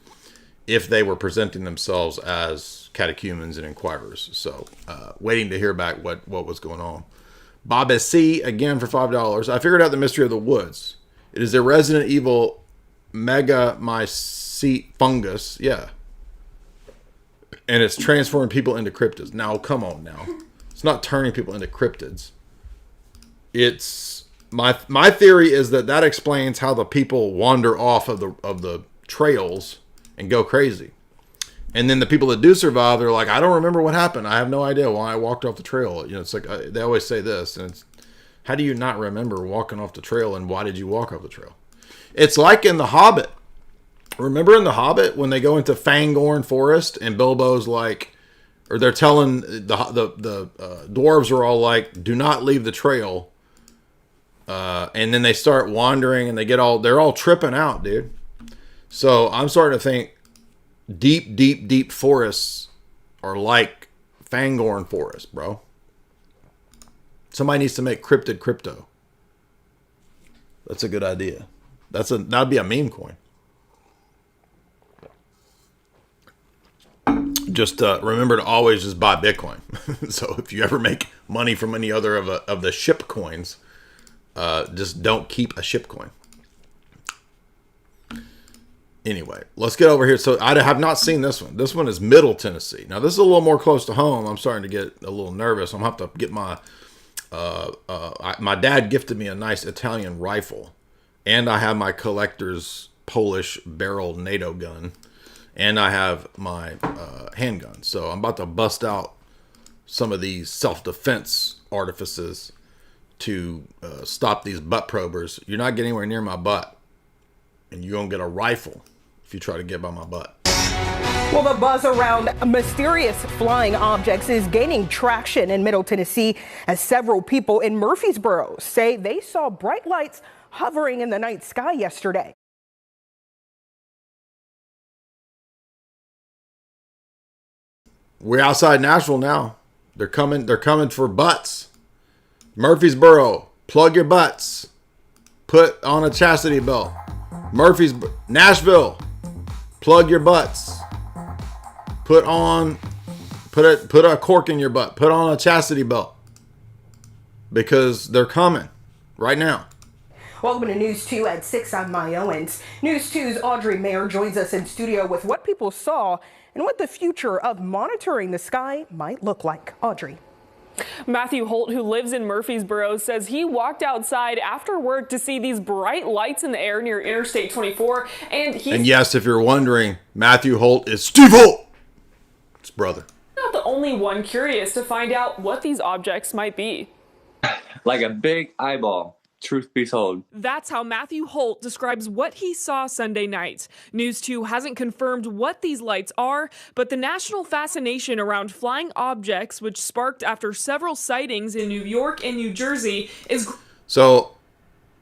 if they were presenting themselves as catechumens and inquirers. So, waiting to hear back what was going on. Bob S.C., again for $5. I figured out the mystery of the woods. It is a Resident Evil megamycete fungus. Yeah. And it's transforming people into cryptids. Now, come on now. It's not turning people into cryptids. It's... My theory is that explains how the people wander off of the trails and go crazy. And then the people that do survive, they're like, I don't remember what happened. I have no idea why I walked off the trail. You know, it's like they always say this, and it's, how do you not remember walking off the trail, and why did you walk off the trail? It's like in The Hobbit. Remember in The Hobbit when they go into Fangorn Forest and Bilbo's like, or they're telling the dwarves are all like, do not leave the trail. And then they start wandering and they're all tripping out, dude. So I'm starting to think deep forests are like Fangorn Forest, bro. Somebody needs to make cryptid crypto. That's a good idea. That'd be a meme coin. Just remember to always just buy Bitcoin. So if you ever make money from any other of the ship coins, just don't keep a ship coin. Anyway, let's get over here. So I have not seen this one. This one is Middle Tennessee. Now this is a little more close to home. I'm starting to get a little nervous. I'm gonna have to get my my dad gifted me a nice Italian rifle, and I have my collector's Polish barrel NATO gun, and I have my handgun. So I'm about to bust out some of these self-defense artifices to stop these butt probers. You're not getting anywhere near my butt, and you're going to get a rifle if you try to get by my butt. Well, the buzz around mysterious flying objects is gaining traction in Middle Tennessee as several people in Murfreesboro say they saw bright lights hovering in the night sky yesterday. We're outside Nashville now. They're coming for butts. Murfreesboro, plug your butts. Put on a chastity belt. Nashville, plug your butts. Put a cork in your butt. Put on a chastity belt. Because they're coming right now. Welcome to News 2 at 6. I'm Maya Owens. News 2's Audrey Mayer joins us in studio with what people saw and what the future of monitoring the sky might look like. Audrey. Matthew Holt, who lives in Murfreesboro, says he walked outside after work to see these bright lights in the air near Interstate 24. And yes, if you're wondering, Matthew Holt is Steve Holt. His brother. Not the only one curious to find out what these objects might be. Like a big eyeball, truth be told. That's how Matthew Holt describes what he saw Sunday night. News 2 hasn't confirmed what these lights are, but the national fascination around flying objects, which sparked after several sightings in New York and New Jersey, is... So,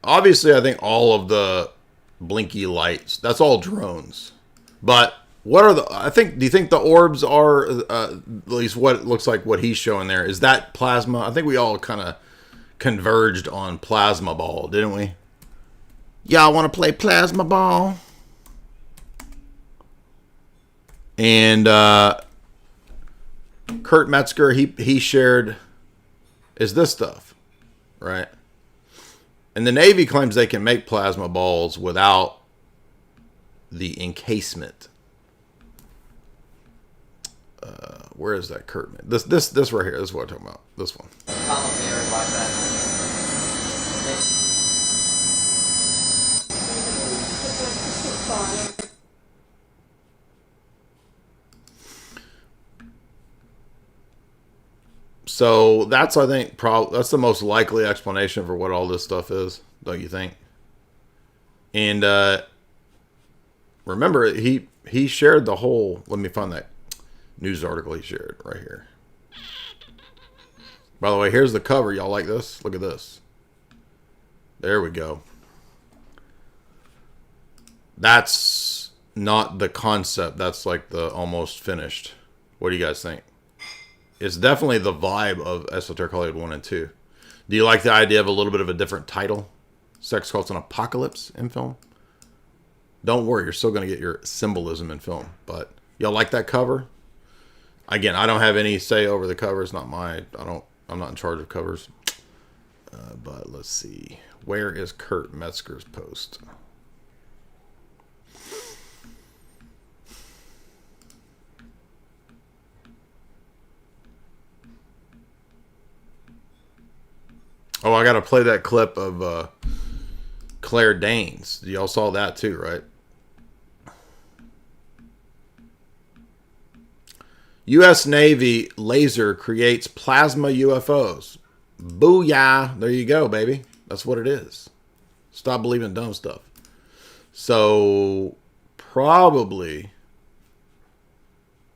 obviously, I think all of the blinky lights, that's all drones. But what are do you think the orbs are, at least what it looks like what he's showing there, is that plasma? I think we all kind of converged on plasma ball, didn't we? Y'all want to play plasma ball? And Kurt Metzger, he shared is this stuff, right? And the Navy claims they can make plasma balls without the encasement. Where is that Kurt? This right here. This is what I'm talking about. This one. So that's, I think, that's the most likely explanation for what all this stuff is, don't you think? And remember, he shared the whole. Let me find that news article he shared right here. By the way, here's the cover. Y'all like this? Look at this. There we go. That's not the concept. That's like the almost finished. What do you guys think? It's definitely the vibe of Esoteric Hollywood 1 and 2. Do you like the idea of a little bit of a different title? Sex Cults and Apocalypse in film? Don't worry, you're still going to get your symbolism in film. But y'all like that cover? Again, I don't have any say over the cover. It's not I'm not in charge of covers. But let's see. Where is Kurt Metzger's post? Oh, I got to play that clip of Claire Danes. Y'all saw that too, right? U.S. Navy laser creates plasma UFOs. Booyah. There you go, baby. That's what it is. Stop believing dumb stuff. So, probably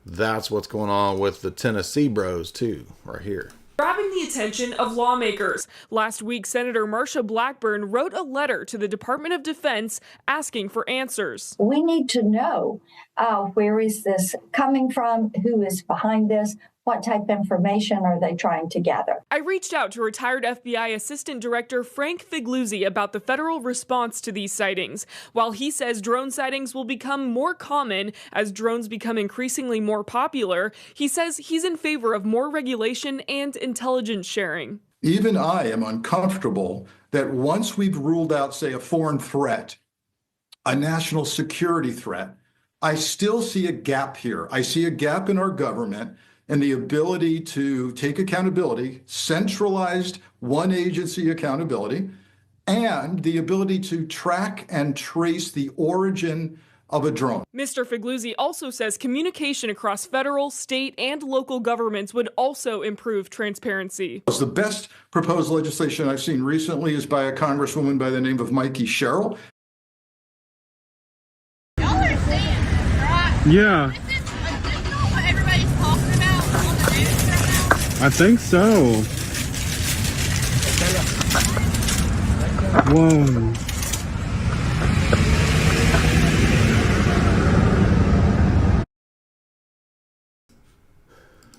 that's what's going on with the Tennessee bros, too, right here. Grabbing the attention of lawmakers. Last week, Senator Marsha Blackburn wrote a letter to the Department of Defense asking for answers. We need to know where is this coming from, who is behind this, what type of information are they trying to gather. I reached out to retired FBI Assistant Director Frank Figluzzi about the federal response to these sightings. While he says drone sightings will become more common as drones become increasingly more popular, he says he's in favor of more regulation and intelligence sharing. Even I am uncomfortable that once we've ruled out, say, a foreign threat, a national security threat, I still see a gap here. I see a gap in our government and the ability to take accountability, centralized one agency accountability, and the ability to track and trace the origin of a drone. Mr. Figluzzi also says communication across federal, state, and local governments would also improve transparency. The best proposed legislation I've seen recently is by a congresswoman by the name of Mikey Sherrill. Y'all are saying this, right? Yeah. This is what everybody's talking about on the news right now. I think so. Whoa.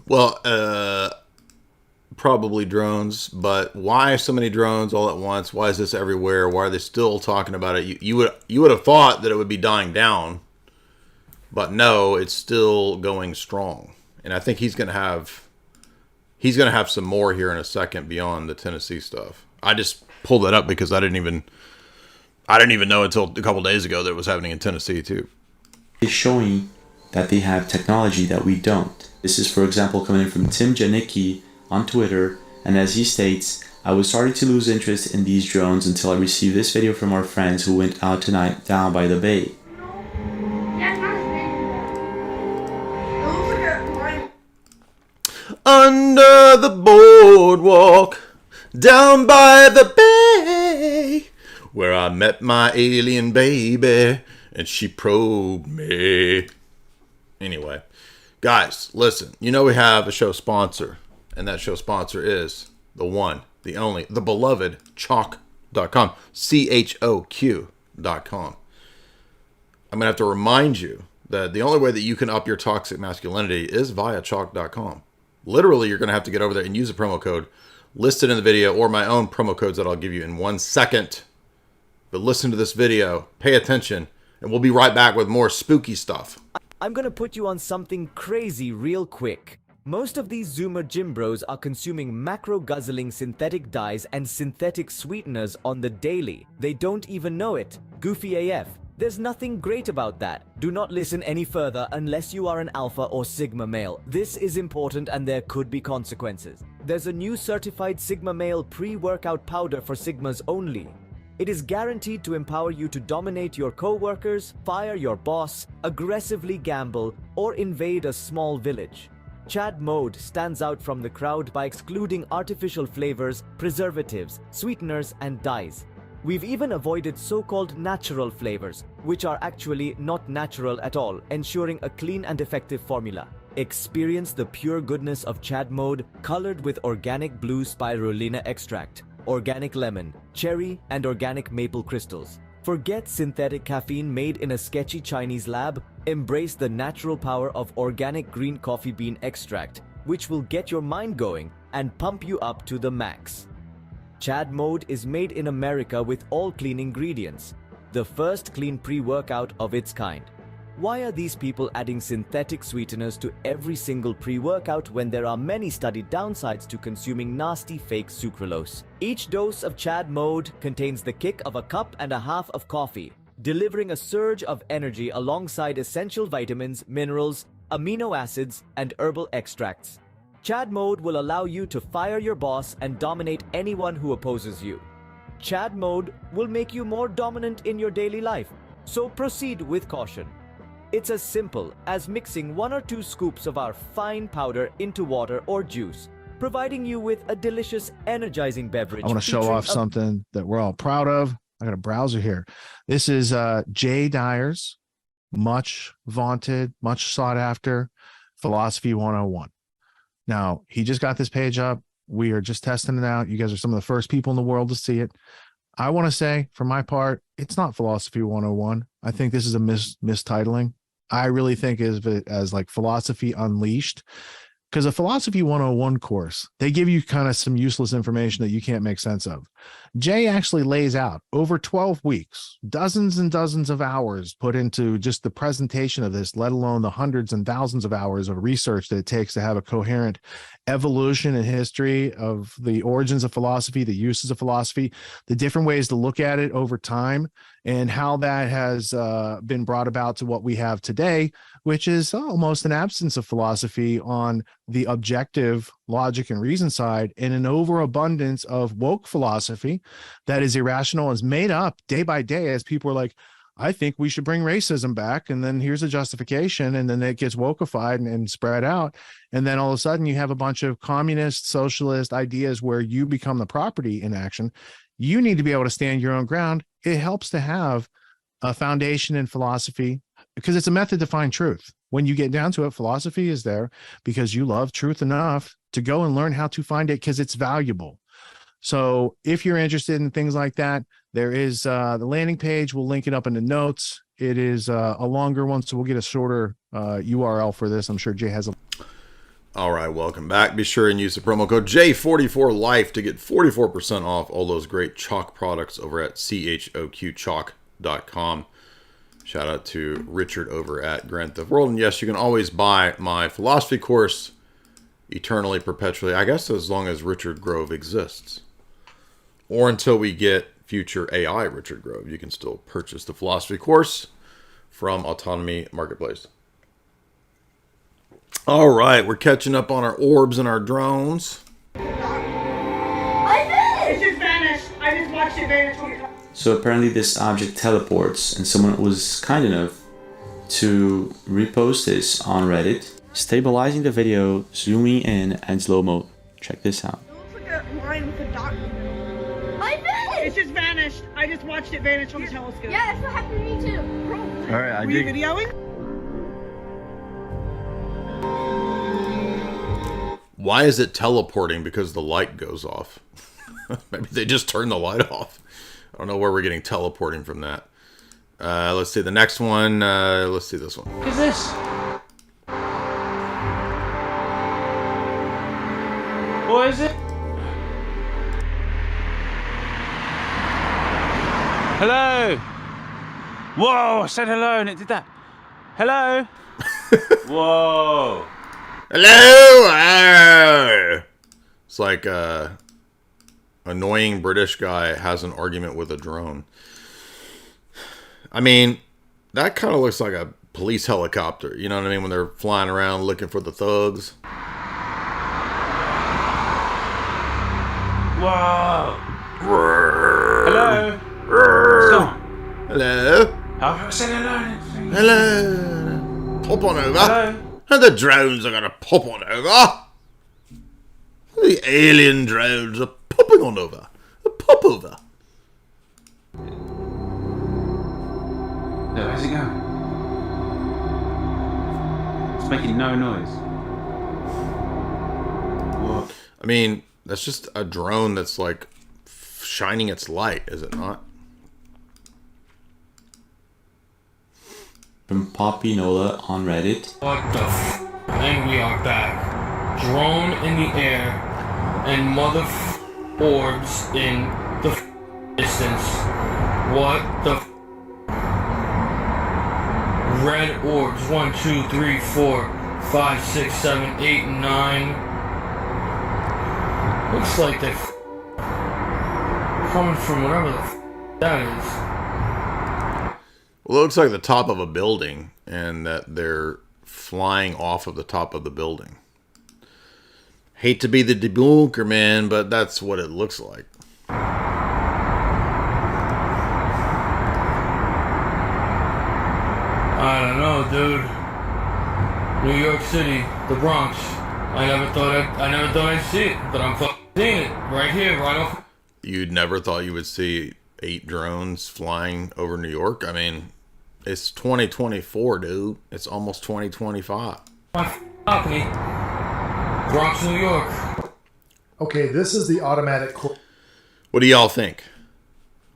Well, probably drones, but why so many drones all at once? Why is this everywhere? Why are they still talking about it? You would have thought that it would be dying down, but no, it's still going strong. And I think he's gonna have some more here in a second beyond the Tennessee stuff. I just pulled that up because I didn't even know until a couple days ago that it was happening in Tennessee too. It's showing that they have technology that we don't. This is, for example, coming from Tim Janicki on Twitter, and as he states, I was starting to lose interest in these drones until I received this video from our friends who went out tonight down by the bay. Under the boardwalk, down by the bay, where I met my alien baby, and she probed me. Anyway, guys, listen, you know we have a show sponsor, and that show sponsor is the one, the only, the beloved Chalk.com, CHOQ.com. I'm going to have to remind you that the only way that you can up your toxic masculinity is via Chalk.com. Literally, you're going to have to get over there and use a promo code listed in the video or my own promo codes that I'll give you in 1 second. But listen to this video, pay attention, and we'll be right back with more spooky stuff. I'm gonna put you on something crazy real quick. Most of these Zoomer gym bros are consuming macro-guzzling synthetic dyes and synthetic sweeteners on the daily. They don't even know it. Goofy AF. There's nothing great about that. Do not listen any further unless you are an alpha or sigma male. This is important and there could be consequences. There's a new certified sigma male pre-workout powder for sigmas only. It is guaranteed to empower you to dominate your co-workers, fire your boss, aggressively gamble, or invade a small village. Chad Mode stands out from the crowd by excluding artificial flavors, preservatives, sweeteners, and dyes. We've even avoided so-called natural flavors, which are actually not natural at all, ensuring a clean and effective formula. Experience the pure goodness of Chad Mode, colored with organic blue spirulina extract, organic lemon, cherry, and organic maple crystals. Forget synthetic caffeine made in a sketchy Chinese lab. Embrace the natural power of organic green coffee bean extract, which will get your mind going and pump you up to the max. Chad Mode is made in America with all clean ingredients, the first clean pre-workout of its kind. Why are these people adding synthetic sweeteners to every single pre-workout when there are many studied downsides to consuming nasty fake sucralose? Each dose of Chad Mode contains the kick of a cup and a half of coffee, delivering a surge of energy alongside essential vitamins, minerals, amino acids, and herbal extracts. Chad Mode will allow you to fire your boss and dominate anyone who opposes you. Chad Mode will make you more dominant in your daily life, so proceed with caution. It's as simple as mixing 1 or 2 scoops of our fine powder into water or juice, providing you with a delicious, energizing beverage. I want to show off something that we're all proud of. I got a browser here. This is Jay Dyer's much vaunted, much sought after Philosophy 101. Now, he just got this page up. We are just testing it out. You guys are some of the first people in the world to see it. I want to say, for my part, it's not Philosophy 101. I think this is a mistitling. I really think of it as like Philosophy Unleashed, because a Philosophy 101 course, they give you kind of some useless information that you can't make sense of. Jay actually lays out over 12 weeks, dozens and dozens of hours put into just the presentation of this, let alone the hundreds and thousands of hours of research that it takes to have a coherent evolution and history of the origins of philosophy, the uses of philosophy, the different ways to look at it over time, and how that has been brought about to what we have today, which is almost an absence of philosophy on the objective logic and reason side, and an overabundance of woke philosophy that is irrational, is made up day by day as people are like, I think we should bring racism back. And then here's a justification. And then it gets wokeified and spread out. And then all of a sudden you have a bunch of communist, socialist ideas where you become the property in action. You need to be able to stand your own ground. It helps to have a foundation in philosophy because it's a method to find truth. When you get down to it, philosophy is there because you love truth enough to go and learn how to find it because it's valuable. So if you're interested in things like that, there is the landing page. We'll link it up in the notes. It is a longer one, so we'll get a shorter URL for this. I'm sure Jay has a... All right, welcome back. Be sure and use the promo code J44Life to get 44% off all those great chalk products over at choqchalk.com. Shout out to Richard over at Grand Theft World. And yes, you can always buy my philosophy course eternally, perpetually, I guess as long as Richard Grove exists. Or until we get future AI Richard Grove, you can still purchase the philosophy course from Autonomy Marketplace. All right, we're catching up on our orbs and our drones. I did! It just vanished. I just watched it vanish. So apparently this object teleports, and someone was kind enough to repost this on Reddit, stabilizing the video, zooming in, and slow-mo. Check this out. It looks like a line with a dot in the middle. I did! It just vanished. I just watched it vanish on the telescope. Yeah, that's what happened to me too. All right, I Were you videoing? Why is it teleporting? Because the light goes off. Maybe they just turned the light off. I don't know where we're getting teleporting from that. Let's see the next one. Let's see this one. What is this? What is it? Hello. Whoa! I said hello and it did that. Hello. Whoa. Hello. It's like annoying British guy has an argument with a drone. I mean, that kind of looks like a police helicopter. You know what I mean? When they're flying around looking for the thugs. Whoa. Hello. Stop. Hello. I said hello. Hello. Pop on over. Hello. And the drones are going to pop on over. The alien drones are popping on over. A pop over. Where's it going? It's making no noise. Whoa. I mean, that's just a drone that's like shining its light, is it not? From Poppy Nola on Reddit. What the f? And we are back. Drone in the air and mother orbs in the distance. What the f? Red orbs 1, 2, 3, 4, 5, 6, 7, 8, 9. Looks like they're coming from whatever the f that is. Well, it looks like the top of a building, and that they're flying off of the top of the building. Hate to be the debunker, man, but that's what it looks like. I don't know, dude. New York City, the Bronx. I never thought I'd see it, but I'm fucking seeing it right here, right off. You'd never thought you would see 8 drones flying over New York? I mean, it's 2024, dude. It's almost 2025. My balcony, Bronx, New York. Okay, this is the automatic. What do y'all think?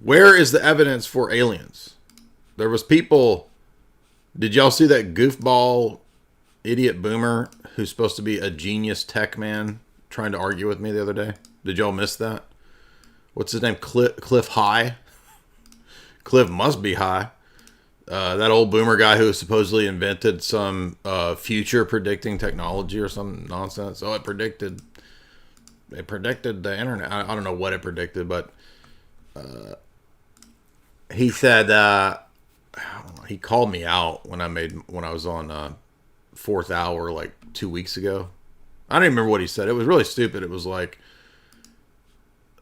Where is the evidence for aliens? There was people. Did y'all see that goofball idiot boomer who's supposed to be a genius tech man trying to argue with me the other day? Did y'all miss that? What's his name? Cliff High? Cliff must be high. That old boomer guy who supposedly invented some future predicting technology or some nonsense. Oh, it predicted the internet. I don't know what it predicted, but he said he called me out when I was on Fourth Hour like 2 weeks ago. I don't even remember what he said. It was really stupid. It was like,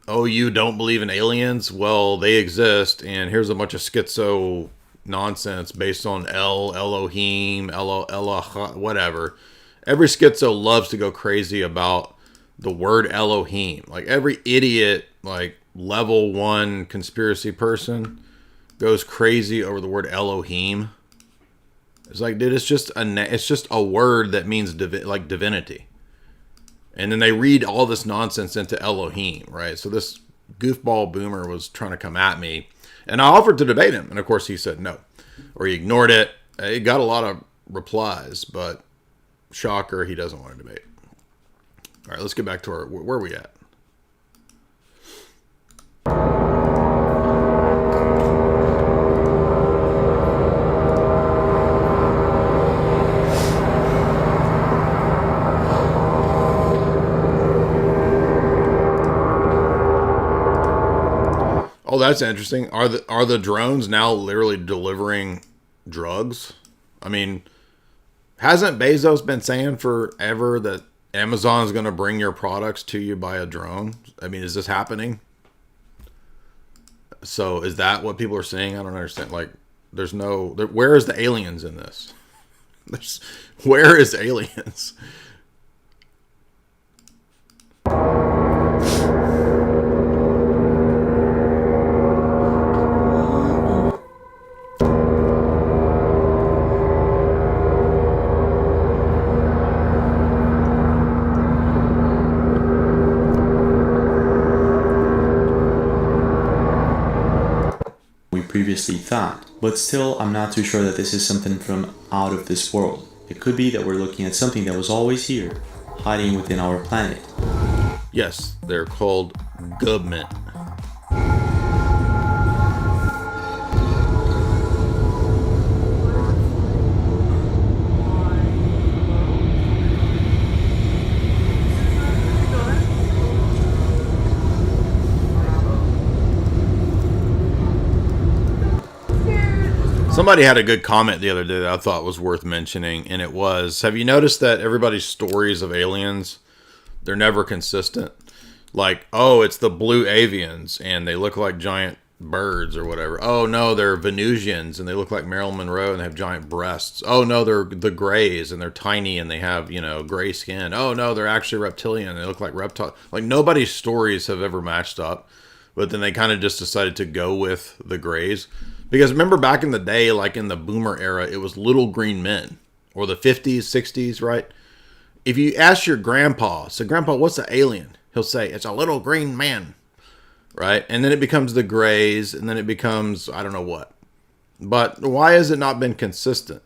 oh, you don't believe in aliens? Well, they exist, and here's a bunch of schizo nonsense based on Elohim, whatever. Every schizo loves to go crazy about the word Elohim. Like every idiot, like level 1 conspiracy person goes crazy over the word Elohim. It's like, dude, it's just a word that means like divinity. And then they read all this nonsense into Elohim, right? So this goofball boomer was trying to come at me, and I offered to debate him, and of course he said no, or he ignored it. It got a lot of replies, but shocker, he doesn't want to debate. All right, let's get back to where are we at? Oh, that's interesting. Are the drones now literally delivering drugs? I mean, hasn't Bezos been saying forever that Amazon is going to bring your products to you by a drone? I mean, is this happening? So is that what people are saying? I don't understand. Like, where is the aliens in this? Where is aliens? Previously thought, but still I'm not too sure that this is something from out of this world. It could be that we're looking at something that was always here, hiding within our planet. Yes, they're called government. Somebody had a good comment the other day that I thought was worth mentioning, and it was, have you noticed that everybody's stories of aliens, they're never consistent? Like, oh, it's the blue avians, and they look like giant birds or whatever. Oh, no, they're Venusians, and they look like Marilyn Monroe, and they have giant breasts. Oh, no, they're the grays, and they're tiny, and they have, gray skin. Oh, no, they're actually reptilian, and they look like reptiles. Like, nobody's stories have ever matched up, but then they kind of just decided to go with the grays. Because remember back in the day, like in the boomer era, it was little green men. Or the 50s, 60s, right? If you ask your grandpa, so grandpa, what's an alien? He'll say, it's a little green man. Right? And then it becomes the grays, and then it becomes, I don't know what. But why has it not been consistent?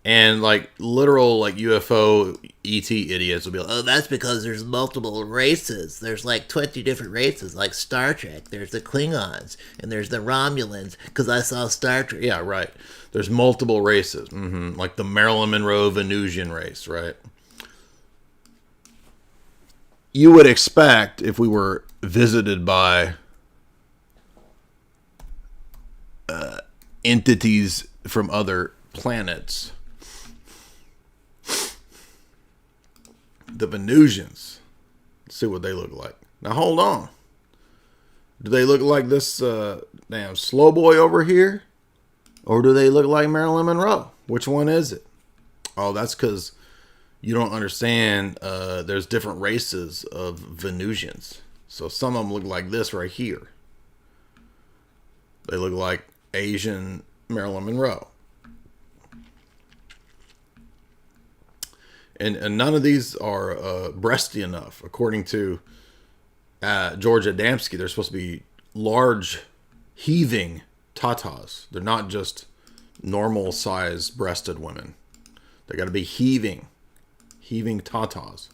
And like literal like UFO ET idiots will be like, oh, that's because there's multiple races. There's like 20 different races, like Star Trek. There's the Klingons and there's the Romulans because I saw Star Trek. Yeah, right. There's multiple races. Like the Marilyn Monroe Venusian race, right? You would expect if we were visited by entities from other planets, the Venusians. Let's see what they look like. Now hold on. Do they look like this damn slow boy over here? Or do they look like Marilyn Monroe? Which one is it? Oh, that's because you don't understand. There's different races of Venusians. So some of them look like this right here. They look like Asian Marilyn Monroe. And none of these are breasty enough. According to George Adamski, they're supposed to be large, heaving tatas. They're not just normal size breasted women. They got to be heaving tatas.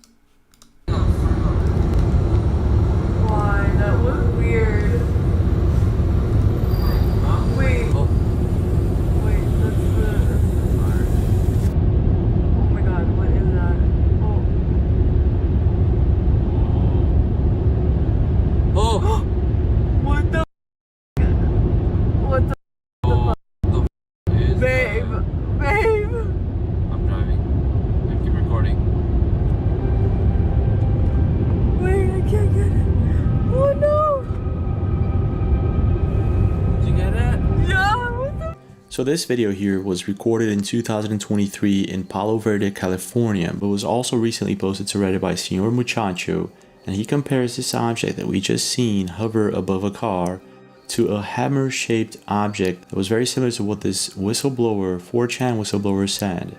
Why? That was weird. Wait. Wait, that's the art. Oh my god, what is that? Oh. What the what the babe. Babe. I'm driving. I keep recording. Wait, I can't get it. Oh no. So this video here was recorded in 2023 in Palo Verde, California, but was also recently posted to Reddit by Señor Muchacho, and he compares this object that we just seen hover above a car to a hammer-shaped object that was very similar to what this whistleblower, 4chan whistleblower, said.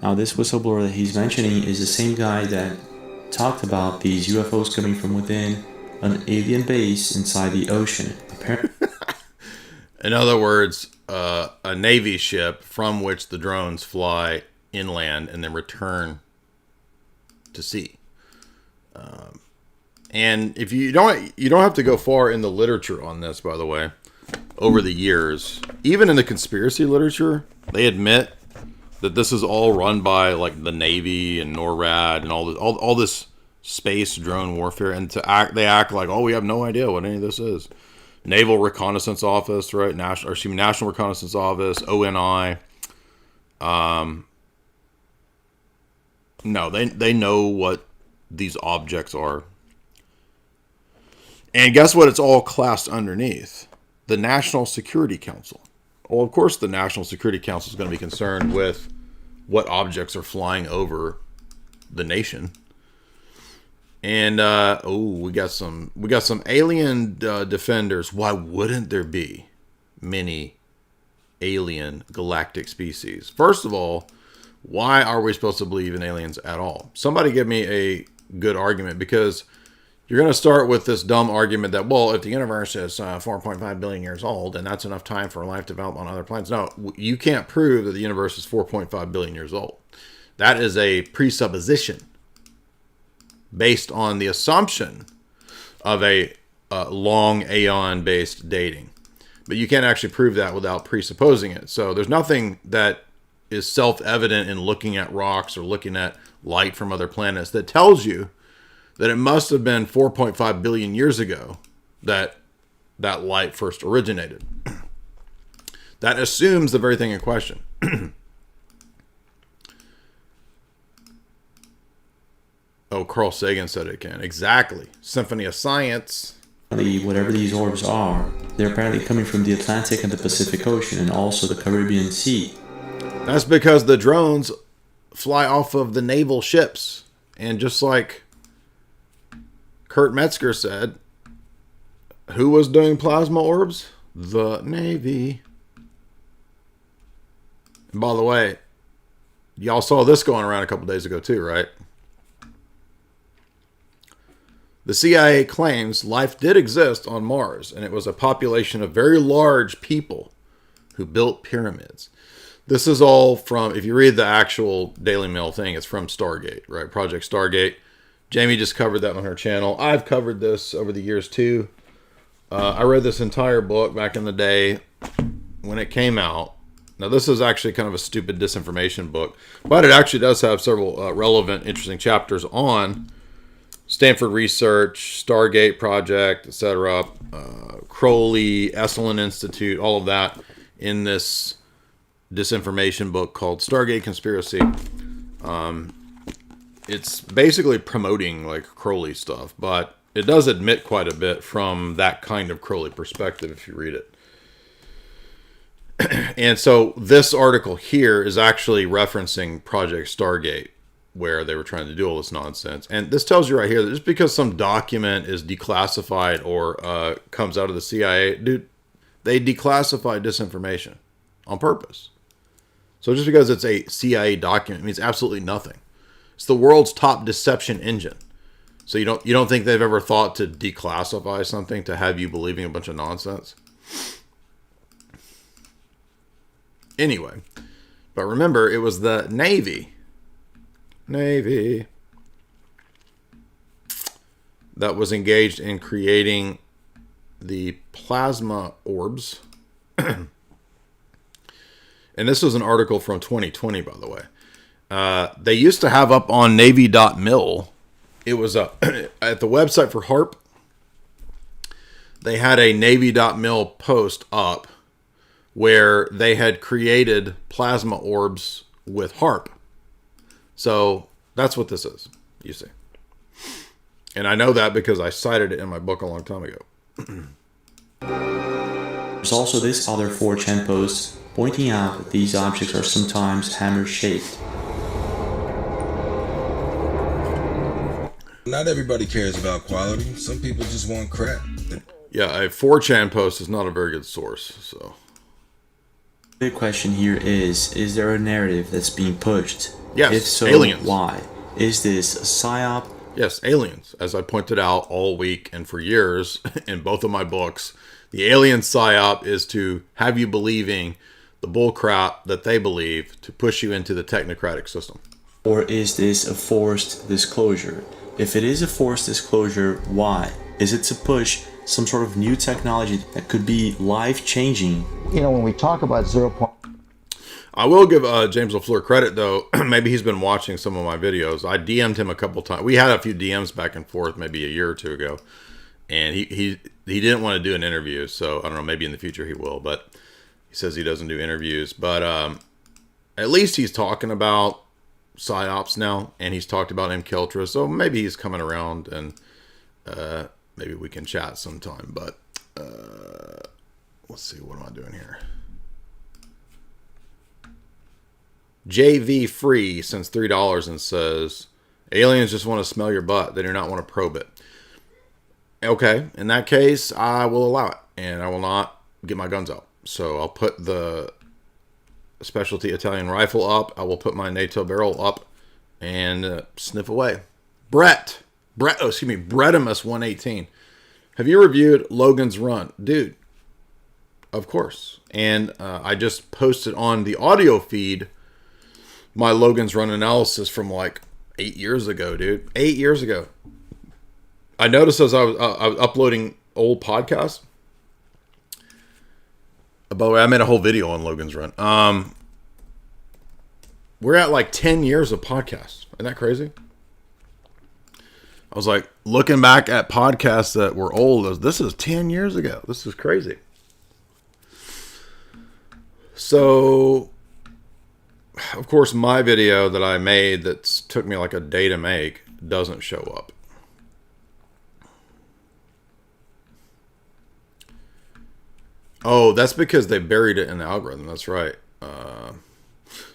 Now this whistleblower that he's mentioning is the same guy that talked about these UFOs coming from within an alien base inside the ocean. In other words, a Navy ship from which the drones fly inland and then return to sea. And if you don't have to go far in the literature on this, by the way. Over the years, even in the conspiracy literature, they admit that this is all run by like the Navy and NORAD and all this space drone warfare, and they act like, oh, we have no idea what any of this is. Naval Reconnaissance Office, right? National Reconnaissance Office, ONI. No, they know what these objects are. And guess what? It's all classed underneath the National Security Council. Well, of course, the National Security Council is going to be concerned with what objects are flying over the nation. And we got some alien defenders. Why wouldn't there be many alien galactic species? First of all, why are we supposed to believe in aliens at all? Somebody give me a good argument, because you're going to start with this dumb argument that, well, if the universe is 4.5 billion years old, and that's enough time for life to develop on other planets. No, you can't prove that the universe is 4.5 billion years old. That is a presupposition based on the assumption of a long aeon-based dating. But you can't actually prove that without presupposing it. So there's nothing that is self-evident in looking at rocks or looking at light from other planets that tells you that it must have been 4.5 billion years ago that that light first originated. That assumes the very thing in question. Oh, Carl Sagan said it can. Exactly. Symphony of Science. Whatever these orbs are, they're apparently coming from the Atlantic and the Pacific Ocean, and also the Caribbean Sea. That's because the drones fly off of the naval ships. And just like Kurt Metzger said, who was doing plasma orbs? The Navy. And by the way, y'all saw this going around a couple days ago too, right? The CIA claims life did exist on Mars, and it was a population of very large people who built pyramids. This is all from, if you read the actual Daily Mail thing, it's from Stargate, right? Project Stargate. Jamie just covered that on her channel. I've covered this over the years too. I read this entire book back in the day when it came out. Now this is actually kind of a stupid disinformation book, but it actually does have several relevant, interesting chapters on Stanford research, Stargate project, etc. Crowley, Esalen Institute, all of that in this disinformation book called Stargate Conspiracy. It's basically promoting like Crowley stuff, but it does admit quite a bit from that kind of Crowley perspective if you read it. And so this article here is actually referencing Project Stargate, where they were trying to do all this nonsense. And this tells you right here that just because some document is declassified or comes out of the CIA, dude, they declassify disinformation on purpose. So just because it's a CIA document means absolutely nothing. It's the world's top deception engine. So you don't think they've ever thought to declassify something to have you believing a bunch of nonsense? Anyway, but remember, it was the Navy that was engaged in creating the plasma orbs. And this was an article from 2020, by the way. They used to have up on Navy.mil. It was at the website for HARP. They had a Navy.mil post up where they had created plasma orbs with HARP. So that's what this is, you see. And I know that because I cited it in my book a long time ago. There's also this other 4chan post pointing out that these objects are sometimes hammer-shaped. Not everybody cares about quality. Some people just want crap. Yeah, a 4chan post is not a very good source, so. The question here is there a narrative that's being pushed? Yes, if so, aliens. Why? Is this a psyop? Yes, aliens. As I pointed out all week and for years in both of my books, the alien psyop is to have you believing the bullcrap that they believe to push you into the technocratic system. Or is this a forced disclosure? If it is a forced disclosure, why? Is it to push some sort of new technology that could be life-changing? You know, when we talk about 0. I will give James LaFleur credit, though. Maybe he's been watching some of my videos. I DM'd him a couple times. We had a few DMs back and forth maybe a year or two ago. And he didn't want to do an interview. So, I don't know, maybe in the future he will. But he says he doesn't do interviews. But at least he's talking about PsyOps now. And he's talked about MKUltra. So maybe he's coming around and maybe we can chat sometime. But let's see, what am I doing here? JV Free sends $3 and says, aliens just want to smell your butt. They do not want to probe it. Okay, in that case, I will allow it. And I will not get my guns out. So I'll put the specialty Italian rifle up. I will put my NATO barrel up and sniff away. Bretimus 118. Have you reviewed Logan's Run? Dude, of course. And I just posted on the audio feed my Logan's Run analysis from like 8 years ago, dude. 8 years ago. I noticed as I was uploading old podcasts. By the way, I made a whole video on Logan's Run. We're at like 10 years of podcasts. Isn't that crazy? I was like looking back at podcasts that were old. This is 10 years ago. This is crazy. So, of course, my video that I made that took me like a day to make doesn't show up. Oh, that's because they buried it in the algorithm. That's right.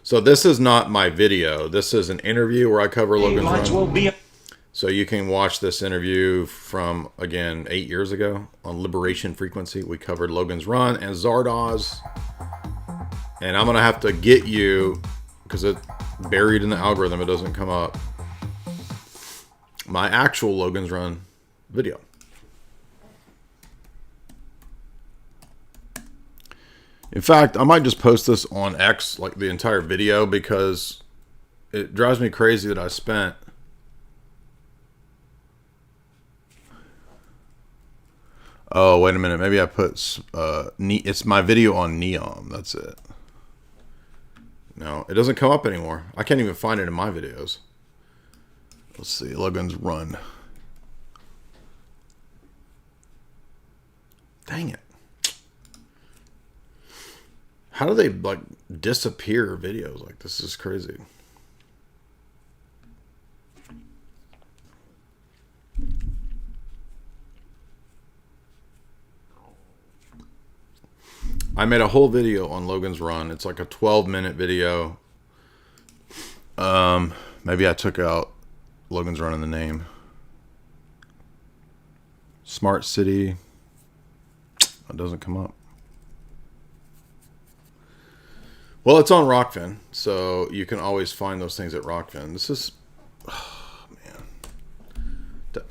So this is not my video. This is an interview where I cover Logan's Run. So you can watch this interview from, again, 8 years ago on Liberation Frequency. We covered Logan's Run and Zardoz. And I'm going to have to get you, because it's buried in the algorithm, it doesn't come up, my actual Logan's Run video. In fact, I might just post this on X, like the entire video, because it drives me crazy that I spent oh, wait a minute. Maybe I put it's my video on Neon. That's it. No, it doesn't come up anymore. I can't even find it in my videos. Let's see. Logan's Run. Dang it. How do they like disappear videos like this? Is crazy. I made a whole video on Logan's Run. It's like a 12-minute video. Maybe I took out Logan's Run in the name. Smart City. It doesn't come up. Well, it's on Rockfin, so you can always find those things at Rockfin. This is, oh, man.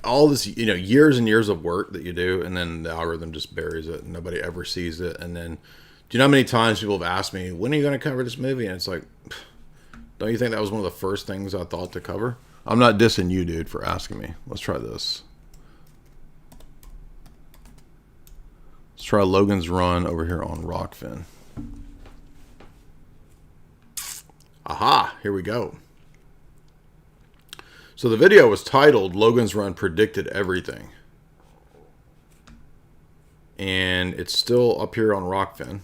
All this, years and years of work that you do, and then the algorithm just buries it, and nobody ever sees it. And then, do you know how many times people have asked me, when are you going to cover this movie? And it's like, don't you think that was one of the first things I thought to cover? I'm not dissing you, dude, for asking me. Let's try this. Let's try Logan's Run over here on Rockfin. Aha, here we go. So the video was titled Logan's Run Predicted Everything. And it's still up here on Rockfin.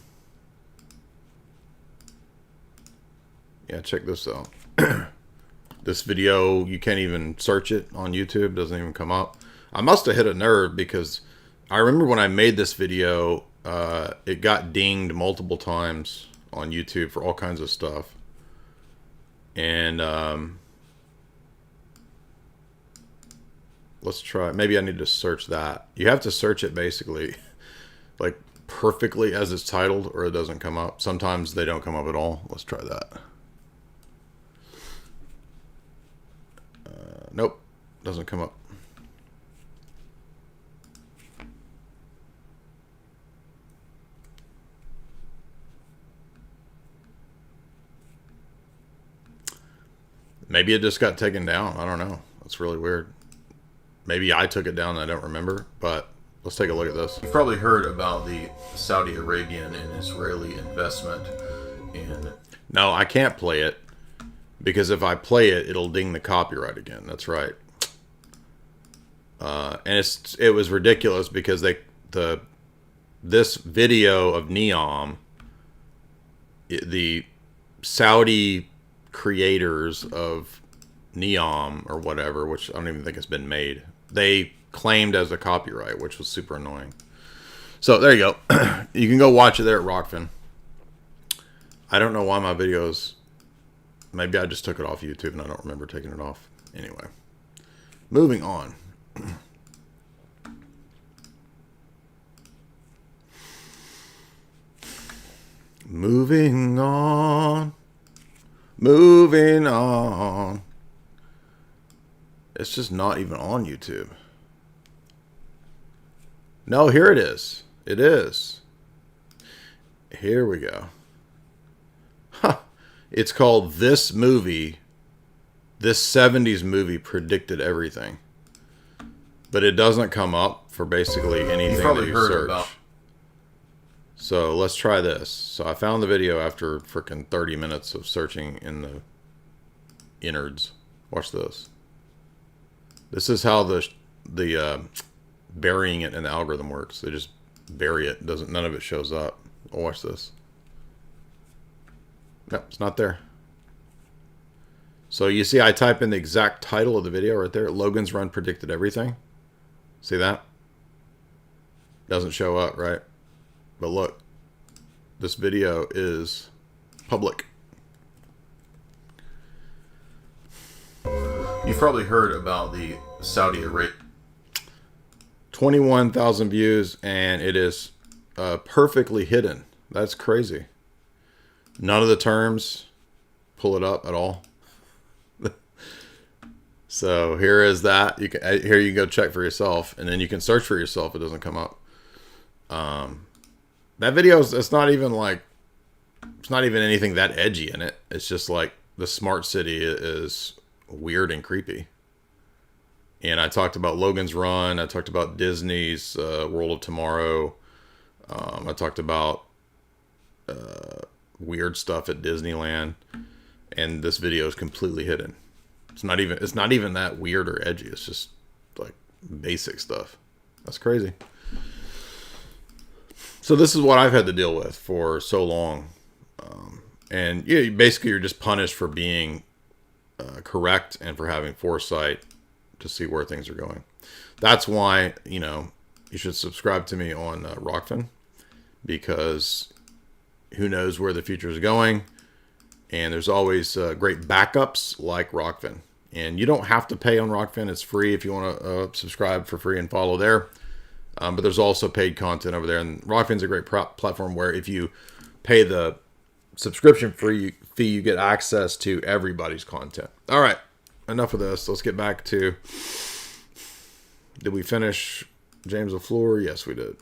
Yeah, check this out. This video, you can't even search it on YouTube. Doesn't even come up. I must have hit a nerve because I remember when I made this video, it got dinged multiple times on YouTube for all kinds of stuff. And let's try. Maybe I need to search that. You have to search it basically like perfectly as it's titled, or it doesn't come up. Sometimes they don't come up at all. Let's try that. Nope, doesn't come up. Maybe it just got taken down. I don't know. That's really weird. Maybe I took it down and I don't remember, but let's take a look at this. You've probably heard about the Saudi Arabian and Israeli investment in... No, I can't play it because if I play it, it'll ding the copyright again. That's right. And it was ridiculous because this video of Neom, the Saudi creators of Neom or whatever, which I don't even think it's been made, they claimed as a copyright, which was super annoying. So there you go. You can go watch it there at Rockfin. I don't know why my videos, maybe I just took it off YouTube and I don't remember taking it off. Anyway, moving on. Moving on. Moving on. It's just not even on YouTube. No, here it is. It is. Here we go. Huh. It's called This Movie. This 70s movie predicted everything. But it doesn't come up for basically anything that you search. So let's try this. So I found the video after freaking 30 minutes of searching in the innards. Watch this. This is how the burying it in the algorithm works. They just bury it. None of it shows up. Oh, watch this. Nope, it's not there. So you see I type in the exact title of the video right there. Logan's Run predicted everything. See that? Doesn't show up, right? But look, this video is public. You've probably heard about the Saudi Arabia. 21,000 views, and it is perfectly hidden. That's crazy. None of the terms pull it up at all. So here is that. You can here you can go check for yourself, and then you can search for yourself. It doesn't come up. That video is, it's not even anything that edgy in it. It's just like the smart city is weird and creepy. And I talked about Logan's Run. I talked about Disney's World of Tomorrow. I talked about weird stuff at Disneyland. And this video is completely hidden. It's not even that weird or edgy. It's just like basic stuff. That's crazy. So this is what I've had to deal with for so long. And yeah, basically you're just punished for being correct and for having foresight to see where things are going. That's why, you should subscribe to me on Rockfin, because who knows where the future is going. And there's always great backups like Rockfin. And you don't have to pay on Rockfin. It's free if you want to subscribe for free and follow there. But there's also paid content over there. And Rockfin's a great platform where if you pay the subscription fee, you get access to everybody's content. All right. Enough of this. Let's get back to... Did we finish James LaFleur? Yes, we did.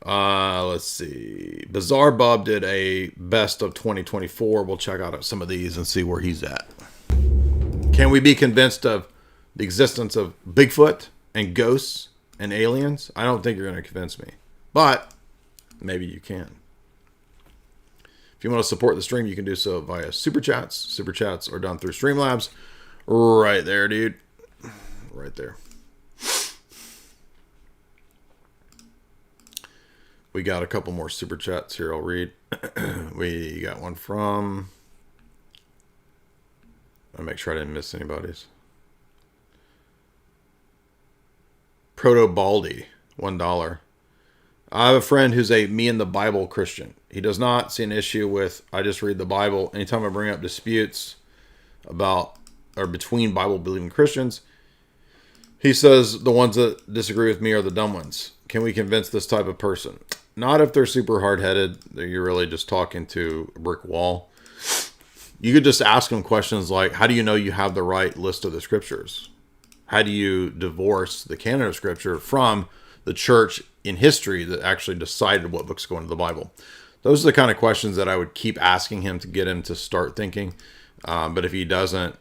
Let's see. Bizarre Bob did a best of 2024. We'll check out some of these and see where he's at. Can we be convinced of the existence of Bigfoot and ghosts and aliens? I don't think you're going to convince me, but maybe you can. If you want to support the stream, you can do so via Super Chats. Super Chats are done through Streamlabs. Right there, dude. Right there. We got a couple more Super Chats here I'll read. We got one from... I'll make sure I didn't miss anybody's. Proto Baldy, $1. I have a friend who's a me and the Bible Christian. He does not see an issue with I just read the Bible. Anytime I bring up disputes about or between Bible believing Christians, he says the ones that disagree with me are the dumb ones. Can we convince this type of person? Not if they're super hard-headed. You're really just talking to a brick wall. You could just ask them questions like, how do you know you have the right list of the scriptures? How do you divorce the canon of scripture from the church in history that actually decided what books go into the Bible? Those are the kind of questions that I would keep asking him to get him to start thinking. But if he doesn't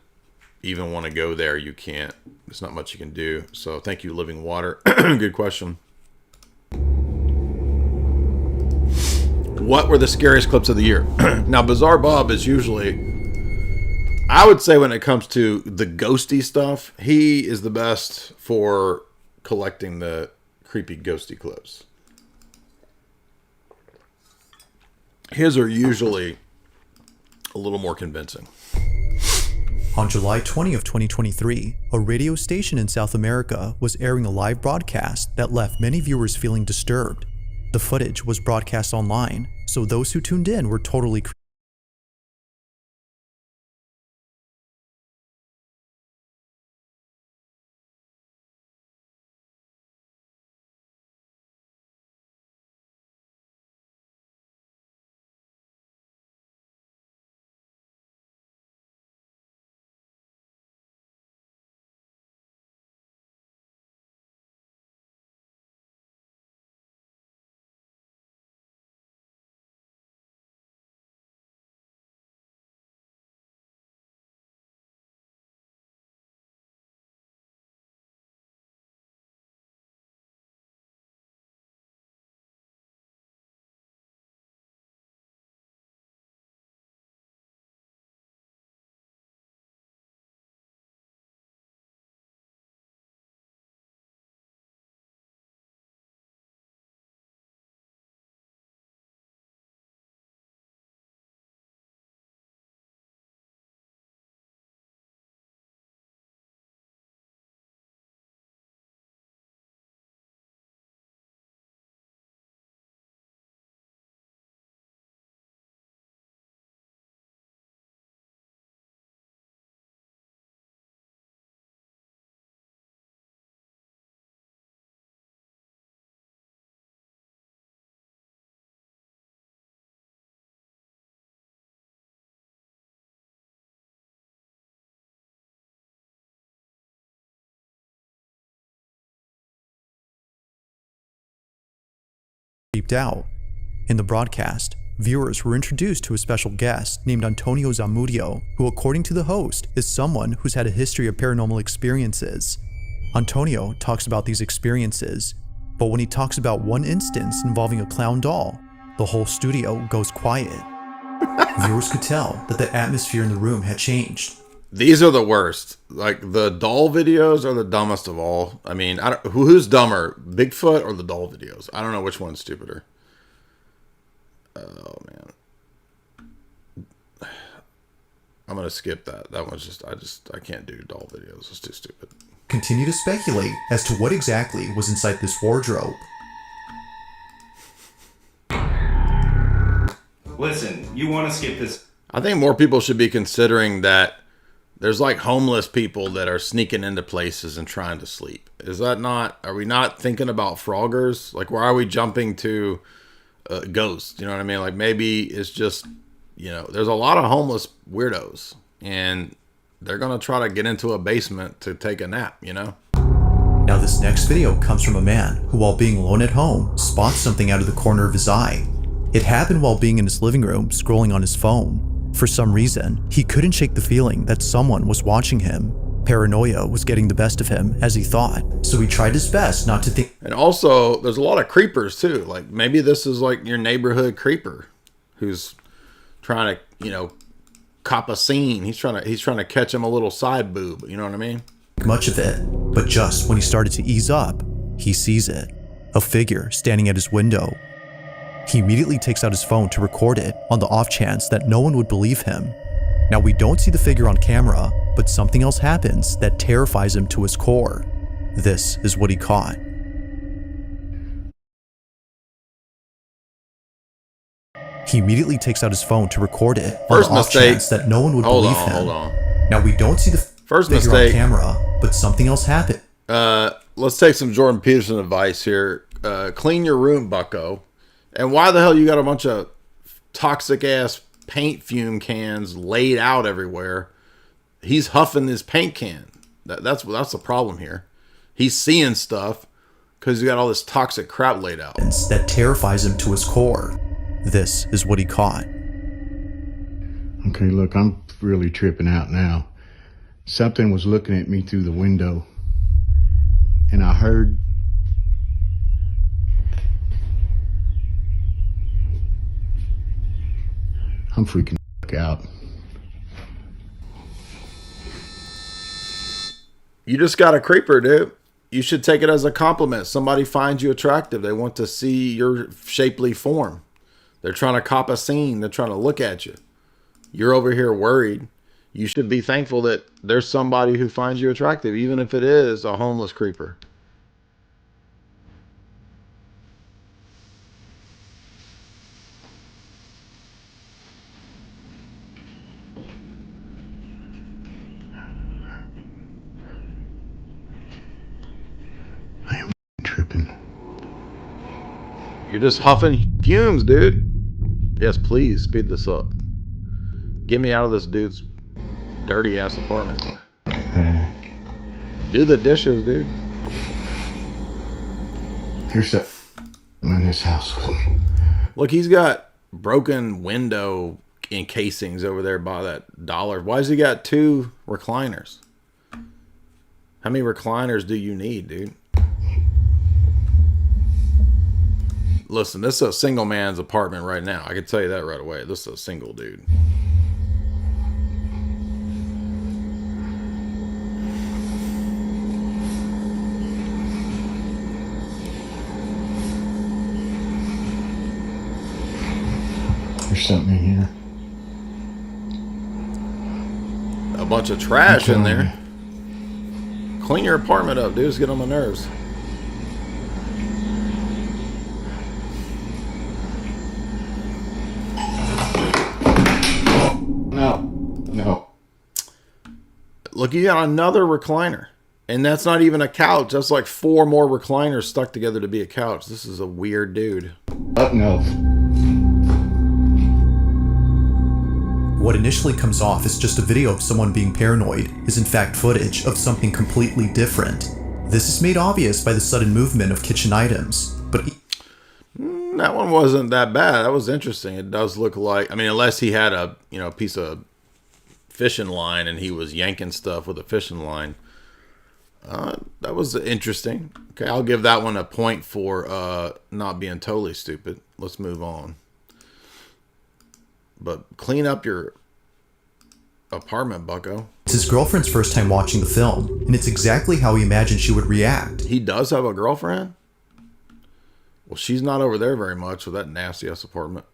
even want to go there, you can't. There's not much you can do. So thank you, Living Water. Good question. What were the scariest clips of the year? Now, Bizarre Bob is usually, I would say when it comes to the ghosty stuff, he is the best for collecting the creepy ghosty clips. His are usually a little more convincing. On July 20 of 2023, a radio station in South America was airing a live broadcast that left many viewers feeling disturbed. The footage was broadcast online, so those who tuned in were totally creeped out. In the broadcast, viewers were introduced to a special guest named Antonio Zamudio, who according to the host is someone who's had a history of paranormal experiences. Antonio talks about these experiences, but when he talks about one instance involving a clown doll, the whole studio goes quiet. Viewers could tell that the atmosphere in the room had changed. These are the worst. Like, the doll videos are the dumbest of all. I mean, who's dumber, Bigfoot or the doll videos? I don't know which one's stupider. Oh, man. I'm going to skip that. That one's just, I can't do doll videos. It's too stupid. Continue to speculate as to what exactly was inside this wardrobe. Listen, you want to skip this. I think more people should be considering that there's like homeless people that are sneaking into places and trying to sleep. Is that not, are we not thinking about froggers? Like, why are we jumping to ghosts? You know what I mean? Like, maybe it's just, you know, there's a lot of homeless weirdos and they're going to try to get into a basement to take a nap, you know? Now this next video comes from a man who, while being alone at home, spots something out of the corner of his eye. It happened while being in his living room scrolling on his phone. For some reason, he couldn't shake the feeling that someone was watching him. Paranoia was getting the best of him, as he thought, so he tried his best not to think. And also, there's a lot of creepers too. Like, maybe this is like your neighborhood creeper who's trying to, you know, cop a scene. He's trying to catch him a little side boob, you know what I mean? Much of it, but just when he started to ease up, he sees it. A figure standing at his window. He immediately takes out his phone to record it on the off chance that no one would believe him. Now we don't see the figure on camera, but something else happens that terrifies him to his core. This is what he caught. He immediately takes out his phone to record it First on the off mistake. chance that no one would Hold believe on, him. hold on. Now, we don't see the First figure mistake. on camera, but something else happened. Let's take some Jordan Peterson advice here. Clean your room, bucko. And why the hell you got a bunch of toxic ass paint fume cans laid out everywhere? He's huffing this paint can. That's the problem here. He's seeing stuff because he's got all this toxic crap laid out. That terrifies him to his core. This is what he caught. Okay, look, I'm really tripping out now. Something was looking at me through the window, and I heard I'm freaking out. You just got a creeper, dude. You should take it as a compliment. Somebody finds you attractive. They want to see your shapely form. They're trying to cop a scene. They're trying to look at you. You're over here worried. You should be thankful that there's somebody who finds you attractive, even if it is a homeless creeper. You're just huffing fumes, dude. Yes, please speed this up. Get me out of this dude's dirty ass apartment. Do the dishes, dude. Here's a in this house. Look, he's got broken window encasings over there by that dollar. Why has he got 2 recliners? How many recliners do you need, dude? Listen, this is a single man's apartment right now. I can tell you that right away. This is a single dude. There's something in here. A bunch of trash in there. Clean your apartment up, dude. Just get on my nerves. No. Look, you got another recliner. And that's not even a couch. That's like 4 more recliners stuck together to be a couch. This is a weird dude. No. What initially comes off as just a video of someone being paranoid is in fact footage of something completely different. This is made obvious by the sudden movement of kitchen items, but that one wasn't that bad. That was interesting. It does look like, I mean, unless he had a, piece of fishing line and he was yanking stuff with a fishing line. That was interesting. Okay, I'll give that one a point for not being totally stupid. Let's move on. But clean up your apartment, bucko. it's his girlfriend's first time watching the film, and it's exactly how he imagined she would react. He does have a girlfriend? Well, she's not over there very much with that nasty ass apartment.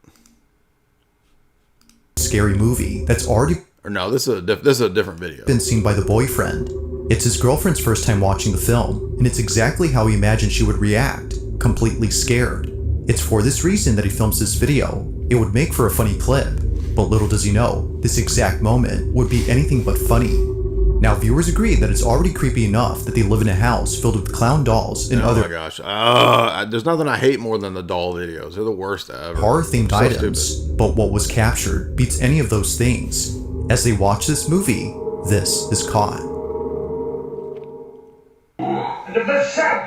Scary movie that's already Or no, this is a different video. Been seen by the boyfriend. It's his girlfriend's first time watching the film, and it's exactly how he imagined she would react, completely scared. It's for this reason that he films this video. It would make for a funny clip, but little does he know, this exact moment would be anything but funny. Now, viewers agree that it's already creepy enough that they live in a house filled with clown dolls and other Oh my gosh. There's nothing I hate more than the doll videos. They're the worst ever. horror-themed So items, stupid. but what was captured beats any of those things. As they watch this movie, this is caught. And of the Son,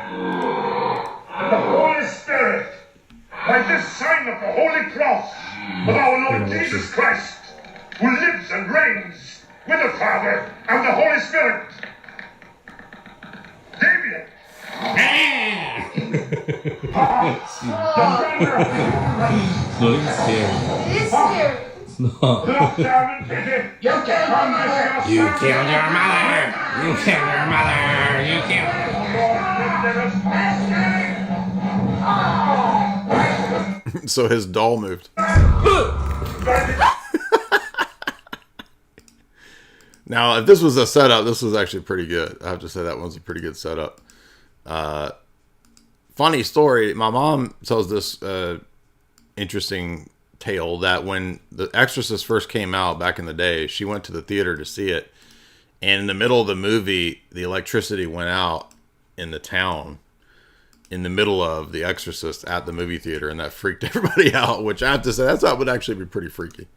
and the Holy Spirit, by this sign of the Holy Cross of our Lord Jesus Christ, who lives and reigns with the Father and the Holy Spirit. Damien! It's scary. Look down and pity. You killed your mother. You killed your mother. You killed your mother. You killed. So his doll moved. Now, if this was a setup, this was actually pretty good. I have to say that one's a pretty good setup. Funny story. My mom tells this interesting tale that when The Exorcist first came out back in the day, she went to the theater to see it. And in the middle of the movie, the electricity went out in the town in the middle of The Exorcist at the movie theater. And that freaked everybody out, which I have to say, that would actually be pretty freaky.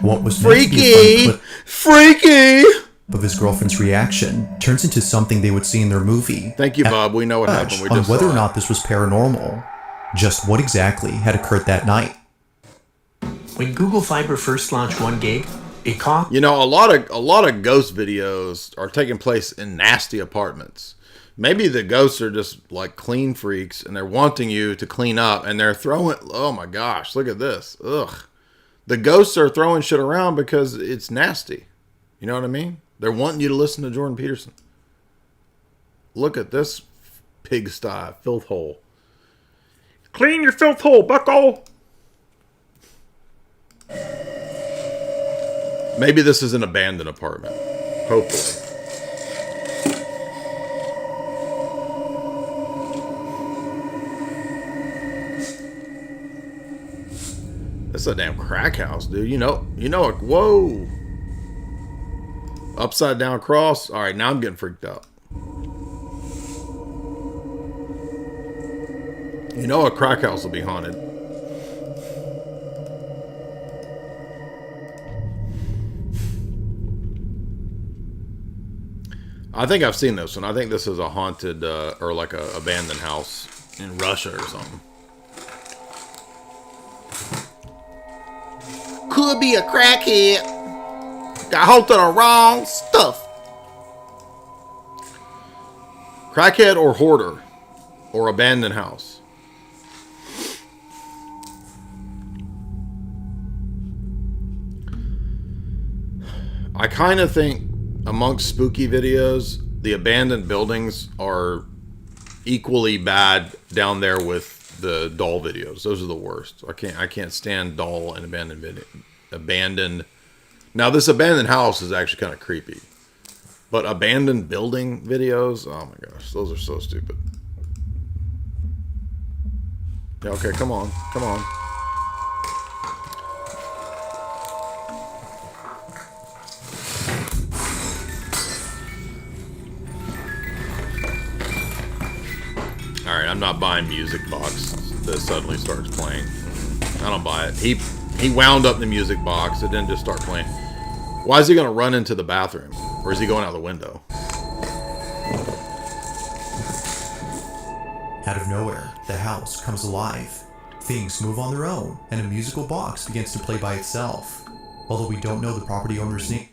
What was freaky? Freaky! Of his girlfriend's reaction turns into something they would see in their movie. Thank you, Bob. We know what happened. We on just whether saw or not this was paranormal. Just what exactly had occurred that night. When Google Fiber first launched 1 gig, it caught. You know, a lot of ghost videos are taking place in nasty apartments. Maybe the ghosts are just like clean freaks and they're wanting you to clean up and they're throwing. Oh my gosh, look at this. Ugh. The ghosts are throwing shit around because it's nasty. You know what I mean? They're wanting you to listen to Jordan Peterson. Look at this pigsty, filth hole. Clean your filth hole, bucko! Maybe this is an abandoned apartment. Hopefully. That's a damn crack house, dude. You know, whoa. Upside down cross. All right, now I'm getting freaked out. You know a crack house will be haunted. I think I've seen this one. I think this is a haunted or like a abandoned house in Russia or something. Could be a crackhead. Got hold of the wrong stuff. Crackhead or hoarder or abandoned house. I kind of think amongst spooky videos, the abandoned buildings are equally bad down there with the doll videos. Those are the worst. I can't stand doll and abandoned. Now this abandoned house is actually kind of creepy. But abandoned building videos, oh my gosh, those are so stupid. Yeah, okay, come on. Come on. Alright, I'm not buying music box that suddenly starts playing. I don't buy it. He wound up the music box. It didn't just start playing. Why is he going to run into the bathroom? Or is he going out the window? Out of nowhere, the house comes alive. Things move on their own, and a musical box begins to play by itself. Although we don't know the property owner's name.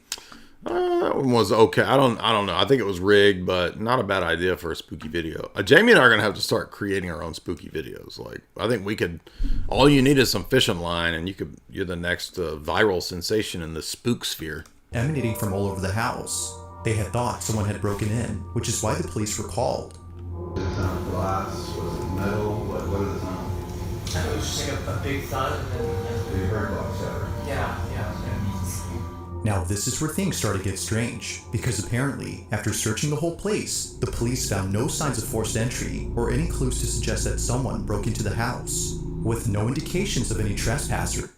That one was okay. I don't know. I think it was rigged, but not a bad idea for a spooky video. Jamie and I are going to have to start creating our own spooky videos. Like, I think we could, all you need is some fishing line and you're the next viral sensation in the spook sphere. Emanating from all over the house. They had thought someone had broken in, which is why the police were called. Was it glass? Was it metal? What is it sound? It was just like a big thud and then You heard box shatter. yeah. Now this is where things start to get strange, because apparently, after searching the whole place, the police found no signs of forced entry or any clues to suggest that someone broke into the house, with no indications of any trespasser.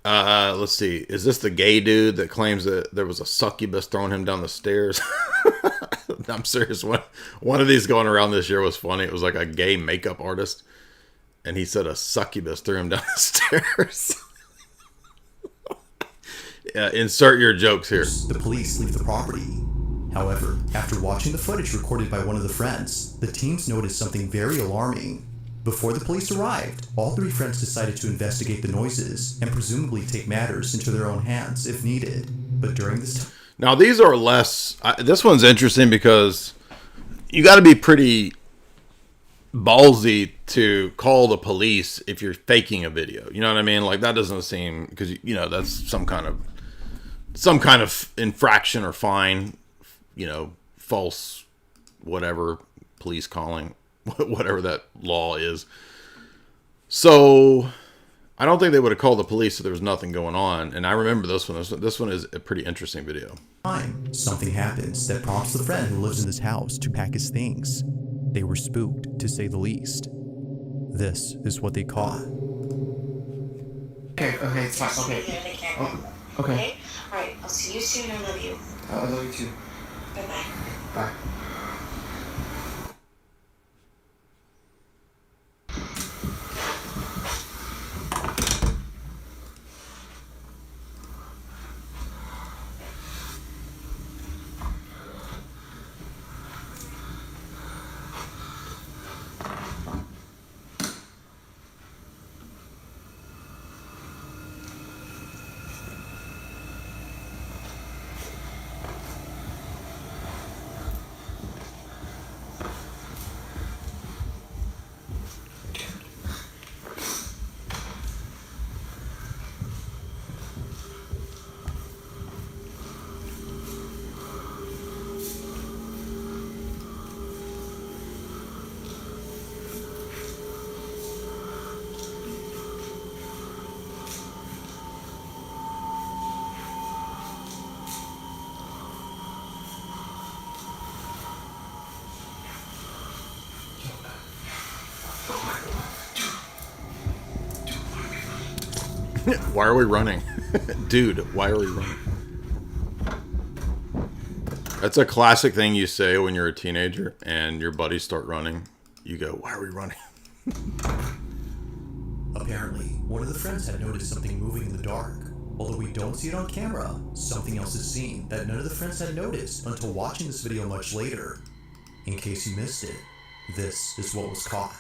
Let's see. Is this the gay dude that claims that there was a succubus throwing him down the stairs? I'm serious. One of these going around this year was funny. It was like a gay makeup artist, and he said a succubus threw him down the stairs. Insert your jokes here. The police leave the property. However, after watching the footage recorded by one of the friends, the teams noticed something very alarming. Before the police arrived, all three friends decided to investigate the noises and presumably take matters into their own hands if needed. But during this time... Now these are less... this one's interesting because you got to be pretty ballsy to call the police if you're faking a video. You know what I mean? Like, that doesn't seem... Because, you know, that's some kind of infraction or fine, you know, false whatever, police calling, whatever that law is. So I don't think they would have called the police if there was nothing going on. And I remember this one. This one is a pretty interesting video. Something happens that prompts the friend who lives in this house to pack his things. They were spooked, to say the least. This is what they caught. Okay, it's fine. Okay. Okay. All right. I'll see you soon. I love you. I love you too. Bye-bye. Bye. Why are we running? Dude, why are we running? That's a classic thing you say when you're a teenager and your buddies start running. You go, why are we running? Apparently, one of the friends had noticed something moving in the dark. Although we don't see it on camera, something else is seen that none of the friends had noticed until watching this video much later. In case you missed it, this is what was caught.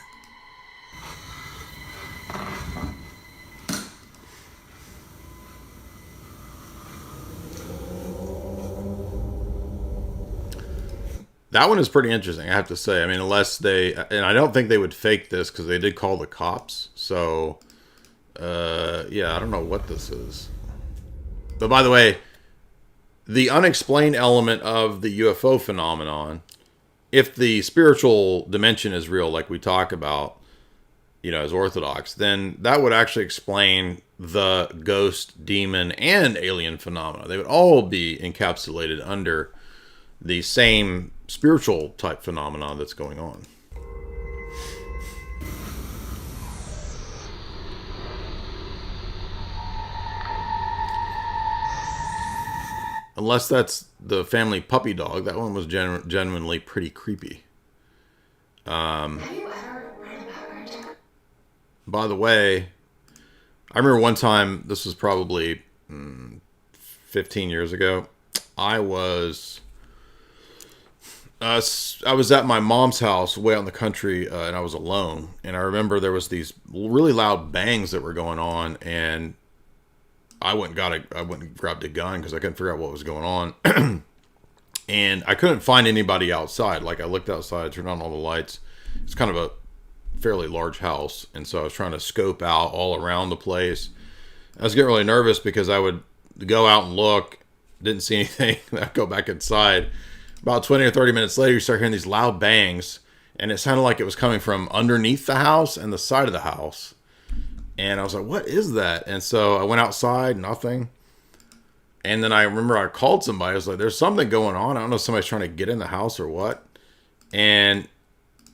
That one is pretty interesting, I have to say. I mean, unless they... And I don't think they would fake this because they did call the cops. So, yeah, I don't know what this is. But by the way, the unexplained element of the UFO phenomenon, if the spiritual dimension is real, like we talk about, you know, as Orthodox, then that would actually explain the ghost, demon, and alien phenomena. They would all be encapsulated under the same spiritual type phenomenon that's going on. Unless that's the family puppy dog. That one was genuinely pretty creepy. By the way, I remember one time, this was probably 15 years ago, I was at my mom's house way out in the country, and I was alone. And I remember there was these really loud bangs that were going on, and I went and grabbed a gun because I couldn't figure out what was going on. And I couldn't find anybody outside. Like, I looked outside, turned on all the lights. It's kind of a fairly large house, and so I was trying to scope out all around the place. I was getting really nervous because I would go out and look, didn't see anything. I'd go back inside. About 20 or 30 minutes later, you start hearing these loud bangs, and it sounded like it was coming from underneath the house and the side of the house. And I was like, what is that? And so I went outside, nothing. And then I remember I called somebody. I was like, there's something going on. I don't know if somebody's trying to get in the house or what. And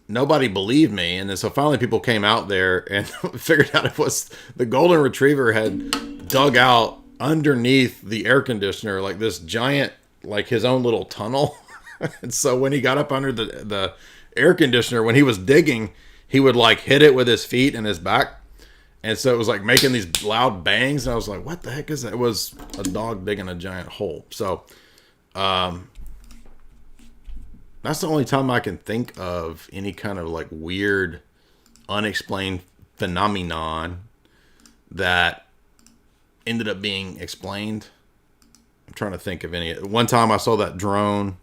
nobody believed me. And then so finally people came out there and figured out it was the golden retriever had dug out underneath the air conditioner, like this giant, like his own little tunnel. And so when he got up under the air conditioner, when he was digging, he would like hit it with his feet and his back. And so it was like making these loud bangs. And I was like, what the heck is that? It was a dog digging a giant hole. So that's the only time I can think of any kind of like weird, unexplained phenomenon that ended up being explained. I'm trying to think of any. One time I saw that drone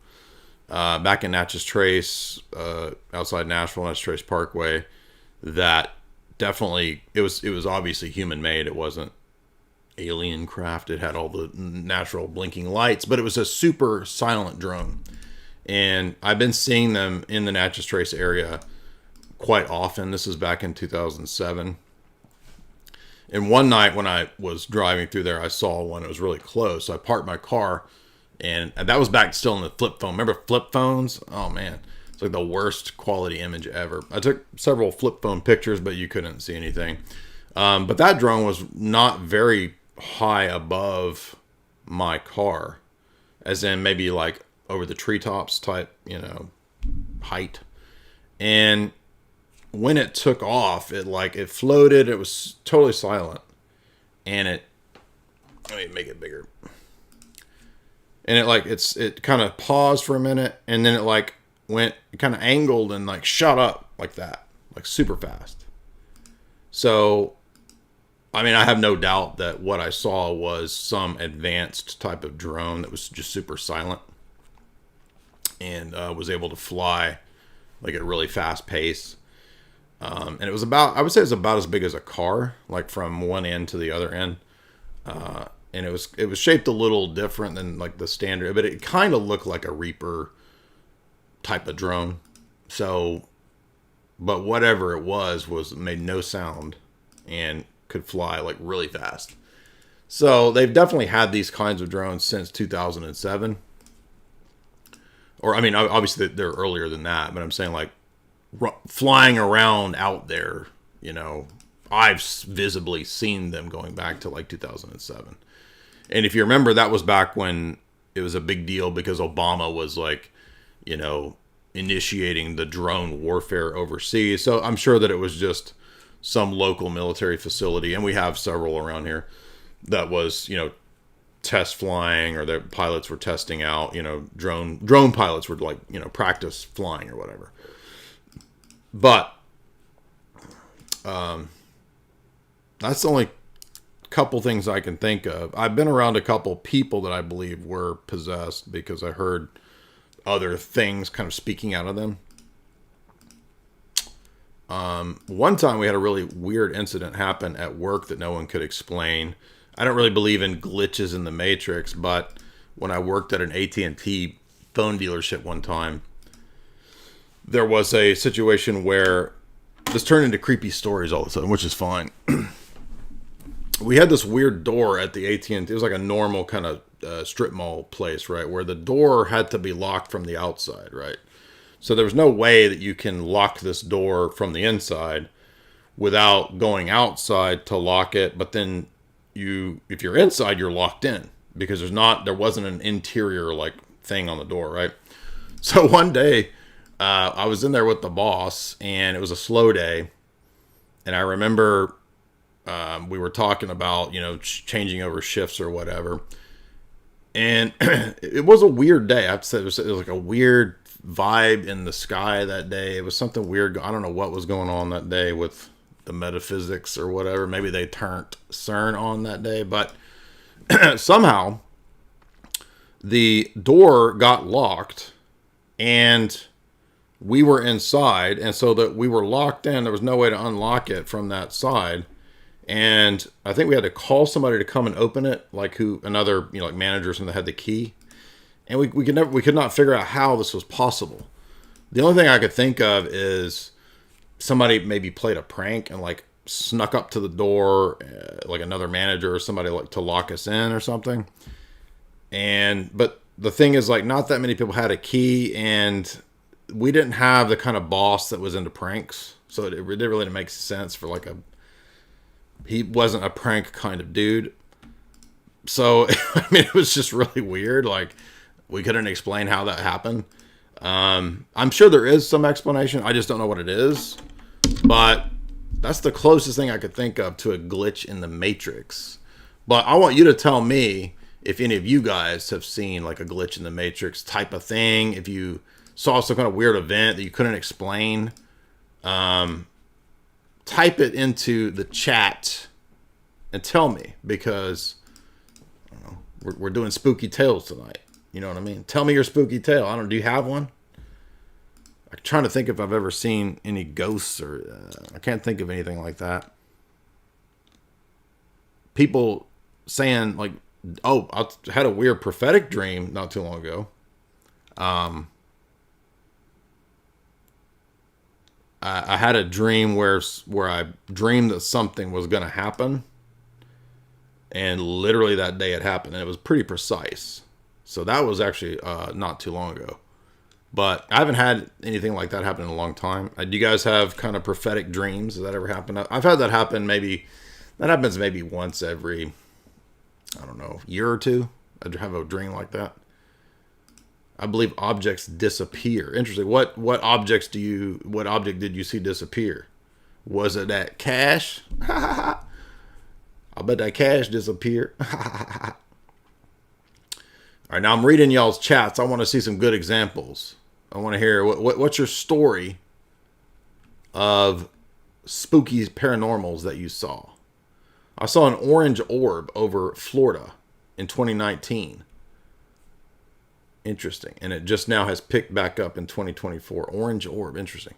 back in Natchez Trace, outside Nashville, Natchez Trace Parkway, that definitely, it was obviously human made. It wasn't alien craft. It had all the natural blinking lights, but it was a super silent drone. And I've been seeing them in the Natchez Trace area quite often. This is back in 2007. And one night when I was driving through there, I saw one. It was really close. So I parked my car, and that was back still in the flip phone. Remember flip phones? Oh man. It's like the worst quality image ever. I took several flip phone pictures, but you couldn't see anything. But that drone was not very high above my car, as in maybe like over the treetops type, you know, height. And when it took off, it floated. It was totally silent. And let me make it bigger. And it kind of paused for a minute, and then it kind of angled and like shot up like that, like super fast. So, I mean, I have no doubt that what I saw was some advanced type of drone that was just super silent and was able to fly like at a really fast pace. And it was I would say it was about as big as a car, like from one end to the other end. And it was shaped a little different than like the standard, but it kind of looked like a Reaper type of drone. So, but whatever it was made no sound and could fly like really fast. So they've definitely had these kinds of drones since 2007. Or, I mean, obviously they're earlier than that, but I'm saying like flying around out there, you know, I've visibly seen them going back to like 2007. And if you remember, that was back when it was a big deal because Obama was like, you know, initiating the drone warfare overseas. So I'm sure that it was just some local military facility, and we have several around here, that was, you know, test flying, or the pilots were testing out, you know, drone pilots were like, you know, practice flying or whatever. But that's the only couple things I can think of. I've been around a couple people that I believe were possessed because I heard other things kind of speaking out of them. One time we had a really weird incident happen at work that no one could explain. I don't really believe in glitches in the Matrix, but when I worked at an AT&T phone dealership one time, there was a situation where this turned into creepy stories all of a sudden, which is fine. We had this weird door at the AT&T. It was like a normal kind of strip mall place, right? Where the door had to be locked from the outside, right? So there was no way that you can lock this door from the inside without going outside to lock it. But then if you're inside, you're locked in because there wasn't an interior like thing on the door, right? So one day, I was in there with the boss, and it was a slow day. And I remember we were talking about, you know, changing over shifts or whatever. And it was a weird day. I have to say, it was like a weird vibe in the sky that day. It was something weird. I don't know what was going on that day with the metaphysics or whatever. Maybe they turned CERN on that day. But somehow the door got locked, and we were inside, and so that we were locked in. There was no way to unlock it from that side. And I think we had to call somebody to come and open it, like another, you know, like manager or something that had the key. And we could not figure out how this was possible. The only thing I could think of is somebody maybe played a prank and like snuck up to the door, like another manager or somebody, like to lock us in or something. But the thing is, like, not that many people had a key, and we didn't have the kind of boss that was into pranks. So it really didn't make sense for like he wasn't a prank kind of dude. So, I mean, it was just really weird. Like, we couldn't explain how that happened. I'm sure there is some explanation. I just don't know what it is. But that's the closest thing I could think of to a glitch in the Matrix. But I want you to tell me if any of you guys have seen like a glitch in the Matrix type of thing. If you saw some kind of weird event that you couldn't explain. Type it into the chat and tell me, because I don't know, we're doing spooky tales tonight. You know what I mean? Tell me your spooky tale. Do you have one? I'm trying to think if I've ever seen any ghosts, or I can't think of anything like that. People saying like, oh, I had a weird prophetic dream not too long ago. I had a dream where I dreamed that something was going to happen, and literally that day it happened, and it was pretty precise. So that was actually not too long ago. But I haven't had anything like that happen in a long time. Do you guys have kind of prophetic dreams? Has that ever happened? I've had that happen that happens maybe once every, I don't know, year or two. I'd have a dream like that. I believe objects disappear. Interesting. What object did you see disappear? Was it that cash? I bet that cash disappeared. All right, now I'm reading y'all's chats. I want to see some good examples. I want to hear what's your story of spooky paranormals that you saw. I saw an orange orb over Florida in 2019. Interesting. And it just now has picked back up in 2024. Orange orb. Interesting.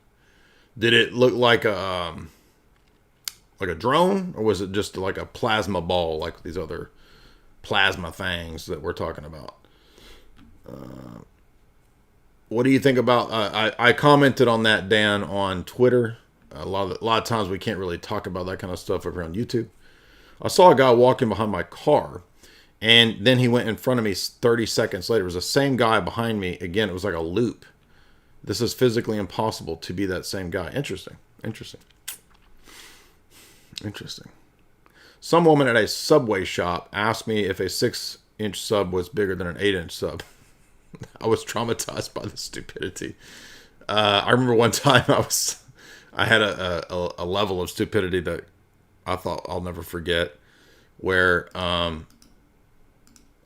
Did it look like a drone, or was it just like a plasma ball, like these other plasma things that we're talking about? What do you think about? I commented on that, Dan, on Twitter. A lot of times we can't really talk about that kind of stuff over on YouTube. I saw a guy walking behind my car, and then he went in front of me 30 seconds later. It was the same guy behind me. Again, it was like a loop. This is physically impossible to be that same guy. Interesting. Some woman at a Subway shop asked me if a 6-inch sub was bigger than an 8-inch sub. I was traumatized by the stupidity. I remember one time I had a level of stupidity that I thought I'll never forget, where I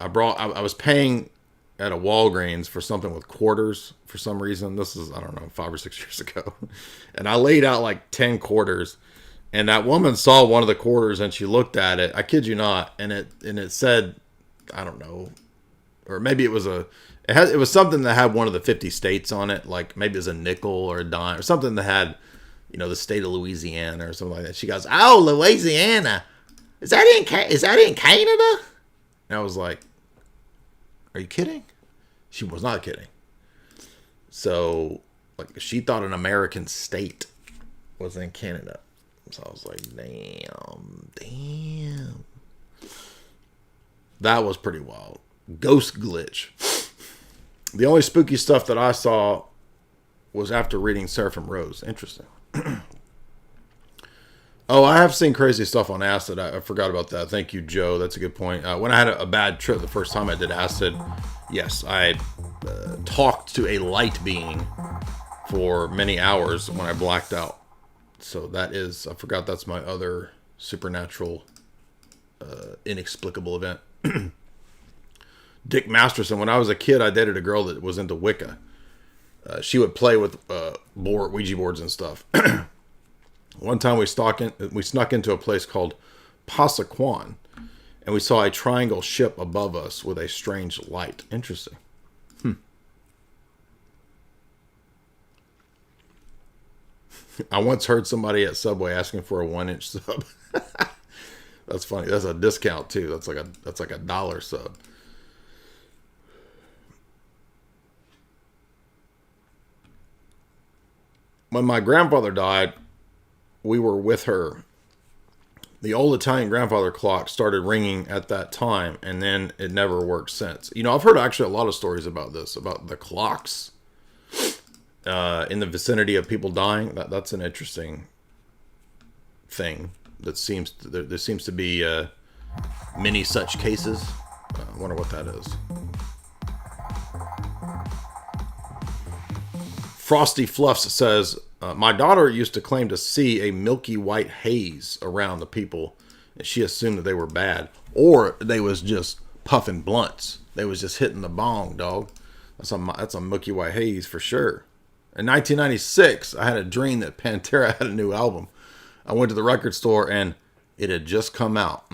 was paying at a Walgreens for something with quarters for some reason. This is, I don't know, 5 or 6 years ago. And I laid out like 10 quarters, and that woman saw one of the quarters and she looked at it. I kid you not. And it said, I don't know, or maybe it was something that had one of the 50 states on it. Like maybe it was a nickel or a dime or something that had, the state of Louisiana or something like that. She goes, "Oh, Louisiana. Is that in Canada?" And I was like, "Are you kidding?" She was not kidding. So, like, she thought an American state was in Canada. So I was like, damn. That was pretty wild. Ghost glitch. The only spooky stuff that I saw was after reading Seraphim Rose. Interesting. Oh, I have seen crazy stuff on acid. I forgot about that. Thank you, Joe. That's a good point. When I had a bad trip the first time I did acid, yes, I talked to a light being for many hours when I blacked out. So I forgot that's my other supernatural, inexplicable event. Dick Masterson. When I was a kid, I dated a girl that was into Wicca. She would play with Ouija boards and stuff. One time we snuck into a place called Passaquan, and we saw a triangle ship above us with a strange light. Interesting. I once heard somebody at Subway asking for a 1-inch sub. That's funny. That's a discount too. That's like a $1 sub. When my grandfather died, we were with her. The old Italian grandfather clock started ringing at that time, and then it never worked since. I've heard actually a lot of stories about this, about the clocks in the vicinity of people dying. That's an interesting thing. There seems to be many such cases. I wonder what that is. Frosty Fluffs says, my daughter used to claim to see a milky white haze around the people, and she assumed that they were bad, or they was just puffing blunts. They was just hitting the bong, dog. That's a milky white haze for sure. In 1996, I had a dream that Pantera had a new album. I went to the record store and it had just come out.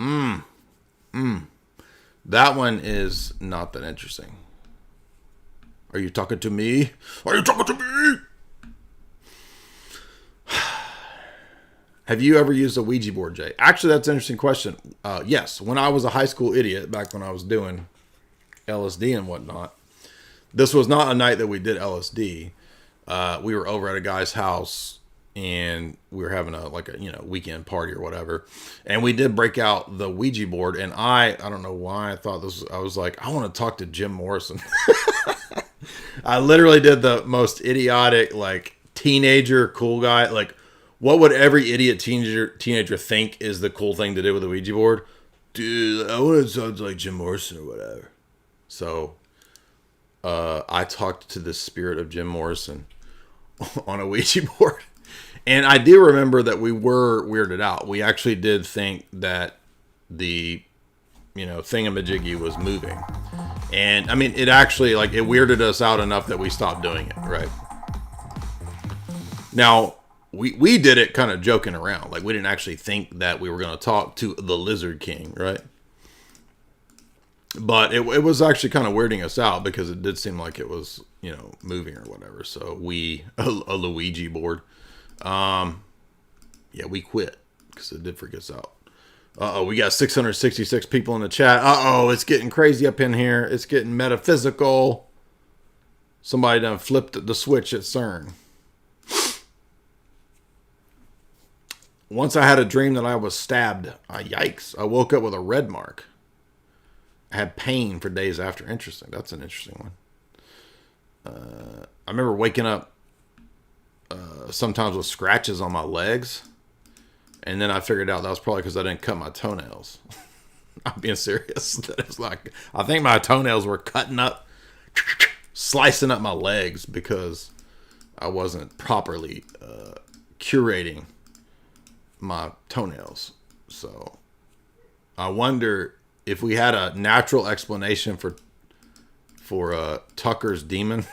That one is not that interesting. Are you talking to me? Are you talking to me? Have you ever used a Ouija board, Jay? Actually, that's an interesting question. Yes. When I was a high school idiot, back when I was doing LSD and whatnot, this was not a night that we did LSD. We were over at a guy's house and we were having a weekend party or whatever. And we did break out the Ouija board. And I don't know why I thought this. I was like, I want to talk to Jim Morrison. I literally did the most idiotic, like, teenager cool guy. Like, what would every idiot teenager think is the cool thing to do with a Ouija board? Dude, I want to sound like Jim Morrison or whatever. So, I talked to the spirit of Jim Morrison on a Ouija board. And I do remember that we were weirded out. We actually did think that the, thingamajiggy was moving. And, I mean, it actually, like, it weirded us out enough that we stopped doing it, right? Now, we did it kind of joking around. Like, we didn't actually think that we were going to talk to the Lizard King, right? But it was actually kind of weirding us out because it did seem like it was, moving or whatever. So a Luigi board. Yeah, we quit because it did freak us out. Uh-oh, we got 666 people in the chat. Uh-oh, it's getting crazy up in here. It's getting metaphysical. Somebody done flipped the switch at CERN. Once I had a dream that I was stabbed. Yikes. I woke up with a red mark. I had pain for days after. Interesting. That's an interesting one. I remember waking up sometimes with scratches on my legs. And then I figured out that was probably because I didn't cut my toenails. I'm being serious. That was like, I think my toenails were cutting up, slicing up my legs because I wasn't properly curating my toenails. So I wonder if we had a natural explanation for Tucker's demon.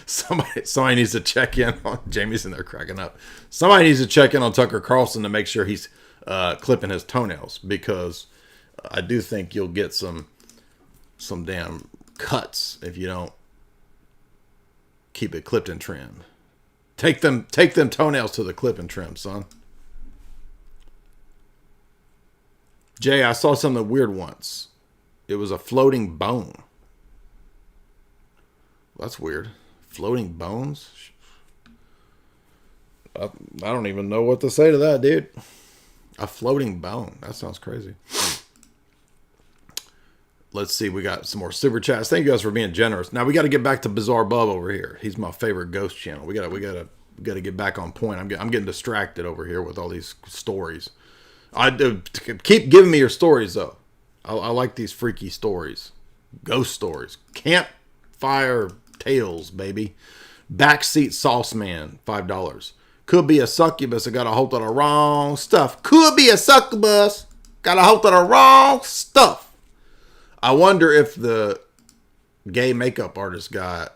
Somebody needs to check in on Jamie's in there cracking up. Somebody needs to check in on Tucker Carlson to make sure he's clipping his toenails, because I do think you'll get some damn cuts if you don't keep it clipped and trimmed. Take them toenails to the clip and trim, son. Jay, I saw something weird once. It was a floating bone. That's weird. Floating bones? I don't even know what to say to that, dude. A floating bone. That sounds crazy. Let's see. We got some more super chats. Thank you guys for being generous. Now we got to get back to Bizarre Bub over here. He's my favorite ghost channel. We got to get back on point. I'm getting distracted over here with all these stories. Keep giving me your stories though. I like these freaky stories. Ghost stories. Campfire tales, baby. Backseat sauce man, $5. Could be a succubus. I got a hold of the wrong stuff. Could be a succubus. Got a hold of the wrong stuff. I wonder if the gay makeup artist guy,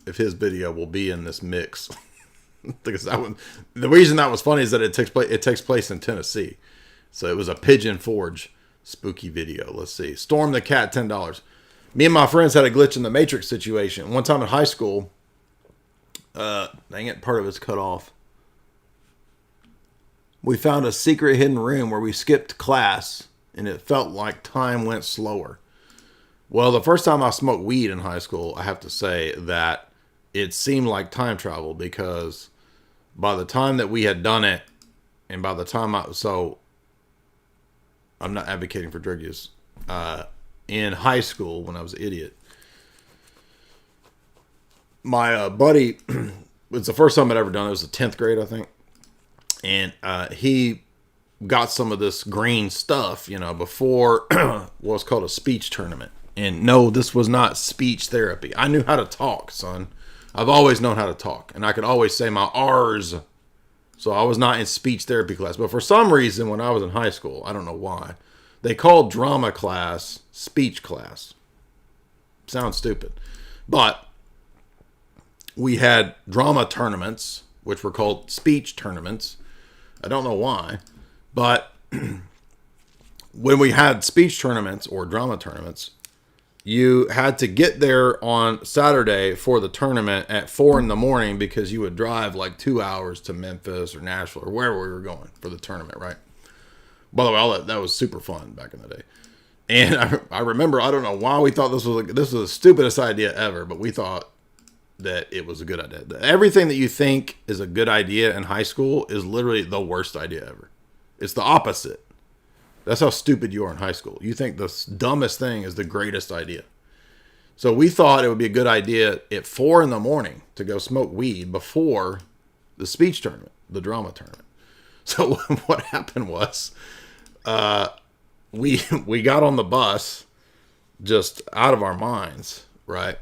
if his video will be in this mix. Because the reason that was funny is that it takes place in Tennessee. So it was a Pigeon Forge spooky video. Let's see. Storm the Cat, $10. Me and my friends had a glitch in the Matrix situation. One time in high school, dang it, part of it's cut off. We found a secret hidden room where we skipped class, and it felt like time went slower. Well, the first time I smoked weed in high school, I have to say that it seemed like time travel, because by the time that we had done it, and by the time I'm not advocating for drug use. In high school, when I was an idiot, my buddy, it was the first time I'd ever done it. It was the 10th grade, I think. And he got some of this green stuff, before what's called a speech tournament. And no, this was not speech therapy. I knew how to talk, son. I've always known how to talk. And I could always say my R's. So I was not in speech therapy class. But for some reason, when I was in high school, I don't know why, they called drama class speech class. Sounds stupid. But we had drama tournaments, which were called speech tournaments. I don't know why. But when we had speech tournaments or drama tournaments, you had to get there on Saturday for the tournament at 4 a.m. because you would drive like 2 hours to Memphis or Nashville or wherever we were going for the tournament, right? By the way, that was super fun back in the day. And I remember, I don't know why we thought this was the stupidest idea ever, but we thought that it was a good idea. Everything that you think is a good idea in high school is literally the worst idea ever. It's the opposite. That's how stupid you are in high school. You think the dumbest thing is the greatest idea. So we thought it would be a good idea at 4 a.m. to go smoke weed before the speech tournament, the drama tournament. So what happened was, we got on the bus just out of our minds, right?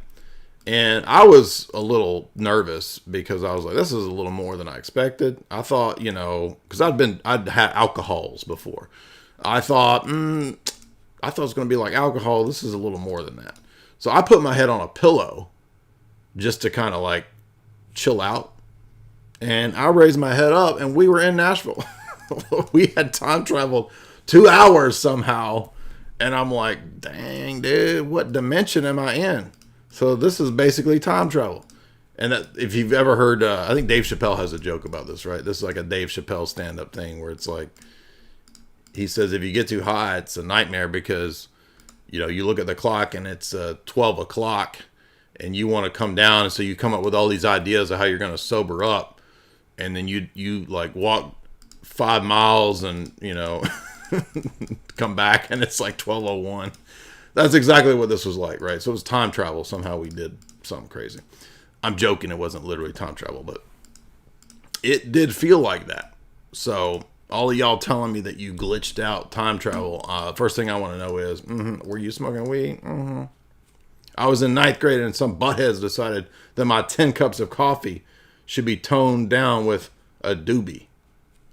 And I was a little nervous because I was like, this is a little more than I expected. I thought, because I'd had alcohols before. I thought it was going to be like alcohol. This is a little more than that. So I put my head on a pillow just to kind of like chill out. And I raised my head up and we were in Nashville. We had time traveled 2 hours somehow. And I'm like, dang, dude, what dimension am I in? So this is basically time travel. And if you've ever heard, I think Dave Chappelle has a joke about this, right? This is like a Dave Chappelle stand-up thing where it's like, he says if you get too high, it's a nightmare because, you look at the clock and it's 12 o'clock and you want to come down. And so you come up with all these ideas of how you're going to sober up. And then you like walk 5 miles and, come back and it's like 12:01. That's exactly what this was like, right? So it was time travel. Somehow we did something crazy. I'm joking. It wasn't literally time travel, but it did feel like that. So all of y'all telling me that you glitched out time travel. First thing I want to know is, were you smoking weed? I was in 9th grade and some buttheads decided that my 10 cups of coffee should be toned down with a doobie.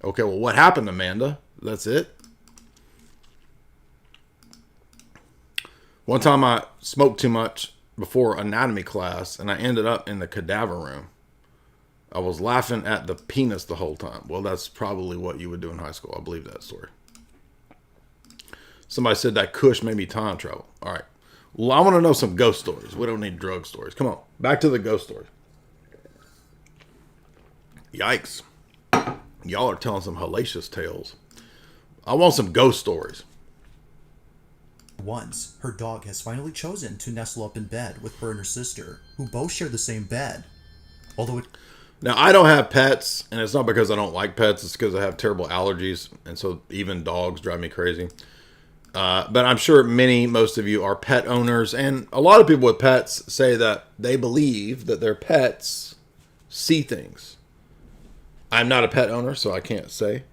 Okay, well, what happened, Amanda? That's it? One time I smoked too much before anatomy class and I ended up in the cadaver room. I was laughing at the penis the whole time. Well, that's probably what you would do in high school. I believe that story. Somebody said that Kush made me time travel. All right. Well, I want to know some ghost stories. We don't need drug stories. Come on. Back to the ghost stories. Yikes. Y'all are telling some hellacious tales. I want some ghost stories. Once, her dog has finally chosen to nestle up in bed with her and her sister, who both share the same bed. Now, I don't have pets, and it's not because I don't like pets. It's because I have terrible allergies, and so even dogs drive me crazy. But I'm sure most of you are pet owners, and a lot of people with pets say that they believe that their pets see things. I'm not a pet owner, so I can't say.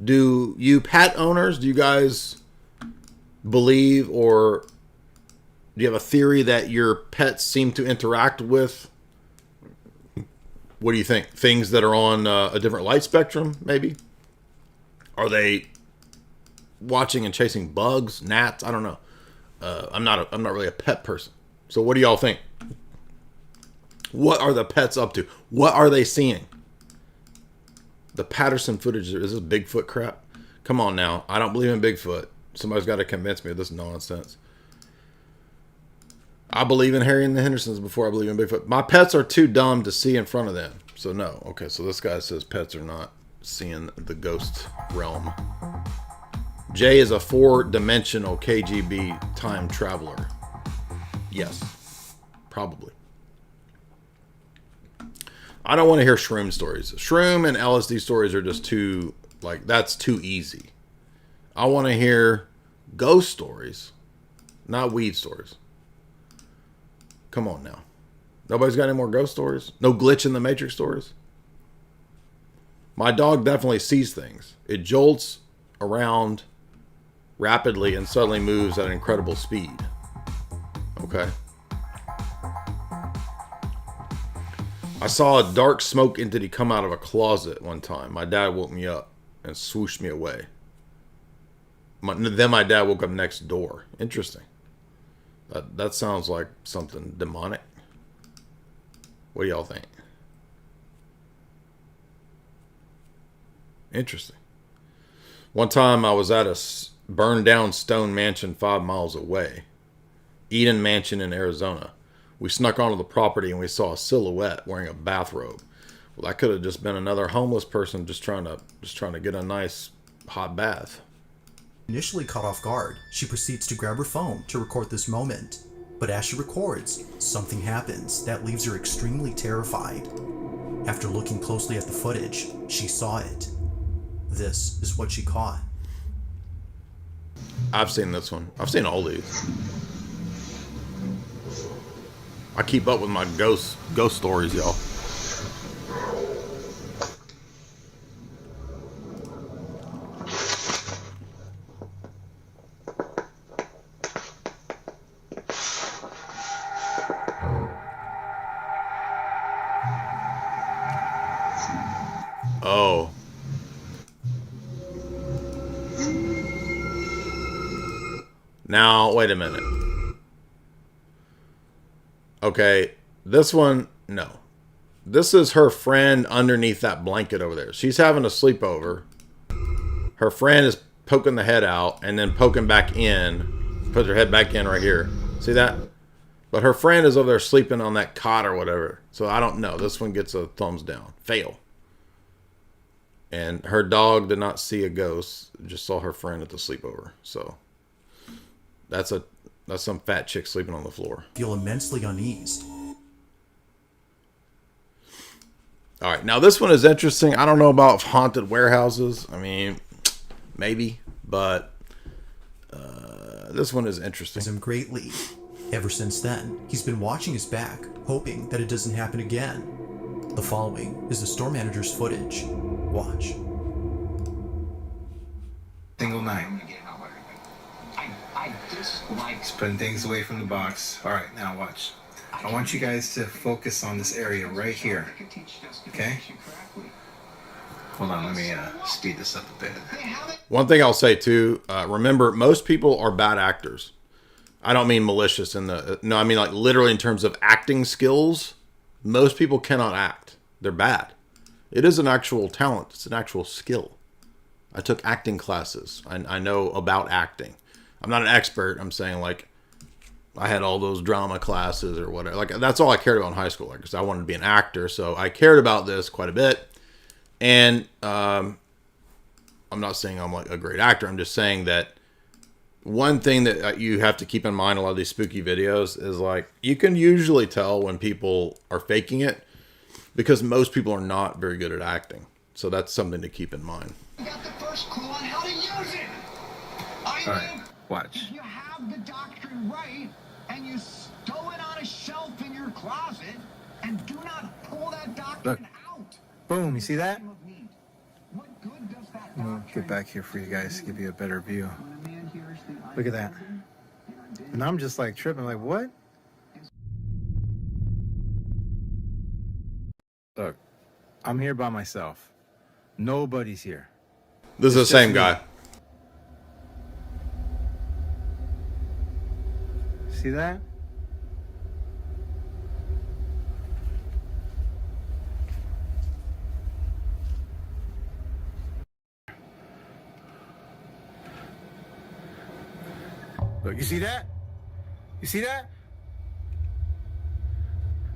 Do you pet owners, do you guys believe, or do you have a theory that your pets seem to interact with, what do you think, things that are on a different light spectrum, maybe? Are they watching and chasing bugs, gnats? I don't know. I'm not really a pet person. So what do y'all think? What are the pets up to? What are they seeing? The Patterson footage, is this Bigfoot crap? Come on now. I don't believe in Bigfoot. Somebody's got to convince me of this nonsense. I believe in Harry and the Hendersons before I believe in Bigfoot. My pets are too dumb to see in front of them. So no. Okay, so this guy says pets are not seeing the ghost realm. Jay is a 4-dimensional KGB time traveler. Yes. Probably. I don't want to hear shroom stories. Shroom and LSD stories are just too, that's too easy. I want to hear ghost stories, not weed stories. Come on now. Nobody's got any more ghost stories? No glitch in the Matrix stories? My dog definitely sees things. It jolts around rapidly and suddenly moves at an incredible speed. Okay. I saw a dark smoke entity come out of a closet one time. My dad woke me up and swooshed me away. Then my dad woke up next door. Interesting. That sounds like something demonic. What do y'all think? Interesting. One time I was at a burned down stone mansion 5 miles away. Eden Mansion in Arizona. We snuck onto the property and we saw a silhouette wearing a bathrobe. Well, that could have just been another homeless person just trying to get a nice hot bath. Initially caught off guard, she proceeds to grab her phone to record this moment. But as she records, something happens that leaves her extremely terrified. After looking closely at the footage, she saw it. This is what she caught. I've seen this one. I've seen all these. I keep up with my ghost stories, y'all. Oh. Now, wait a minute. Okay, this one, no. This is her friend underneath that blanket over there. She's having a sleepover. Her friend is poking the head out and then poking back in. Puts her head back in right here. See that? But her friend is over there sleeping on that cot or whatever. So I don't know. This one gets a thumbs down. Fail. And her dog did not see a ghost. Just saw her friend at the sleepover. So that's some fat chick sleeping on the floor. Feel immensely uneased. All right, now this one is interesting. I don't know about haunted warehouses. I mean, maybe, but this one is interesting. Him greatly. Ever since then, he's been watching his back, hoping that it doesn't happen again. The following is the store manager's footage. Watch. Single night. Just putting things away from the box. All right, now watch. I want you guys to focus on this area right here. Okay? Hold on, let me speed this up a bit. One thing I'll say too, remember, most people are bad actors. I don't mean malicious no, I mean like literally in terms of acting skills. Most people cannot act. They're bad. It is an actual talent. It's an actual skill. I took acting classes. I know about acting. I'm not an expert. I'm saying like I had all those drama classes or whatever. Like that's all I cared about in high school. Like, because I wanted to be an actor, so I cared about this quite a bit. And I'm not saying I'm like a great actor. I'm just saying that one thing that you have to keep in mind a lot of these spooky videos is like you can usually tell when people are faking it because most people are not very good at acting. So that's something to keep in mind. You got the first clue on how to use it. All right, watch. If you have the doctrine right and you stow it on a shelf in your closet and do not pull that doctrine out. Boom, you see that? What good does that I'm gonna get back here for you guys to give you a better view. Look at that. And I'm just like tripping, like, what? Look, I'm here by myself. Nobody's here. This is the same guy. See that? Look, you see that? You see that?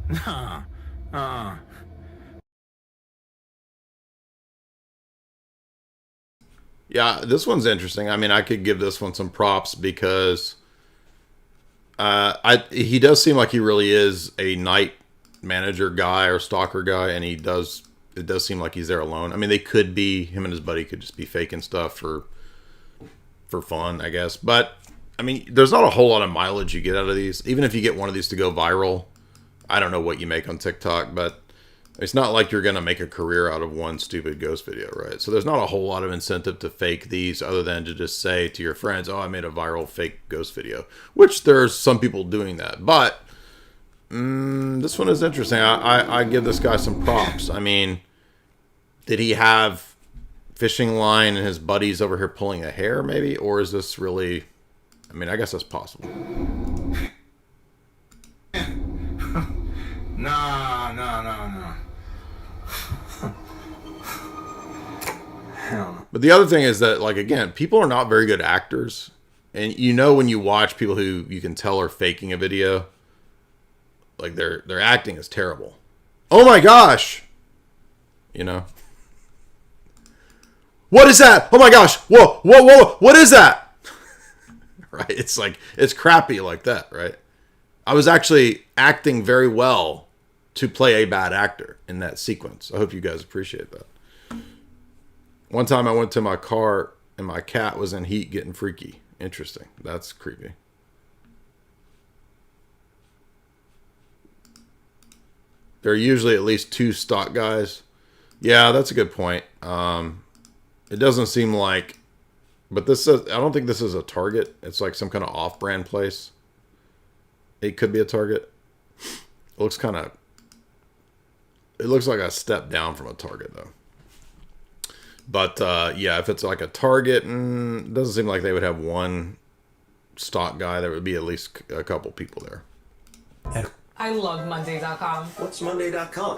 Nah. Yeah, this one's interesting. I mean, I could give this one some props because he does seem like he really is a night manager guy or stalker guy, and it does seem like he's there alone. I mean, him and his buddy could just be faking stuff for fun, I guess. But I mean, there's not a whole lot of mileage you get out of these. Even if you get one of these to go viral, I don't know what you make on TikTok, but it's not like you're going to make a career out of one stupid ghost video, right? So there's not a whole lot of incentive to fake these other than to just say to your friends, oh, I made a viral fake ghost video, which there's some people doing that. But this one is interesting. I give this guy some props. I mean, did he have fishing line and his buddies over here pulling a hair maybe? Or is this really... I mean, I guess that's possible. No. Hell no. But the other thing is that, like, again, people are not very good actors. And you know when you watch people who you can tell are faking a video, like their acting is terrible. Oh my gosh! You know? What is that? Oh my gosh! Whoa! What is that? Right? It's like, it's crappy like that, right? I was actually acting very well to play a bad actor in that sequence. I hope you guys appreciate that. One time I went to my car and my cat was in heat getting freaky. Interesting. That's creepy. There are usually at least 2 stock guys. Yeah, that's a good point. It doesn't seem like, but this is, I don't think this is a Target. It's like some kind of off-brand place. It could be a Target. It looks kind of, it looks like a step down from a Target though. But yeah, if it's like a Target, it doesn't seem like they would have one stock guy. There would be at least a couple people there. I love Monday.com. What's Monday.com?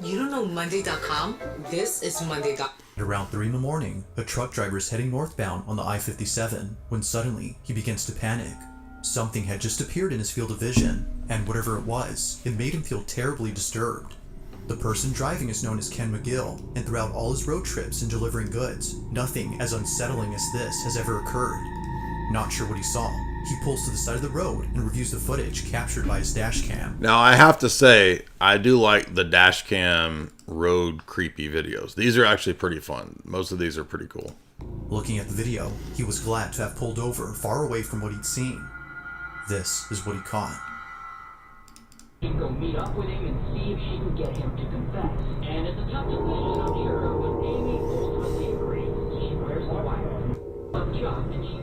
You don't know Monday.com? This is Monday.com. At around 3 in the morning, a truck driver is heading northbound on the I-57 when suddenly he begins to panic. Something had just appeared in his field of vision, and whatever it was, it made him feel terribly disturbed. The person driving is known as Ken McGill, and throughout all his road trips and delivering goods, nothing as unsettling as this has ever occurred. Not sure what he saw, he pulls to the side of the road and reviews the footage captured by his dash cam. Now, I have to say, I do like the dash cam road creepy videos. These are actually pretty fun. Most of these are pretty cool. Looking at the video, he was glad to have pulled over far away from what he'd seen. This is what he caught. You can go meet up with him and see if she can get him to confess. And it's a tough decision, I'm sure, but Amy ultimately agrees. She wears the wire. But John and she...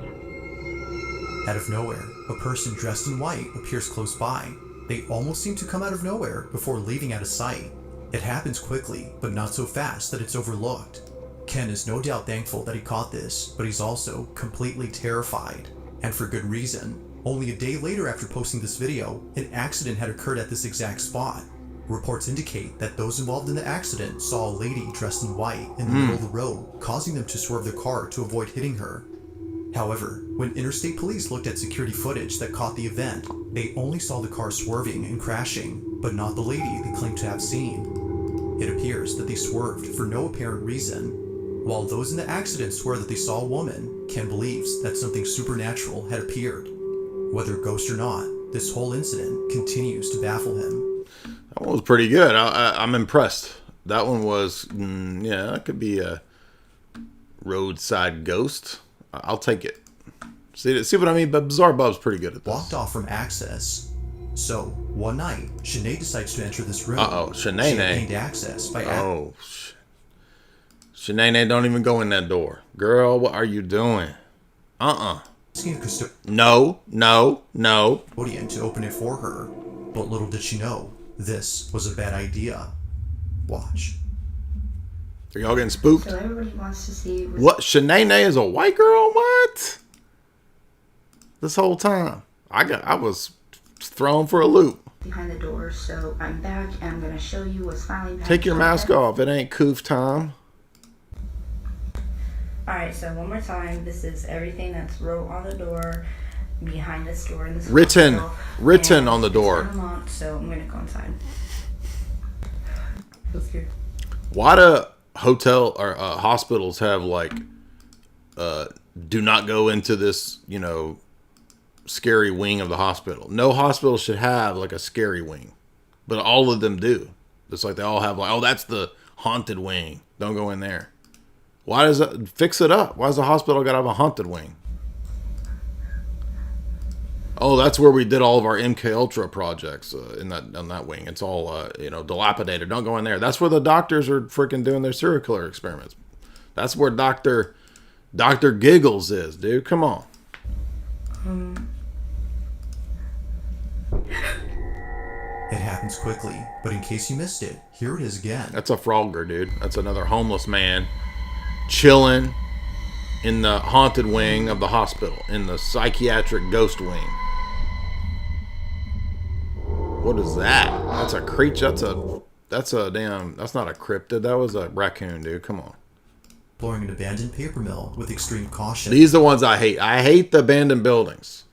Out of nowhere, a person dressed in white appears close by. They almost seem to come out of nowhere before leaving out of sight. It happens quickly, but not so fast that it's overlooked. Ken is no doubt thankful that he caught this, but he's also completely terrified. And for good reason. Only a day later after posting this video, an accident had occurred at this exact spot. Reports indicate that those involved in the accident saw a lady dressed in white in the middle of the road, causing them to swerve their car to avoid hitting her. However, when interstate police looked at security footage that caught the event, they only saw the car swerving and crashing, but not the lady they claimed to have seen. It appears that they swerved for no apparent reason. While those in the accident swear that they saw a woman, Ken believes that something supernatural had appeared. Whether ghost or not, this whole incident continues to baffle him. That one was pretty good. I'm impressed. That one was, yeah, that could be a roadside ghost. I'll take it. See what I mean? But Bizarre Bob's pretty good at this. Walked off from access. So, one night, Shanae decides to enter this room. Uh-oh, Shanae. She gained access by... Shanae, don't even go in that door. Girl, what are you doing? No. To open it for her. But little did she know, this was a bad idea. Watch. Are y'all getting spooked? So everybody wants to see... What? Shanae is a white girl? What? This whole time. I was thrown for a loop. Behind the door, so I'm back and I'm going to show you what's finally... Take your mask off. It ain't coof time. Alright, so one more time. This is everything that's wrote on the door, behind this door. In this written on the door. Unlocked, so I'm going to go inside. Let's go. Why do hotel or hospitals have like do not go into this, scary wing of the hospital? No hospital should have like a scary wing, but all of them do. It's like they all have like, oh, that's the haunted wing, don't go in there. Why does it fix it up? Why does the hospital gotta have a haunted wing? Oh, that's where we did all of our MK Ultra projects on that wing. It's all dilapidated. Don't go in there. That's where the doctors are freaking doing their serial killer experiments. That's where Dr. Giggles is, dude. Come on. It happens quickly, but in case you missed it, here it is again. That's a Frogger, dude. That's another homeless man chilling in the haunted wing of the hospital, in the psychiatric ghost wing. What is that? That's a creature. That's not a cryptid. That was a raccoon, dude. Come on. Exploring an abandoned paper mill with extreme caution. These are the ones I hate. I hate the abandoned buildings.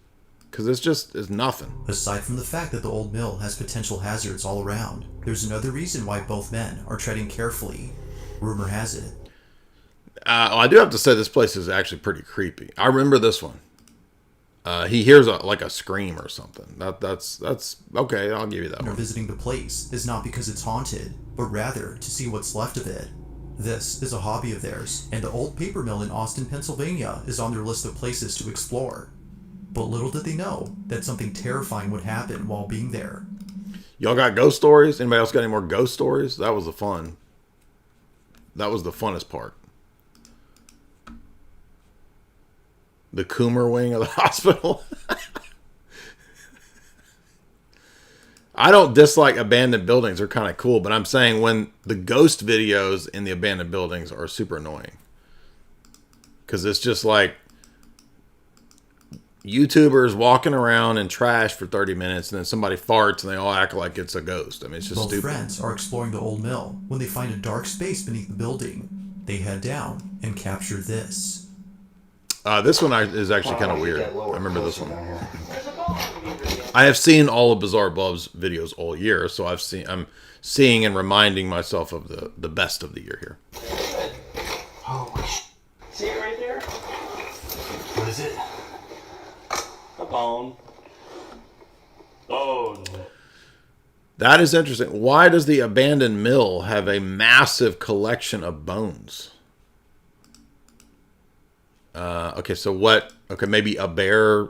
Because it's nothing. Aside from the fact that the old mill has potential hazards all around, there's another reason why both men are treading carefully. Rumor has it. I do have to say this place is actually pretty creepy. I remember this one. He hears a scream or something. That's okay. I'll give you that one. Visiting the place is not because it's haunted, but rather to see what's left of it. This is a hobby of theirs, and the old paper mill in Austin, Pennsylvania is on their list of places to explore. But little did they know that something terrifying would happen while being there. Y'all got ghost stories? Anybody else got any more ghost stories? That was the fun. That was the funnest part. The Coomer wing of the hospital. I don't dislike abandoned buildings. They're kind of cool, but I'm saying when the ghost videos in the abandoned buildings are super annoying. Because it's just like YouTubers walking around in trash for 30 minutes and then somebody farts and they all act like it's a ghost. I mean, it's just Both stupid. friends are exploring the old mill. When they find a dark space beneath the building, they head down and capture this. This one is actually kind of weird. I remember this one. I have seen all of Bizarre Bub's videos all year, so I'm seeing and reminding myself of the best of the year here. Holy sh**. See it right there? What is it? A bone. Bone. That is interesting. Why does the abandoned mill have a massive collection of bones? Okay, so what? Okay, maybe a bear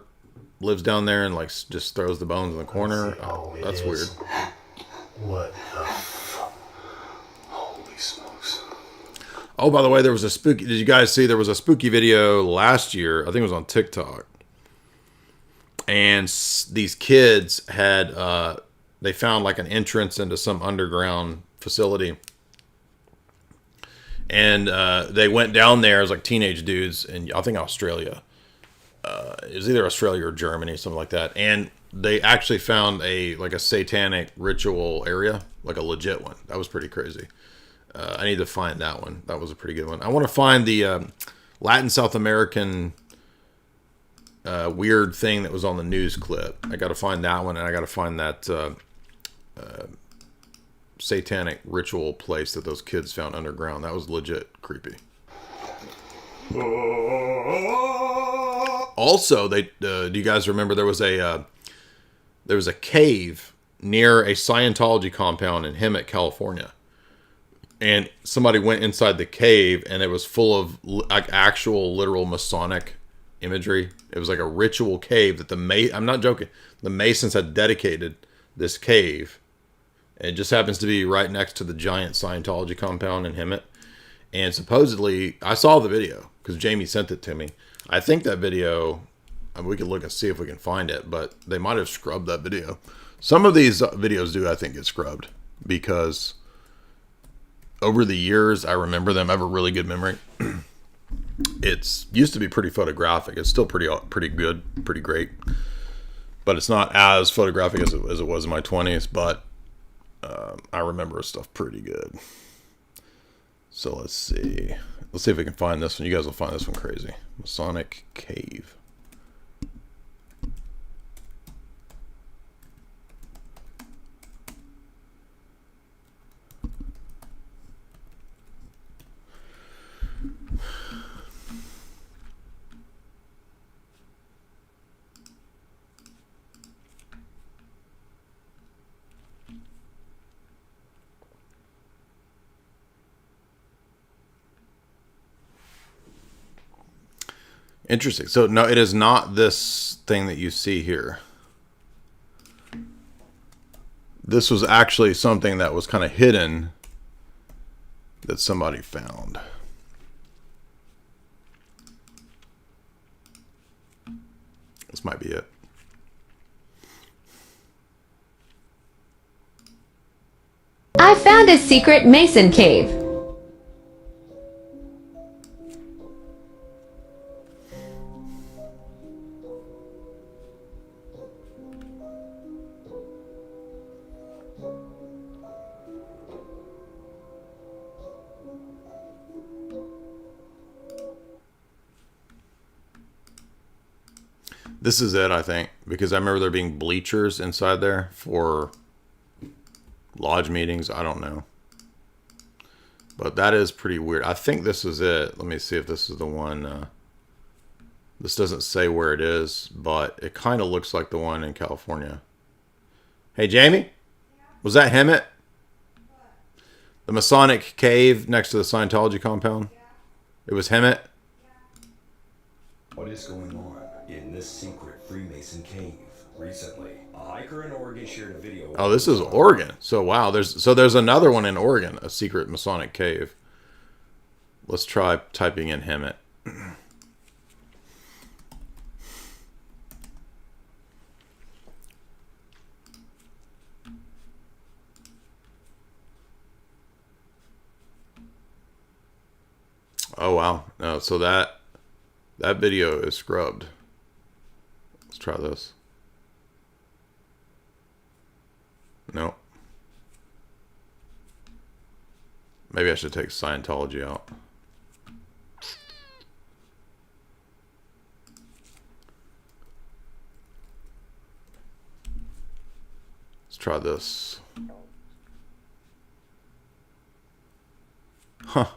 lives down there and like just throws the bones in the corner. Oh, that's weird. What the holy smokes. Oh, by the way, there was a spooky... Did you guys see there was a spooky video last year? I think it was on TikTok. And these kids had... they found like an entrance into some underground facility. And they went down there as like teenage dudes in, I think, Australia. It was either Australia or Germany, something like that. And they actually found a satanic ritual area, like a legit one. That was pretty crazy. I need to find that one. That was a pretty good one. I want to find the Latin South American weird thing that was on the news clip. I got to find that one, and I got to find that satanic ritual place that those kids found underground. That was legit creepy. Also, do you guys remember there was a cave near a Scientology compound in Hemet, California, and somebody went inside the cave and it was full of like actual literal Masonic imagery. It was like a ritual cave that I'm not joking. The Masons had dedicated this cave. It just happens to be right next to the giant Scientology compound in Hemet. And supposedly, I saw the video because Jamie sent it to me. I think that video, we could look and see if we can find it, but they might have scrubbed that video. Some of these videos do, I think, get scrubbed because over the years, I remember them. I have a really good memory. It's used to be pretty photographic. It's still pretty good, pretty great. But it's not as photographic as it was in my 20s, but I remember stuff pretty good. So let's see. Let's see if we can find this one. You guys will find this one crazy. Masonic Cave. Interesting. So no, it is not this thing that you see here. This was actually something that was kind of hidden that somebody found. This might be it. I found a secret Mason cave. This is it, I think, because I remember there being bleachers inside there for lodge meetings. I don't know. But that is pretty weird. I think this is it. Let me see if this is the one. This doesn't say where it is, but it kind of looks like the one in California. Hey, Jamie? Was that Hemet? The Masonic cave next to the Scientology compound? It was Hemet? What is going on in this secret Freemason cave? Recently, a hiker in Oregon shared a video. Oh, this is Oregon. So wow, there's another one in Oregon, a secret Masonic cave. Let's try typing in Hemet. Oh wow. No, so that video is scrubbed. Let's try this. No. Maybe I should take Scientology out. Let's try this. Huh.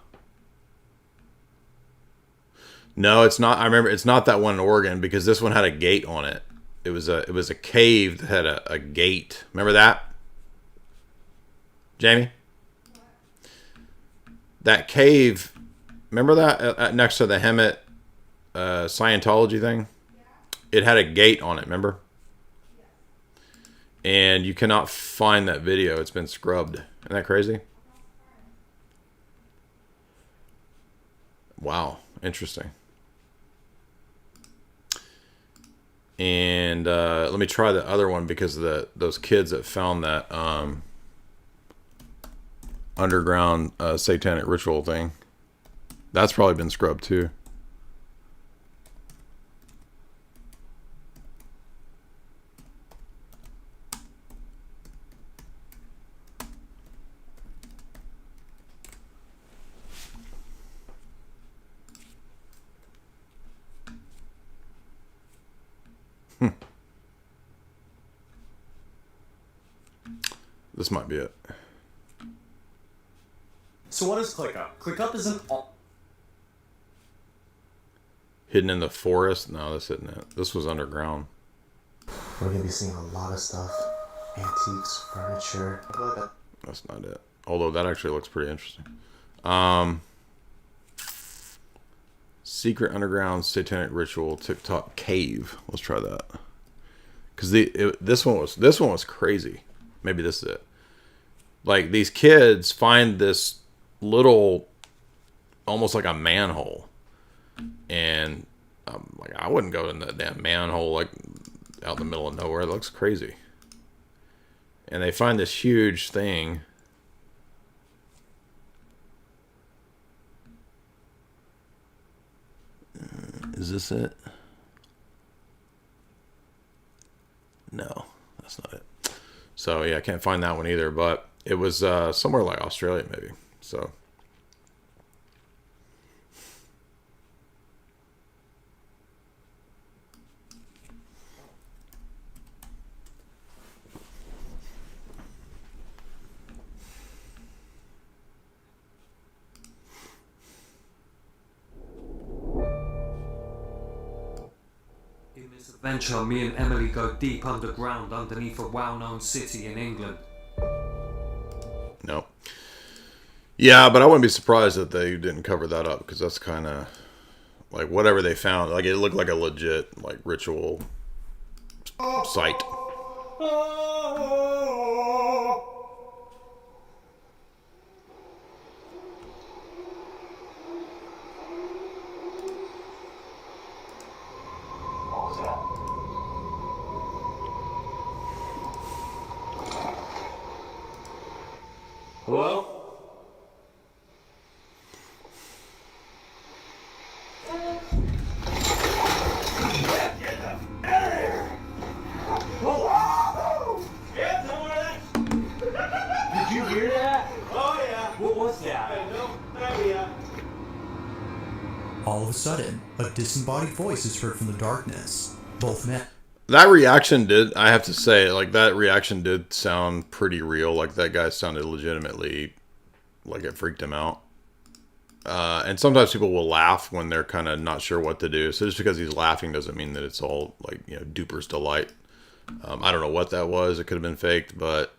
No, it's not. I remember it's not that one in Oregon because this one had a gate on it. It was a cave that had a gate. Remember that? Jamie? That cave, remember that next to the Hemet Scientology thing? It had a gate on it, remember? And you cannot find that video. It's been scrubbed. Isn't that crazy? Wow, interesting. And let me try the other one because of those kids that found that underground satanic ritual thing. That's probably been scrubbed too. This might be it. So what is ClickUp? ClickUp is an Hidden in the forest? No, that's hidden it. This was underground. We're gonna be seeing a lot of stuff. Antiques, furniture. That's not it. Although that actually looks pretty interesting. Secret underground satanic ritual TikTok cave. Let's try that. Because this one was crazy. Maybe this is it. Like these kids find this little, almost like a manhole, and like I wouldn't go in that damn manhole like out in the middle of nowhere. It looks crazy. And they find this huge thing. Is this it? No, that's not it. So yeah, I can't find that one either, but it was somewhere like Australia maybe. So in this adventure, me and Emily go deep underground underneath a well-known city in England. no. Yeah, but I wouldn't be surprised if they didn't cover that up because that's kind of like whatever they found. Like it looked like a legit like ritual site. Hello? Did you hear that? Oh yeah. What was that? All of a sudden, a disembodied voice is heard from the darkness. Both men. That reaction did, I have to say, like that reaction did sound pretty real. Like that guy sounded legitimately like it freaked him out. And sometimes people will laugh when they're kind of not sure what to do. So just because he's laughing doesn't mean that it's all like, you know, duper's delight. I don't know what that was. It could have been faked, but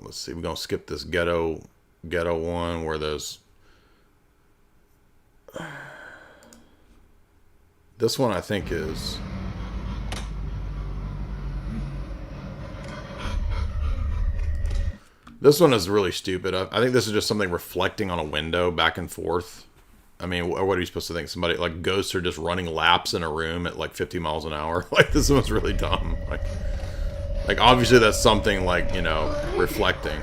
let's see. We're going to skip this ghetto one where there's... This one I think is... This one is really stupid. I think this is just something reflecting on a window back and forth. I mean, what are you supposed to think? Somebody, like, ghosts are just running laps in a room at, like, 50 miles an hour? Like, this one's really dumb. Like, obviously that's something, like, you know, reflecting.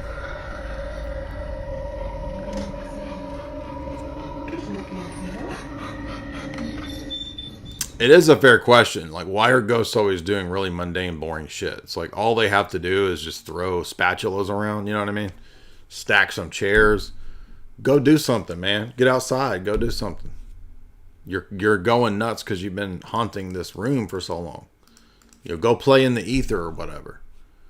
It is a fair question. Like, why are ghosts always doing really mundane, boring shit? It's like all they have to do is just throw spatulas around. You know what I mean? Stack some chairs. Go do something, man. Get outside. Go do something. You're going nuts because you've been haunting this room for so long. You know, go play in the ether or whatever.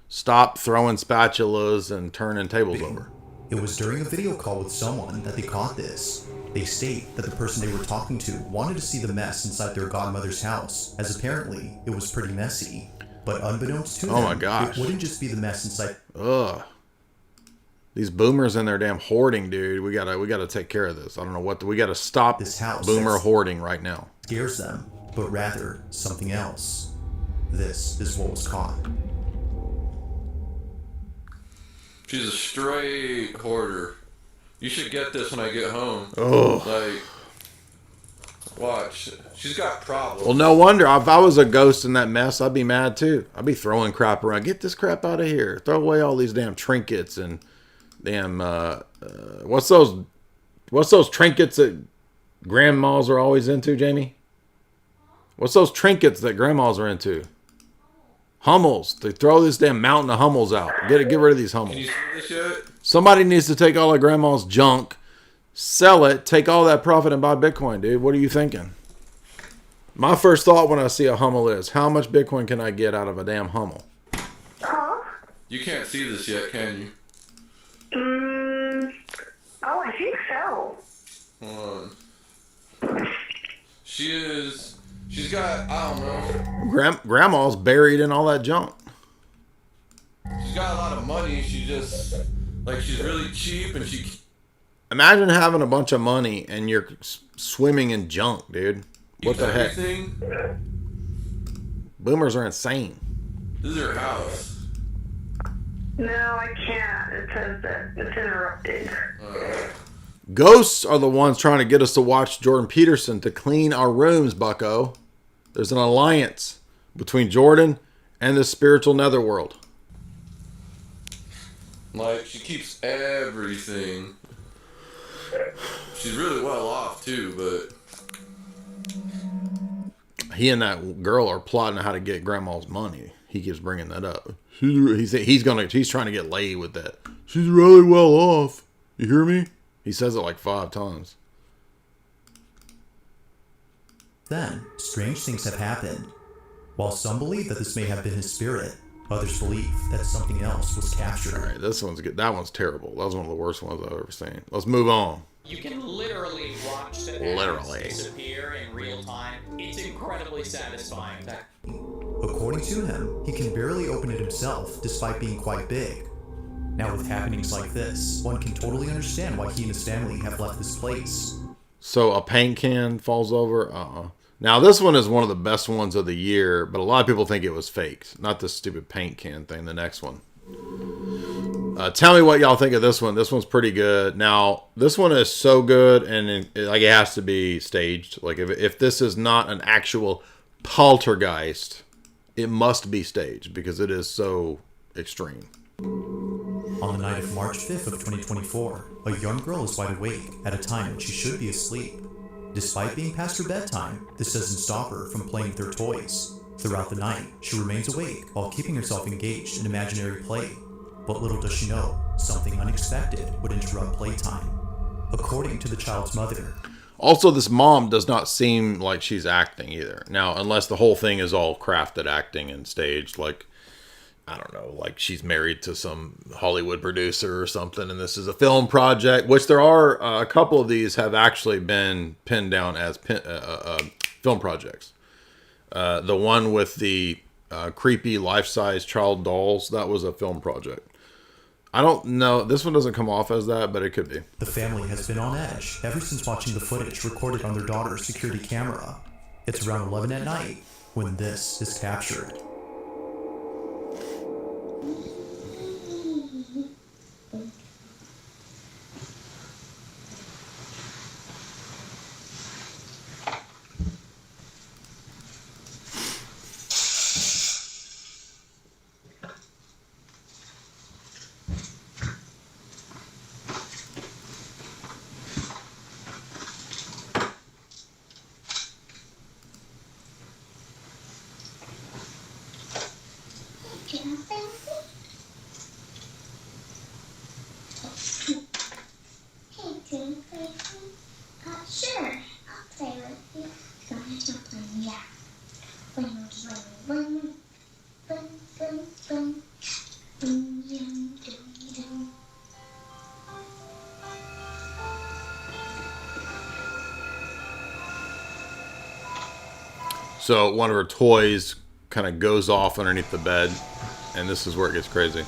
Stop throwing spatulas and turning tables over. It was during a video call with someone that they caught this. They state that the person they were talking to wanted to see the mess inside their godmother's house, as apparently it was pretty messy. But unbeknownst to them, my gosh, it wouldn't just be the mess inside. Ugh. These boomers in their damn hoarding, dude. We gotta take care of this. I don't know what we gotta stop this house boomer hoarding right now. Scares them, but rather something else. This is what was caught. She's a straight hoarder. You should get this when I get home. Oh. Like, watch. She's got problems. Well, no wonder. If I was a ghost in that mess, I'd be mad too. I'd be throwing crap around. Get this crap out of here. Throw away all these damn trinkets and damn, what's those trinkets that grandmas are always into, Jamie? What's those trinkets that grandmas are into? Hummels. They throw this damn mountain of Hummels out. Get rid of these Hummels. Can you see this yet? Somebody needs to take all of grandma's junk, sell it, take all that profit and buy Bitcoin, dude. What are you thinking? My first thought when I see a Hummel is, how much Bitcoin can I get out of a damn Hummel? You can't see this yet, can you? Oh, I think so. Hold on. She's got, I don't know. Grandma's buried in all that junk. She's got a lot of money. She just, like, she's really cheap and she... Imagine having a bunch of money and you're swimming in junk, dude. What the heck? Boomers are insane. This is her house. No, I can't. It says that it's interrupted. Ghosts are the ones trying to get us to watch Jordan Peterson to clean our rooms, bucko. There's an alliance between Jordan and the spiritual netherworld. Like, she keeps everything. She's really well off, too, but... He and that girl are plotting how to get grandma's money. He keeps bringing that up. He's trying to get laid with that. She's really well off. You hear me? He says it like 5 times. Then, strange things have happened. While some believe that this may have been his spirit, others believe that something else was captured. All right, this one's good. That one's terrible. That was one of the worst ones I've ever seen. Let's move on. You can literally watch the disappear in real time. It's incredibly satisfying. According to him, he can barely open it himself, despite being quite big. Now with happenings like this, one can totally understand why he and his family have left this place. So a paint can falls over? Now this one is one of the best ones of the year, but a lot of people think it was faked. Not this stupid paint can thing, the next one. Tell me what y'all think of this one. This one's pretty good. Now, this one is so good, and it has to be staged. Like, if this is not an actual poltergeist, it must be staged, because it is so extreme. On the night of March 5th of 2024, a young girl is wide awake at a time when she should be asleep. Despite being past her bedtime, this doesn't stop her from playing with her toys. Throughout the night, she remains awake while keeping herself engaged in imaginary play. But little does she know, something unexpected would interrupt playtime. According to the child's mother. Also, this mom does not seem like she's acting either. Now, unless the whole thing is all crafted acting and staged, like, I don't know, like she's married to some Hollywood producer or something, and this is a film project, which there are a couple of these have actually been pinned down as film projects. The one with the creepy life-size child dolls, that was a film project. I don't know. This one doesn't come off as that, but it could be. The family has been on edge ever since watching the footage recorded on their daughter's security camera. It's around 11 at night when this is captured. So one of her toys kind of goes off underneath the bed, and this is where it gets crazy.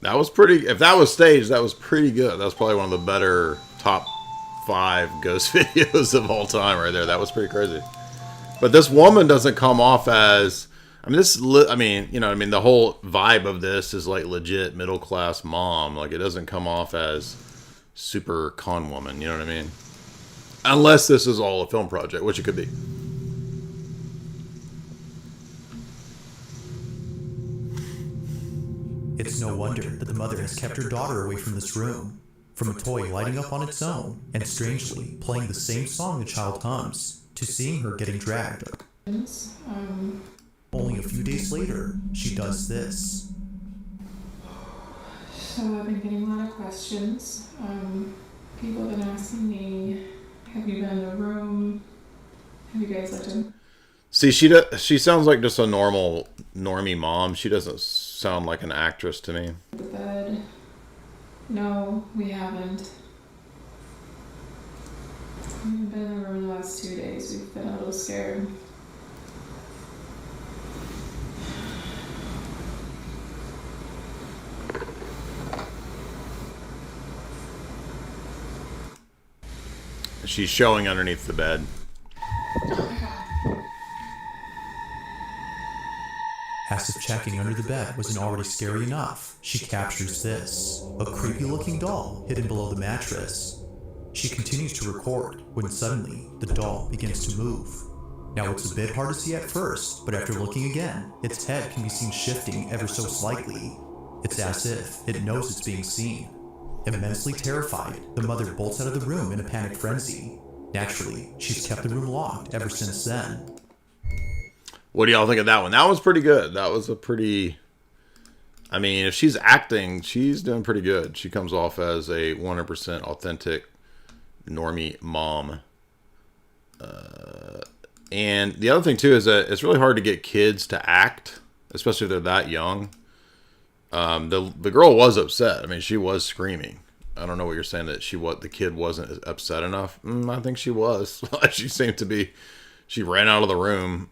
That was pretty, if that was staged, that was pretty good. That was probably one of the better top 5 ghost videos of all time right there. That was pretty crazy. But this woman doesn't come off as, I mean, the whole vibe of this is like legit middle-class mom. Like, it doesn't come off as super con woman, you know what I mean? Unless this is all a film project, which it could be. It's no wonder that the mother has kept her daughter away from this room, from a toy lighting up on its own and strangely playing the same song the child hums, to seeing her getting dragged. Only a few days later, she does this. So I've been getting a lot of questions. People have been asking me, have you been in the room? Have you guys looked in? See, she sounds like just a normie mom. She doesn't sound like an actress to me. The bed? No, we haven't. We haven't been in the room the last 2 days. We've been a little scared. She's showing underneath the bed. As if checking under the bed wasn't already scary enough, she captures this, a creepy-looking doll hidden below the mattress. She continues to record when suddenly the doll begins to move. Now it's a bit hard to see at first, but after looking again, its head can be seen shifting ever so slightly. It's as if it knows it's being seen. Immensely terrified, the mother bolts out of the room in a panic frenzy. Naturally, she's kept the room locked ever since then. What do y'all think of that one? That was pretty good. That was a pretty... I mean, if she's acting, she's doing pretty good. She comes off as a 100% authentic normie mom. And the other thing, too, is that it's really hard to get kids to act, especially if they're that young. The girl was upset. I mean, she was screaming. I don't know what you're saying, that the kid wasn't upset enough. I think she was. She seemed to be... She ran out of the room.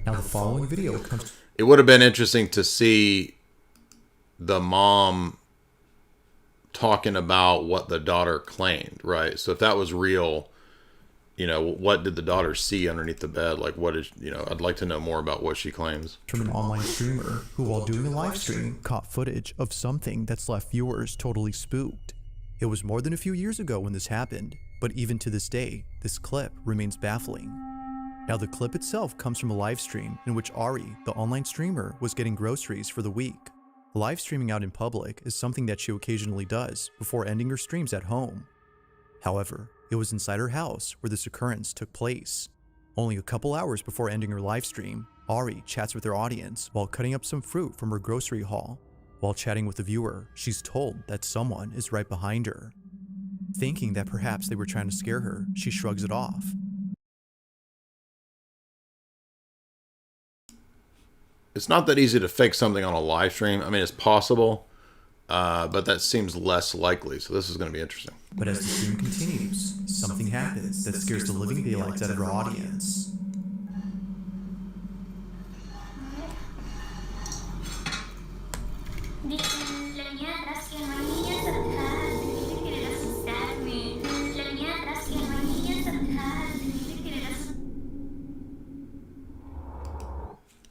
Now the following video comes... It would have been interesting to see the mom talking about what the daughter claimed, right? So if that was real, what did the daughter see underneath the bed? Like, what is, I'd like to know more about what she claims. From an online streamer who, while doing a live stream, caught footage of something that's left viewers totally spooked. It was more than a few years ago when this happened, but even to this day, this clip remains baffling. Now the clip itself comes from a live stream in which Ari, the online streamer, was getting groceries for the week. Live streaming out in public is something that she occasionally does before ending her streams at home. However, it was inside her house where this occurrence took place. Only a couple hours before ending her live stream, Ari chats with her audience while cutting up some fruit from her grocery haul. While chatting with the viewer, she's told that someone is right behind her. Thinking that perhaps they were trying to scare her, she shrugs it off. It's not that easy to fake something on a live stream. I mean, it's possible, but that seems less likely. So this is going to be interesting. But as the stream continues, something happens that scares the living daylights out of her audience.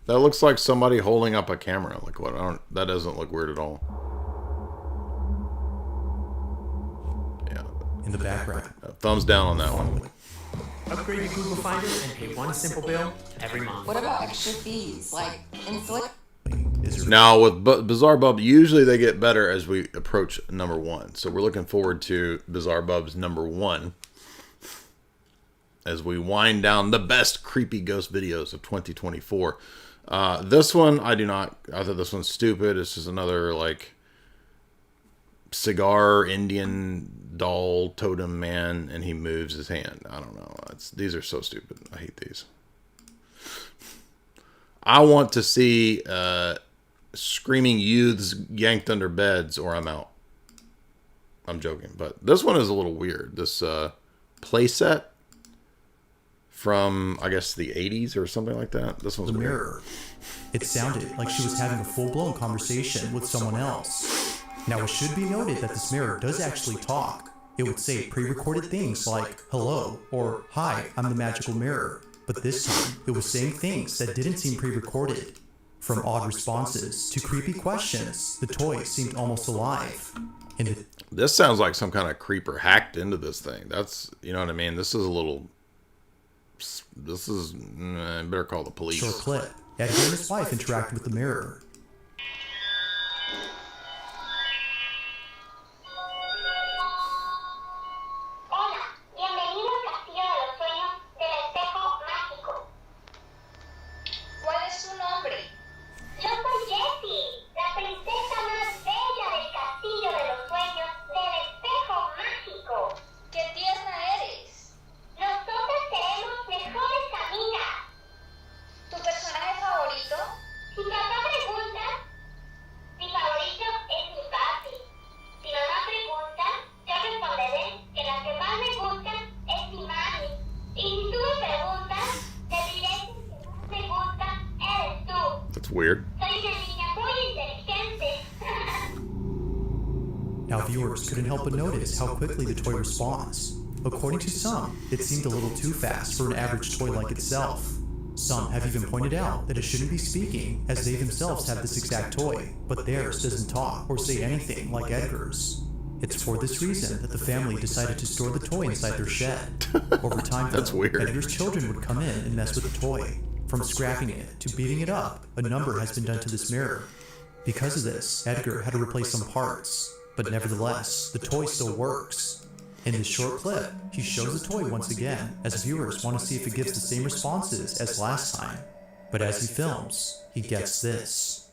That looks like somebody holding up a camera. Like what? That doesn't look weird at all. Yeah. In the background. Thumbs down on that one. Upgrade your Google Finder and pay one simple bill every month. What about extra fees, like insulin? Now with Bizarre Bub, usually they get better as we approach number 1. So we're looking forward to Bizarre Bub's number 1 as we wind down the best creepy ghost videos of 2024. This one, I thought this one's stupid. It's just another like cigar Indian doll totem man, and he moves his hand. I don't know. These are so stupid. I hate these. I want to see screaming youths yanked under beds, or I'm out. I'm joking, but this one is a little weird. This playset from, I guess, the 80s or something like that. This one's the weird. mirror. It sounded like she was having a full-blown conversation with someone else. Now, it should be noted that this mirror does actually talk. It would say pre-recorded things like, hello, or hi, I'm the magical mirror. But this time, it was saying things that didn't seem pre-recorded. From odd responses to creepy questions, the toy seemed almost alive. And this sounds like some kind of creeper hacked into this thing. That's, you know what I mean? This is a little... better call the police. Short clip. Edgar and his wife interact with the mirror. That's weird. Now viewers couldn't help but notice how quickly the toy responds. According to some, it seemed a little too fast for an average toy like itself. Some have even pointed out that it shouldn't be speaking, as they themselves have this exact toy, but theirs doesn't talk or say anything like Edgar's. It's for this reason that the family decided to store the toy inside their shed. Over time, That's though, weird. Edgar's children would come in and mess with the toy. From scrapping it to beating it up, a number has been done to this mirror. Because of this, Edgar had to replace some parts, but nevertheless, the toy still works. In this short clip, he shows the toy once again, as viewers want to see if it gives the same responses as last time. But as he films, he gets this.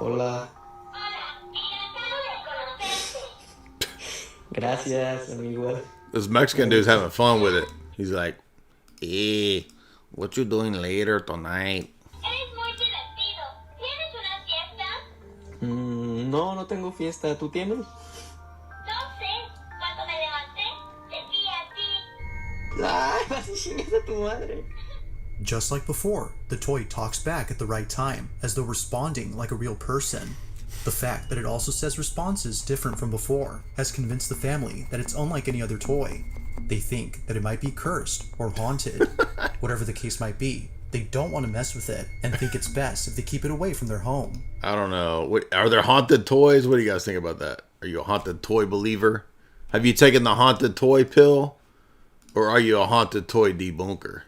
Hola. Gracias, amigo. This Mexican dude's having fun with it. He's like, hey, what you doing later tonight? No, no tengo fiesta. ¿Tú tienes? Ay, vas y chingas a tu madre. Just like before, the toy talks back at the right time, as though responding like a real person. The fact that it also says responses different from before has convinced the family that it's unlike any other toy. They think that it might be cursed or haunted. Whatever the case might be, they don't want to mess with it and think it's best if they keep it away from their home. I don't know. Are there haunted toys? What do you guys think about that? Are you a haunted toy believer? Have you taken the haunted toy pill? Or are you a haunted toy debunker?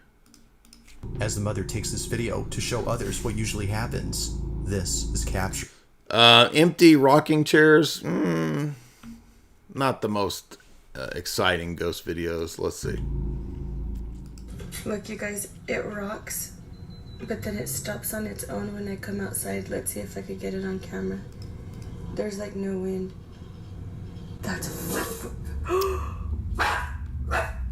As the mother takes this video to show others what usually happens, this is captured. Empty rocking chairs. Not the most exciting ghost videos. Let's see. Look, you guys, it rocks, but then it stops on its own when I come outside. Let's see if I could get it on camera. There's like no wind. That's...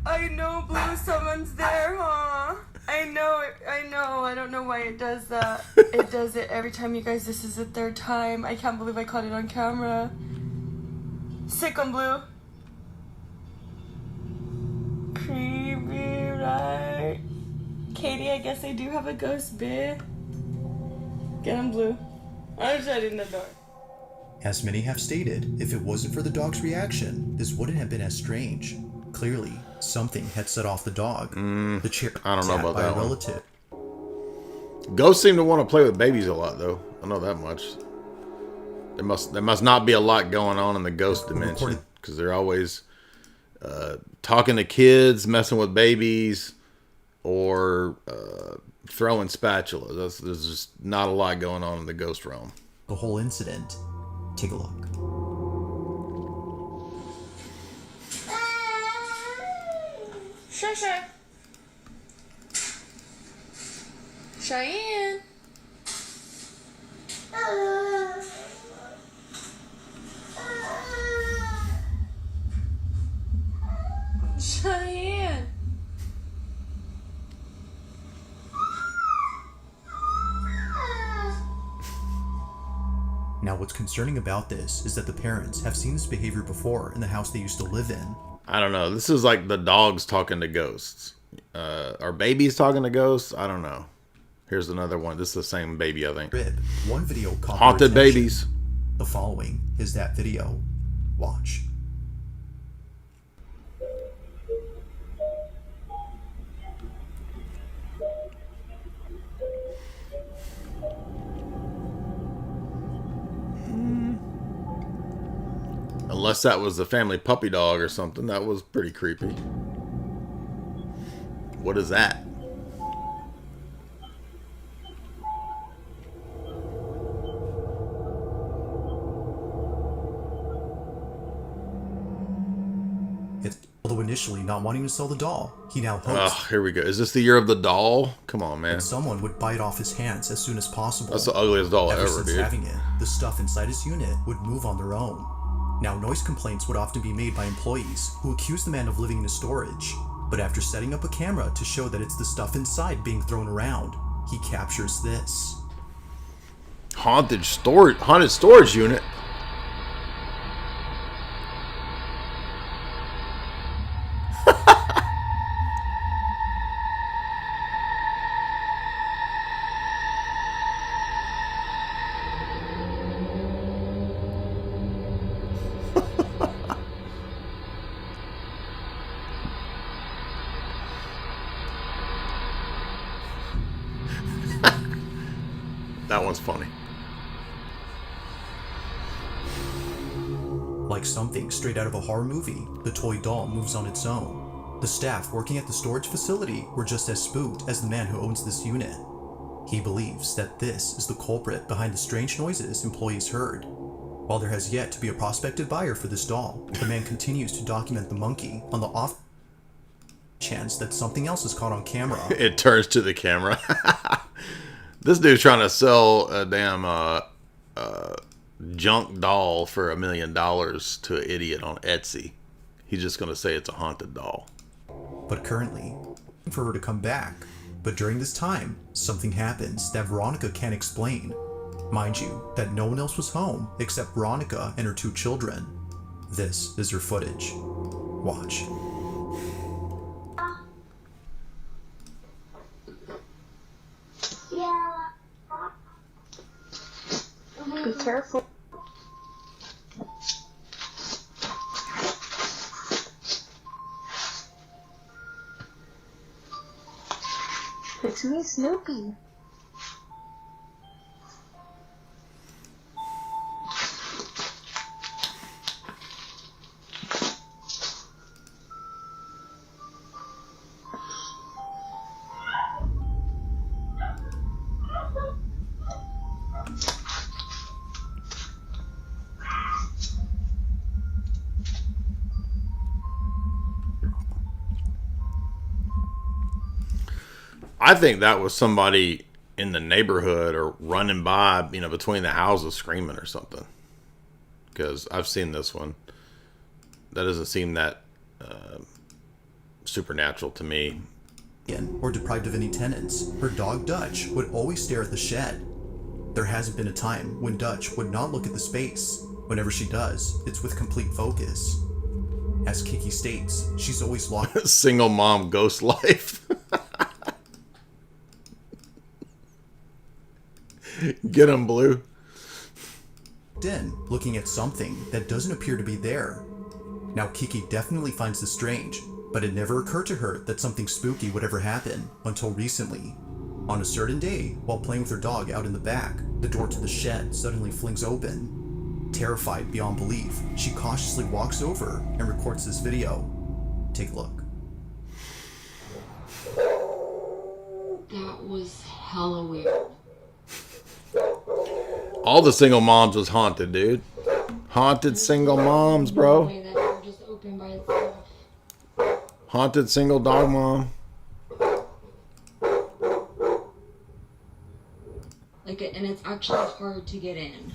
I know, Blue, someone's there, huh? I know, I don't know why it does that. It does it every time, you guys. This is the third time. I can't believe I caught it on camera. Sick on Blue. Creepy, right? Katie, I guess I do have a ghost bit. Get him, Blue. I'm shutting the door. As many have stated, if it wasn't for the dog's reaction, this wouldn't have been as strange. Clearly, something had set off the dog. The chair I don't know about by that a one. relative. Ghosts seem to want to play with babies a lot, though. I know that much. There must not be a lot going on in the ghost dimension, because they're always talking to kids, messing with babies, or throwing spatulas. There's just not a lot going on in the ghost realm. The whole incident. Take a look. Shay. Cheyenne. Cheyenne. Now, what's concerning about this is that the parents have seen this behavior before in the house they used to live in. I don't know. This is like the dogs talking to ghosts. Are babies talking to ghosts? I don't know. Here's another one. This is the same baby, I think. One video caught Haunted their attention. babies. The following is that video. Watch. Unless that was the family puppy dog or something. That was pretty creepy. What is that? Although initially not wanting to sell the doll, he now hopes Oh, here we go. Is this the year of the doll? Come on, man. that someone would bite off his hands as soon as possible. That's the ugliest doll ever, since dude. having it, the stuff inside his unit would move on their own. Now, noise complaints would often be made by employees who accuse the man of living in his storage. But after setting up a camera to show that it's the stuff inside being thrown around, he captures this. Haunted storage unit. That one's funny. Like something straight out of a horror movie, the toy doll moves on its own. The staff working at the storage facility were just as spooked as the man who owns this unit. He believes that this is the culprit behind the strange noises employees heard. While there has yet to be a prospective buyer for this doll, the man continues to document the monkey on the off chance that something else is caught on camera. It turns to the camera. This dude's trying to sell a damn junk doll for $1 million to an idiot on Etsy. He's just going to say it's a haunted doll. But currently, for her to come back. But during this time, something happens that Veronica can't explain. Mind you, that no one else was home except Veronica and her 2 children. This is her footage. Watch. Be careful. It's me, Snoopy. I think that was somebody in the neighborhood or running by, between the houses screaming or something. Because I've seen this one. That doesn't seem that supernatural to me. Or deprived of any tenants, her dog Dutch would always stare at the shed. There hasn't been a time when Dutch would not look at the space. Whenever she does, it's with complete focus. As Kiki states, she's always locked. Single mom ghost life. Get him, Blue. In, looking at something that doesn't appear to be there. Now Kiki definitely finds this strange, but it never occurred to her that something spooky would ever happen until recently. On a certain day, while playing with her dog out in the back, the door to the shed suddenly flings open. Terrified beyond belief, she cautiously walks over and records this video. Take a look. That was hella weird. All the single moms was haunted, dude. Haunted single moms, bro. That door just opened by itself. Haunted single dog mom. And it's actually hard to get in.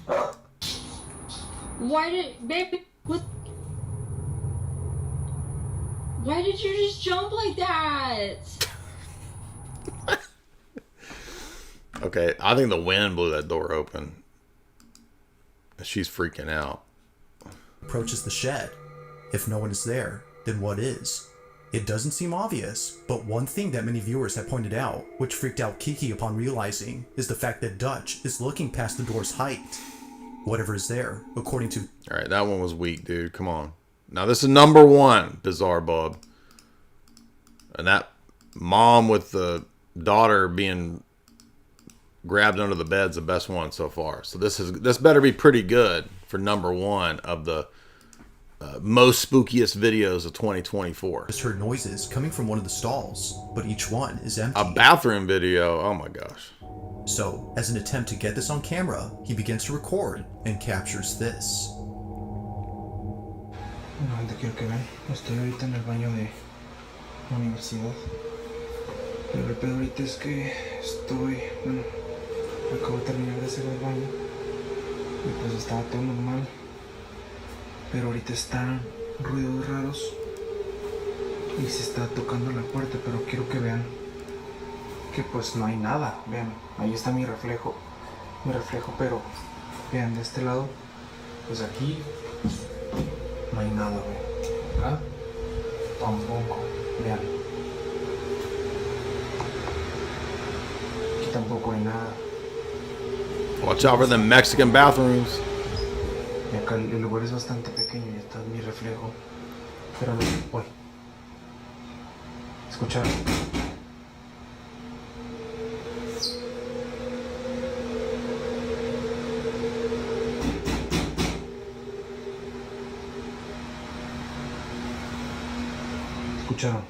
Why did, baby, what? Why did you just jump like that? Okay, I think the wind blew that door open. She's freaking out. Approaches the shed. If no one is there, then what is? It doesn't seem obvious, but one thing that many viewers have pointed out, which freaked out Kiki upon realizing, is the fact that Dutch is looking past the door's height. Whatever is there, according to... Alright, that one was weak, dude. Come on. Now, this is number one, Bizarre Bub. And that mom with the daughter being grabbed under the bed's the best one so far. So this better be pretty good for number one of the most spookiest videos of 2024. Just heard noises coming from one of the stalls, but each one is empty. A bathroom video. Oh my gosh. So, as an attempt to get this on camera, he begins to record and captures this. No, te quiero que vean. Estoy ahorita en el baño de la universidad. Pero el pedo ahorita es que acabo de terminar de hacer el baño. Y pues estaba todo normal. Pero ahorita están ruidos raros. Y se está tocando la puerta, pero quiero que vean que pues no hay nada. Vean, ahí está mi reflejo, pero vean de este lado, pues aquí no hay nada, vean. Acá tampoco, vean. Aquí tampoco hay nada. Watch out for them Mexican bathrooms. Y acá el lugar es bastante pequeño y está mi reflejo. Pero no, voy. ¿Escucharon? ¿Escucharon?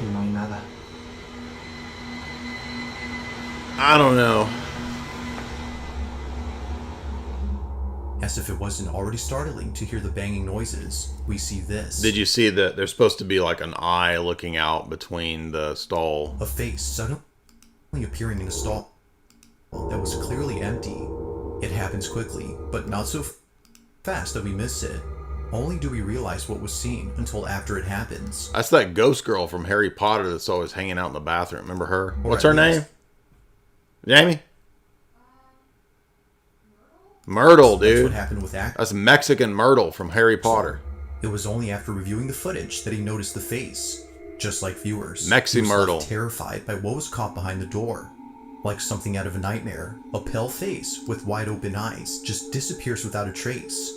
Y no hay nada. I don't know. As if it wasn't already startling to hear the banging noises, we see this. Did you see that there's supposed to be like an eye looking out between the stall? A face suddenly appearing in a stall that was clearly empty. It happens quickly, but not so fast that we miss it. Only do we realize what was seen until after it happens. That's that ghost girl from Harry Potter that's always hanging out in the bathroom. Remember her? What's her name? Jamie? Myrtle, dude. That's what happened with That's Mexican Myrtle from Harry Potter. It was only after reviewing the footage that he noticed the face. Just like viewers, Mexi he was Myrtle. left terrified by what was caught behind the door. Like something out of a nightmare, a pale face with wide open eyes just disappears without a trace.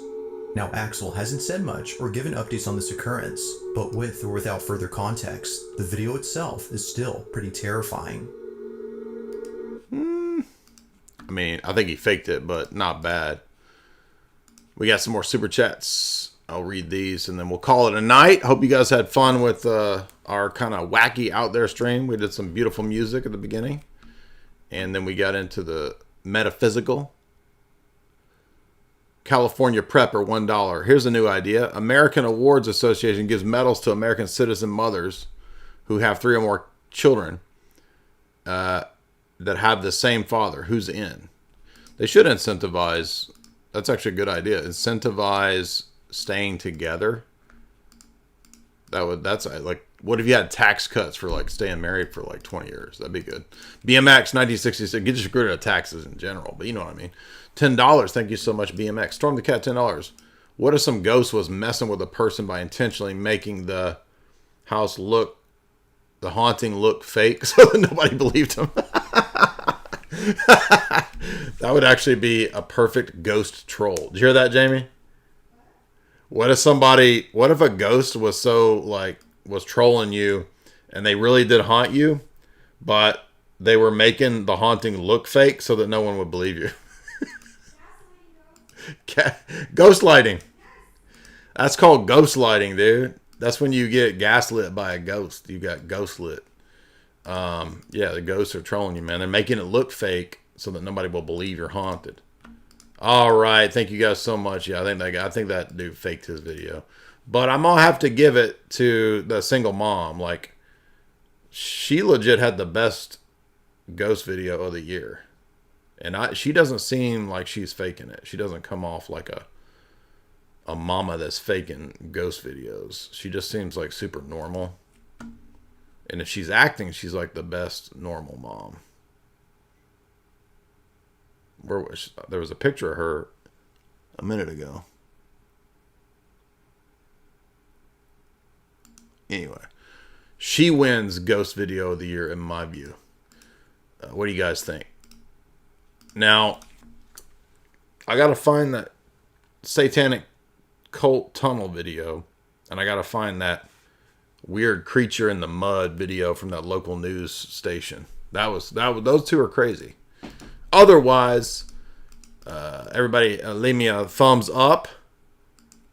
Now Axel hasn't said much or given updates on this occurrence, but with or without further context, the video itself is still pretty terrifying. I mean, I think he faked it, but not bad. We got some more super chats. I'll read these and then we'll call it a night. Hope you guys had fun with our kind of wacky out there stream. We did some beautiful music at the beginning. And then we got into the metaphysical. California Prepper, $1. Here's a new idea. American Awards Association gives medals to American citizen mothers who have 3 or more children that have the same father. Who's in? They should incentivize. That's actually a good idea. Incentivize staying together. That's like, what if you had tax cuts for like staying married for like 20 years? That'd be good. BMX 1966. Get you rid of taxes in general, but you know what I mean. $10. Thank you so much, BMX. Storm the Cat, $10. What if some ghost was messing with a person by intentionally making the house looked, the haunting looked fake, so that nobody believed him. That would actually be a perfect ghost troll. Did you hear that, Jamie? What if a ghost was was trolling you and they really did haunt you, but they were making the haunting look fake so that no one would believe you? Ghost lighting. That's called ghost lighting, dude. That's when you get gaslit by a ghost. You got ghost lit. Yeah, the ghosts are trolling you, man. They're making it look fake so that nobody will believe you're haunted. All right, thank you guys so much. Yeah, I think that dude faked his video, but I'm gonna have to give it to the single mom. Like, she legit had the best ghost video of the year, and she doesn't seem like she's faking it. She doesn't come off like a mama that's faking ghost videos. She just seems like super normal. And if she's acting, she's like the best normal mom. There was a picture of her a minute ago. Anyway, she wins ghost video of the year in my view. What do you guys think? Now, I gotta find that satanic cult tunnel video, and I gotta find that weird creature in the mud video from that local news station. Those two are crazy. Otherwise, everybody leave me a thumbs up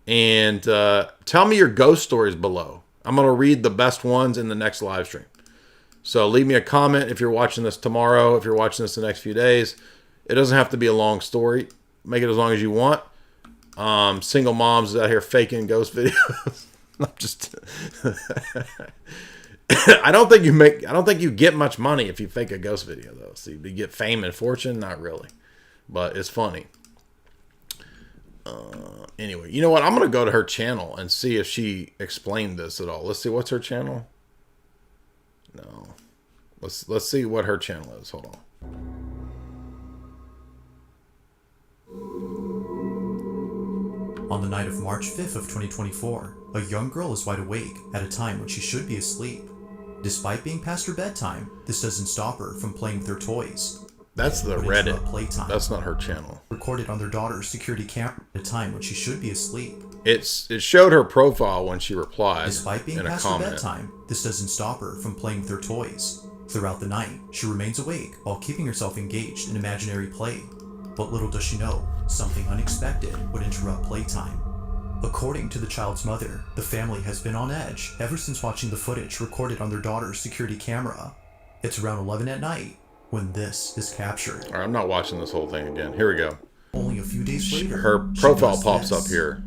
and tell me your ghost stories below. I'm going to read the best ones in the next live stream. So leave me a comment if you're watching this tomorrow, if you're watching this the next few days. It doesn't have to be a long story. Make it as long as you want. Single moms out here faking ghost videos. I'm just I don't think you get much money if you fake a ghost video though. So you get fame and fortune, not really. But it's funny. Anyway, you know what? I'm going to go to her channel and see if she explained this at all. Let's see, what's her channel? No. Let's see what her channel is. Hold on. On the night of March 5th of 2024, a young girl is wide awake at a time when she should be asleep. Despite being past her bedtime, this doesn't stop her from playing with her toys. That's the Reddit. Playtime. That's not her channel. Recorded on their daughter's security camera at a time when she should be asleep. It showed her profile when she replied. Despite being past her bedtime, this doesn't stop her from playing with her toys. Throughout the night, she remains awake while keeping herself engaged in imaginary play. But little does she know, something unexpected would interrupt playtime. According to the child's mother, the family has been on edge ever since watching the footage recorded on their daughter's security camera. It's around 11 at night when this is captured. All right, I'm not watching this whole thing again. Here we go. Only a few days later, her profile pops up here.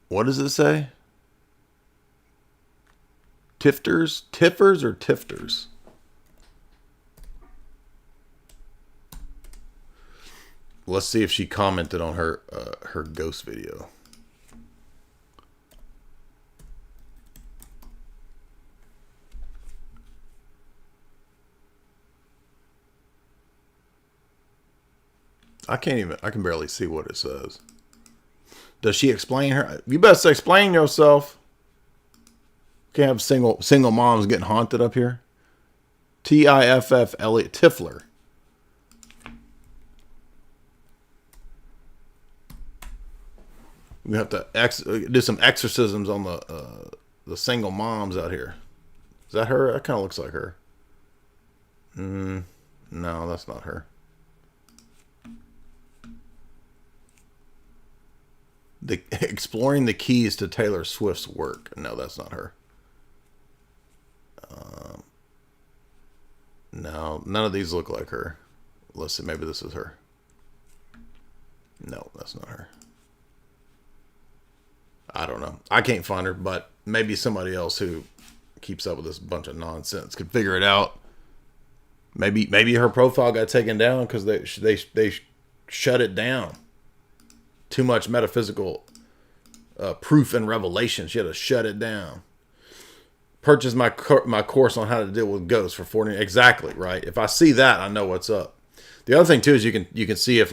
What does it say? Tiffers or tifters? Let's see if she commented on her ghost video. I can barely see what it says. Does she explain her? You best explain yourself. Can't have single moms getting haunted up here. Tiff Elliot Tiffler. We have to do some exorcisms on the single moms out here. Is that her? That kind of looks like her. No, that's not her. Exploring the keys to Taylor Swift's work. No, that's not her. No, none of these look like her. Let's see, maybe this is her. No, that's not her. I don't know. I can't find her, but maybe somebody else who keeps up with this bunch of nonsense could figure it out. Maybe her profile got taken down because they shut it down. Too much metaphysical proof and revelation. She had to shut it down. Purchase my course on how to deal with ghosts for $40. Exactly, right? If I see that, I know what's up. The other thing too is you can see if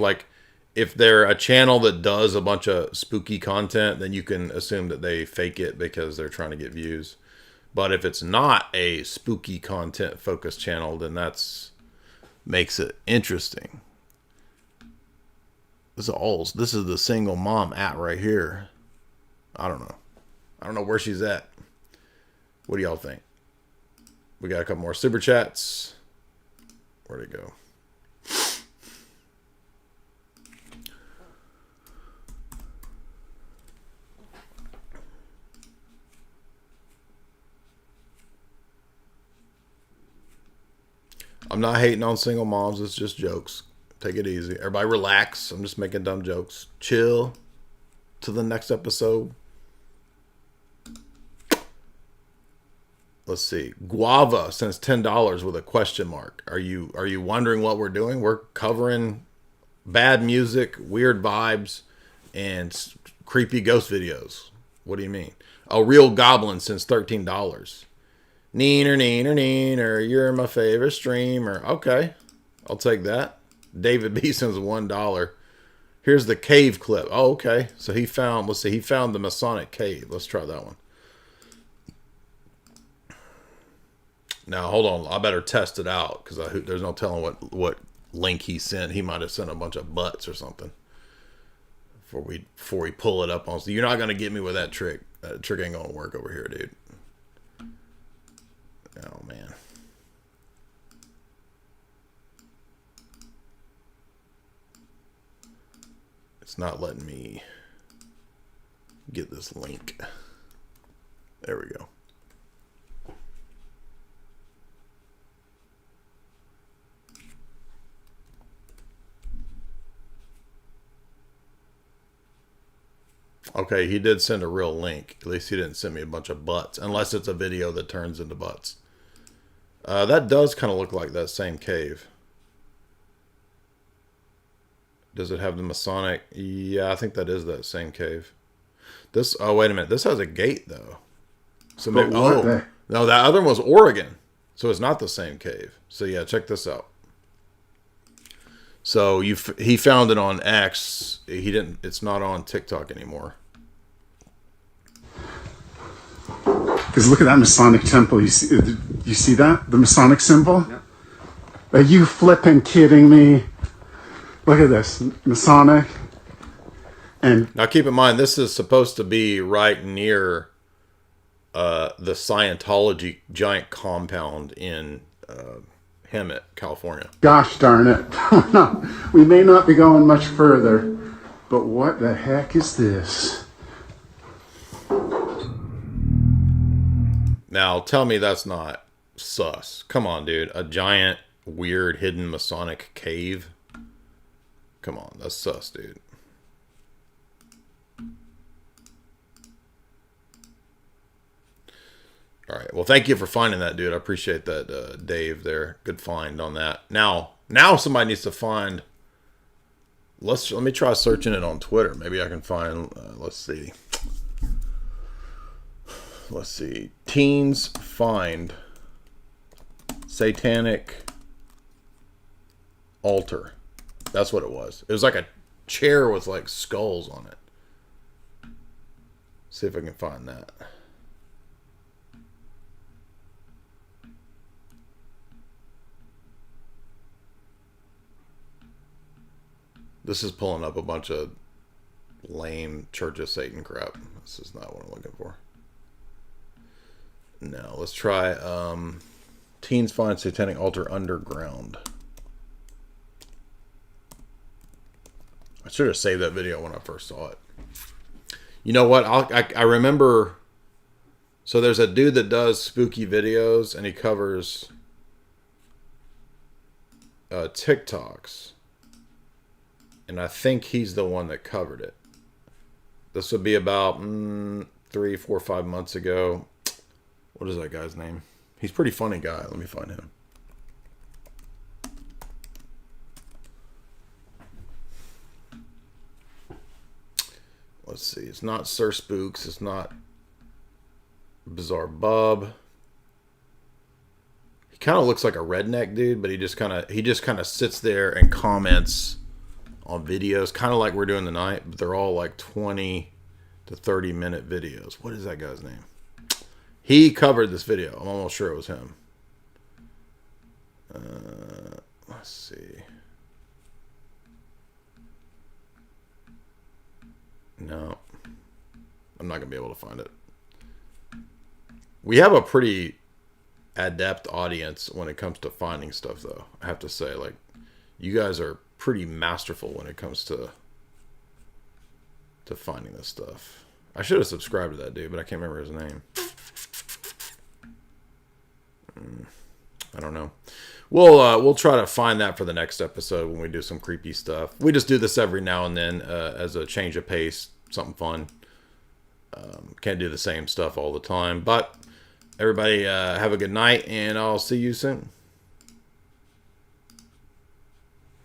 if they're a channel that does a bunch of spooky content, then you can assume that they fake it because they're trying to get views. But if it's not a spooky content focused channel, then that's makes it interesting. This is the single mom right here. I don't know where she's at. What do y'all think? We got a couple more super chats. Where'd it go? I'm not hating on single moms. It's just jokes. Take it easy. Everybody relax. I'm just making dumb jokes. Chill to the next episode. Let's see. Guava sends $10 with a question mark. Are you wondering what we're doing? We're covering bad music, weird vibes, and creepy ghost videos. What do you mean? A real goblin sends $13. Neener, you're my favorite streamer. Okay, I'll take that. David B sends $1. Here's the cave clip. Oh, okay. So he found the Masonic cave. Let's try that one. Now, hold on. I better test it out because there's no telling what link he sent. He might have sent a bunch of butts or something before we pull it up on. So you're not going to get me with that trick. That trick ain't going to work over here, dude. Oh, man. It's not letting me get this link. There we go. Okay, he did send a real link. At least he didn't send me a bunch of butts. Unless it's a video that turns into butts. That does kind of look like that same cave. Does it have the Masonic? Yeah, I think that is that same cave. Oh, wait a minute. This has a gate, though. So maybe, no, that other one was Oregon. So it's not the same cave. So yeah, check this out. So he found it on X. It's not on TikTok anymore. Because look at that Masonic temple. You see that? The Masonic symbol? Yeah. Are you flipping kidding me? Look at this. Masonic. And now keep in mind, this is supposed to be right near the Scientology giant compound in Hemet, California. Gosh darn it. We may not be going much further, but what the heck is this? Now, tell me that's not sus. Come on, dude. A giant, weird, hidden Masonic cave? Come on, that's sus, dude. All right. Well, thank you for finding that, dude. I appreciate that, Dave, there. Good find on that. Now somebody needs to find... Let me try searching it on Twitter. Maybe I can find... let's see. Let's see. Teens find satanic altar. That's what it was. It was like a chair with like skulls on it. See if I can find that. This is pulling up a bunch of lame Church of Satan crap. This is not what I'm looking for. No, let's try teens find satanic altar underground. I should have saved that video when I first saw it. You know what? I remember. So there's a dude that does spooky videos, and he covers TikToks. And I think he's the one that covered it. This would be about 3, 4, 5 months ago. What is that guy's name? He's a pretty funny guy. Let me find him. Let's see. It's not Sir Spooks. It's not Bizarre Bub. kind of looks like a redneck dude, but he just kind of sits there and comments on videos, kind of like we're doing tonight, but they're all like 20 to 30-minute videos. What is that guy's name? He covered this video. I'm almost sure it was him. Let's see. No. I'm not going to be able to find it. We have a pretty adept audience when it comes to finding stuff, though. I have to say, like, you guys are pretty masterful when it comes to finding this stuff. I should have subscribed to that dude, but I can't remember his name. I don't know. We'll try to find that for the next episode when we do some creepy stuff. We just do this every now and then as a change of pace, something fun. Can't do the same stuff all the time, but everybody have a good night, and I'll see you soon.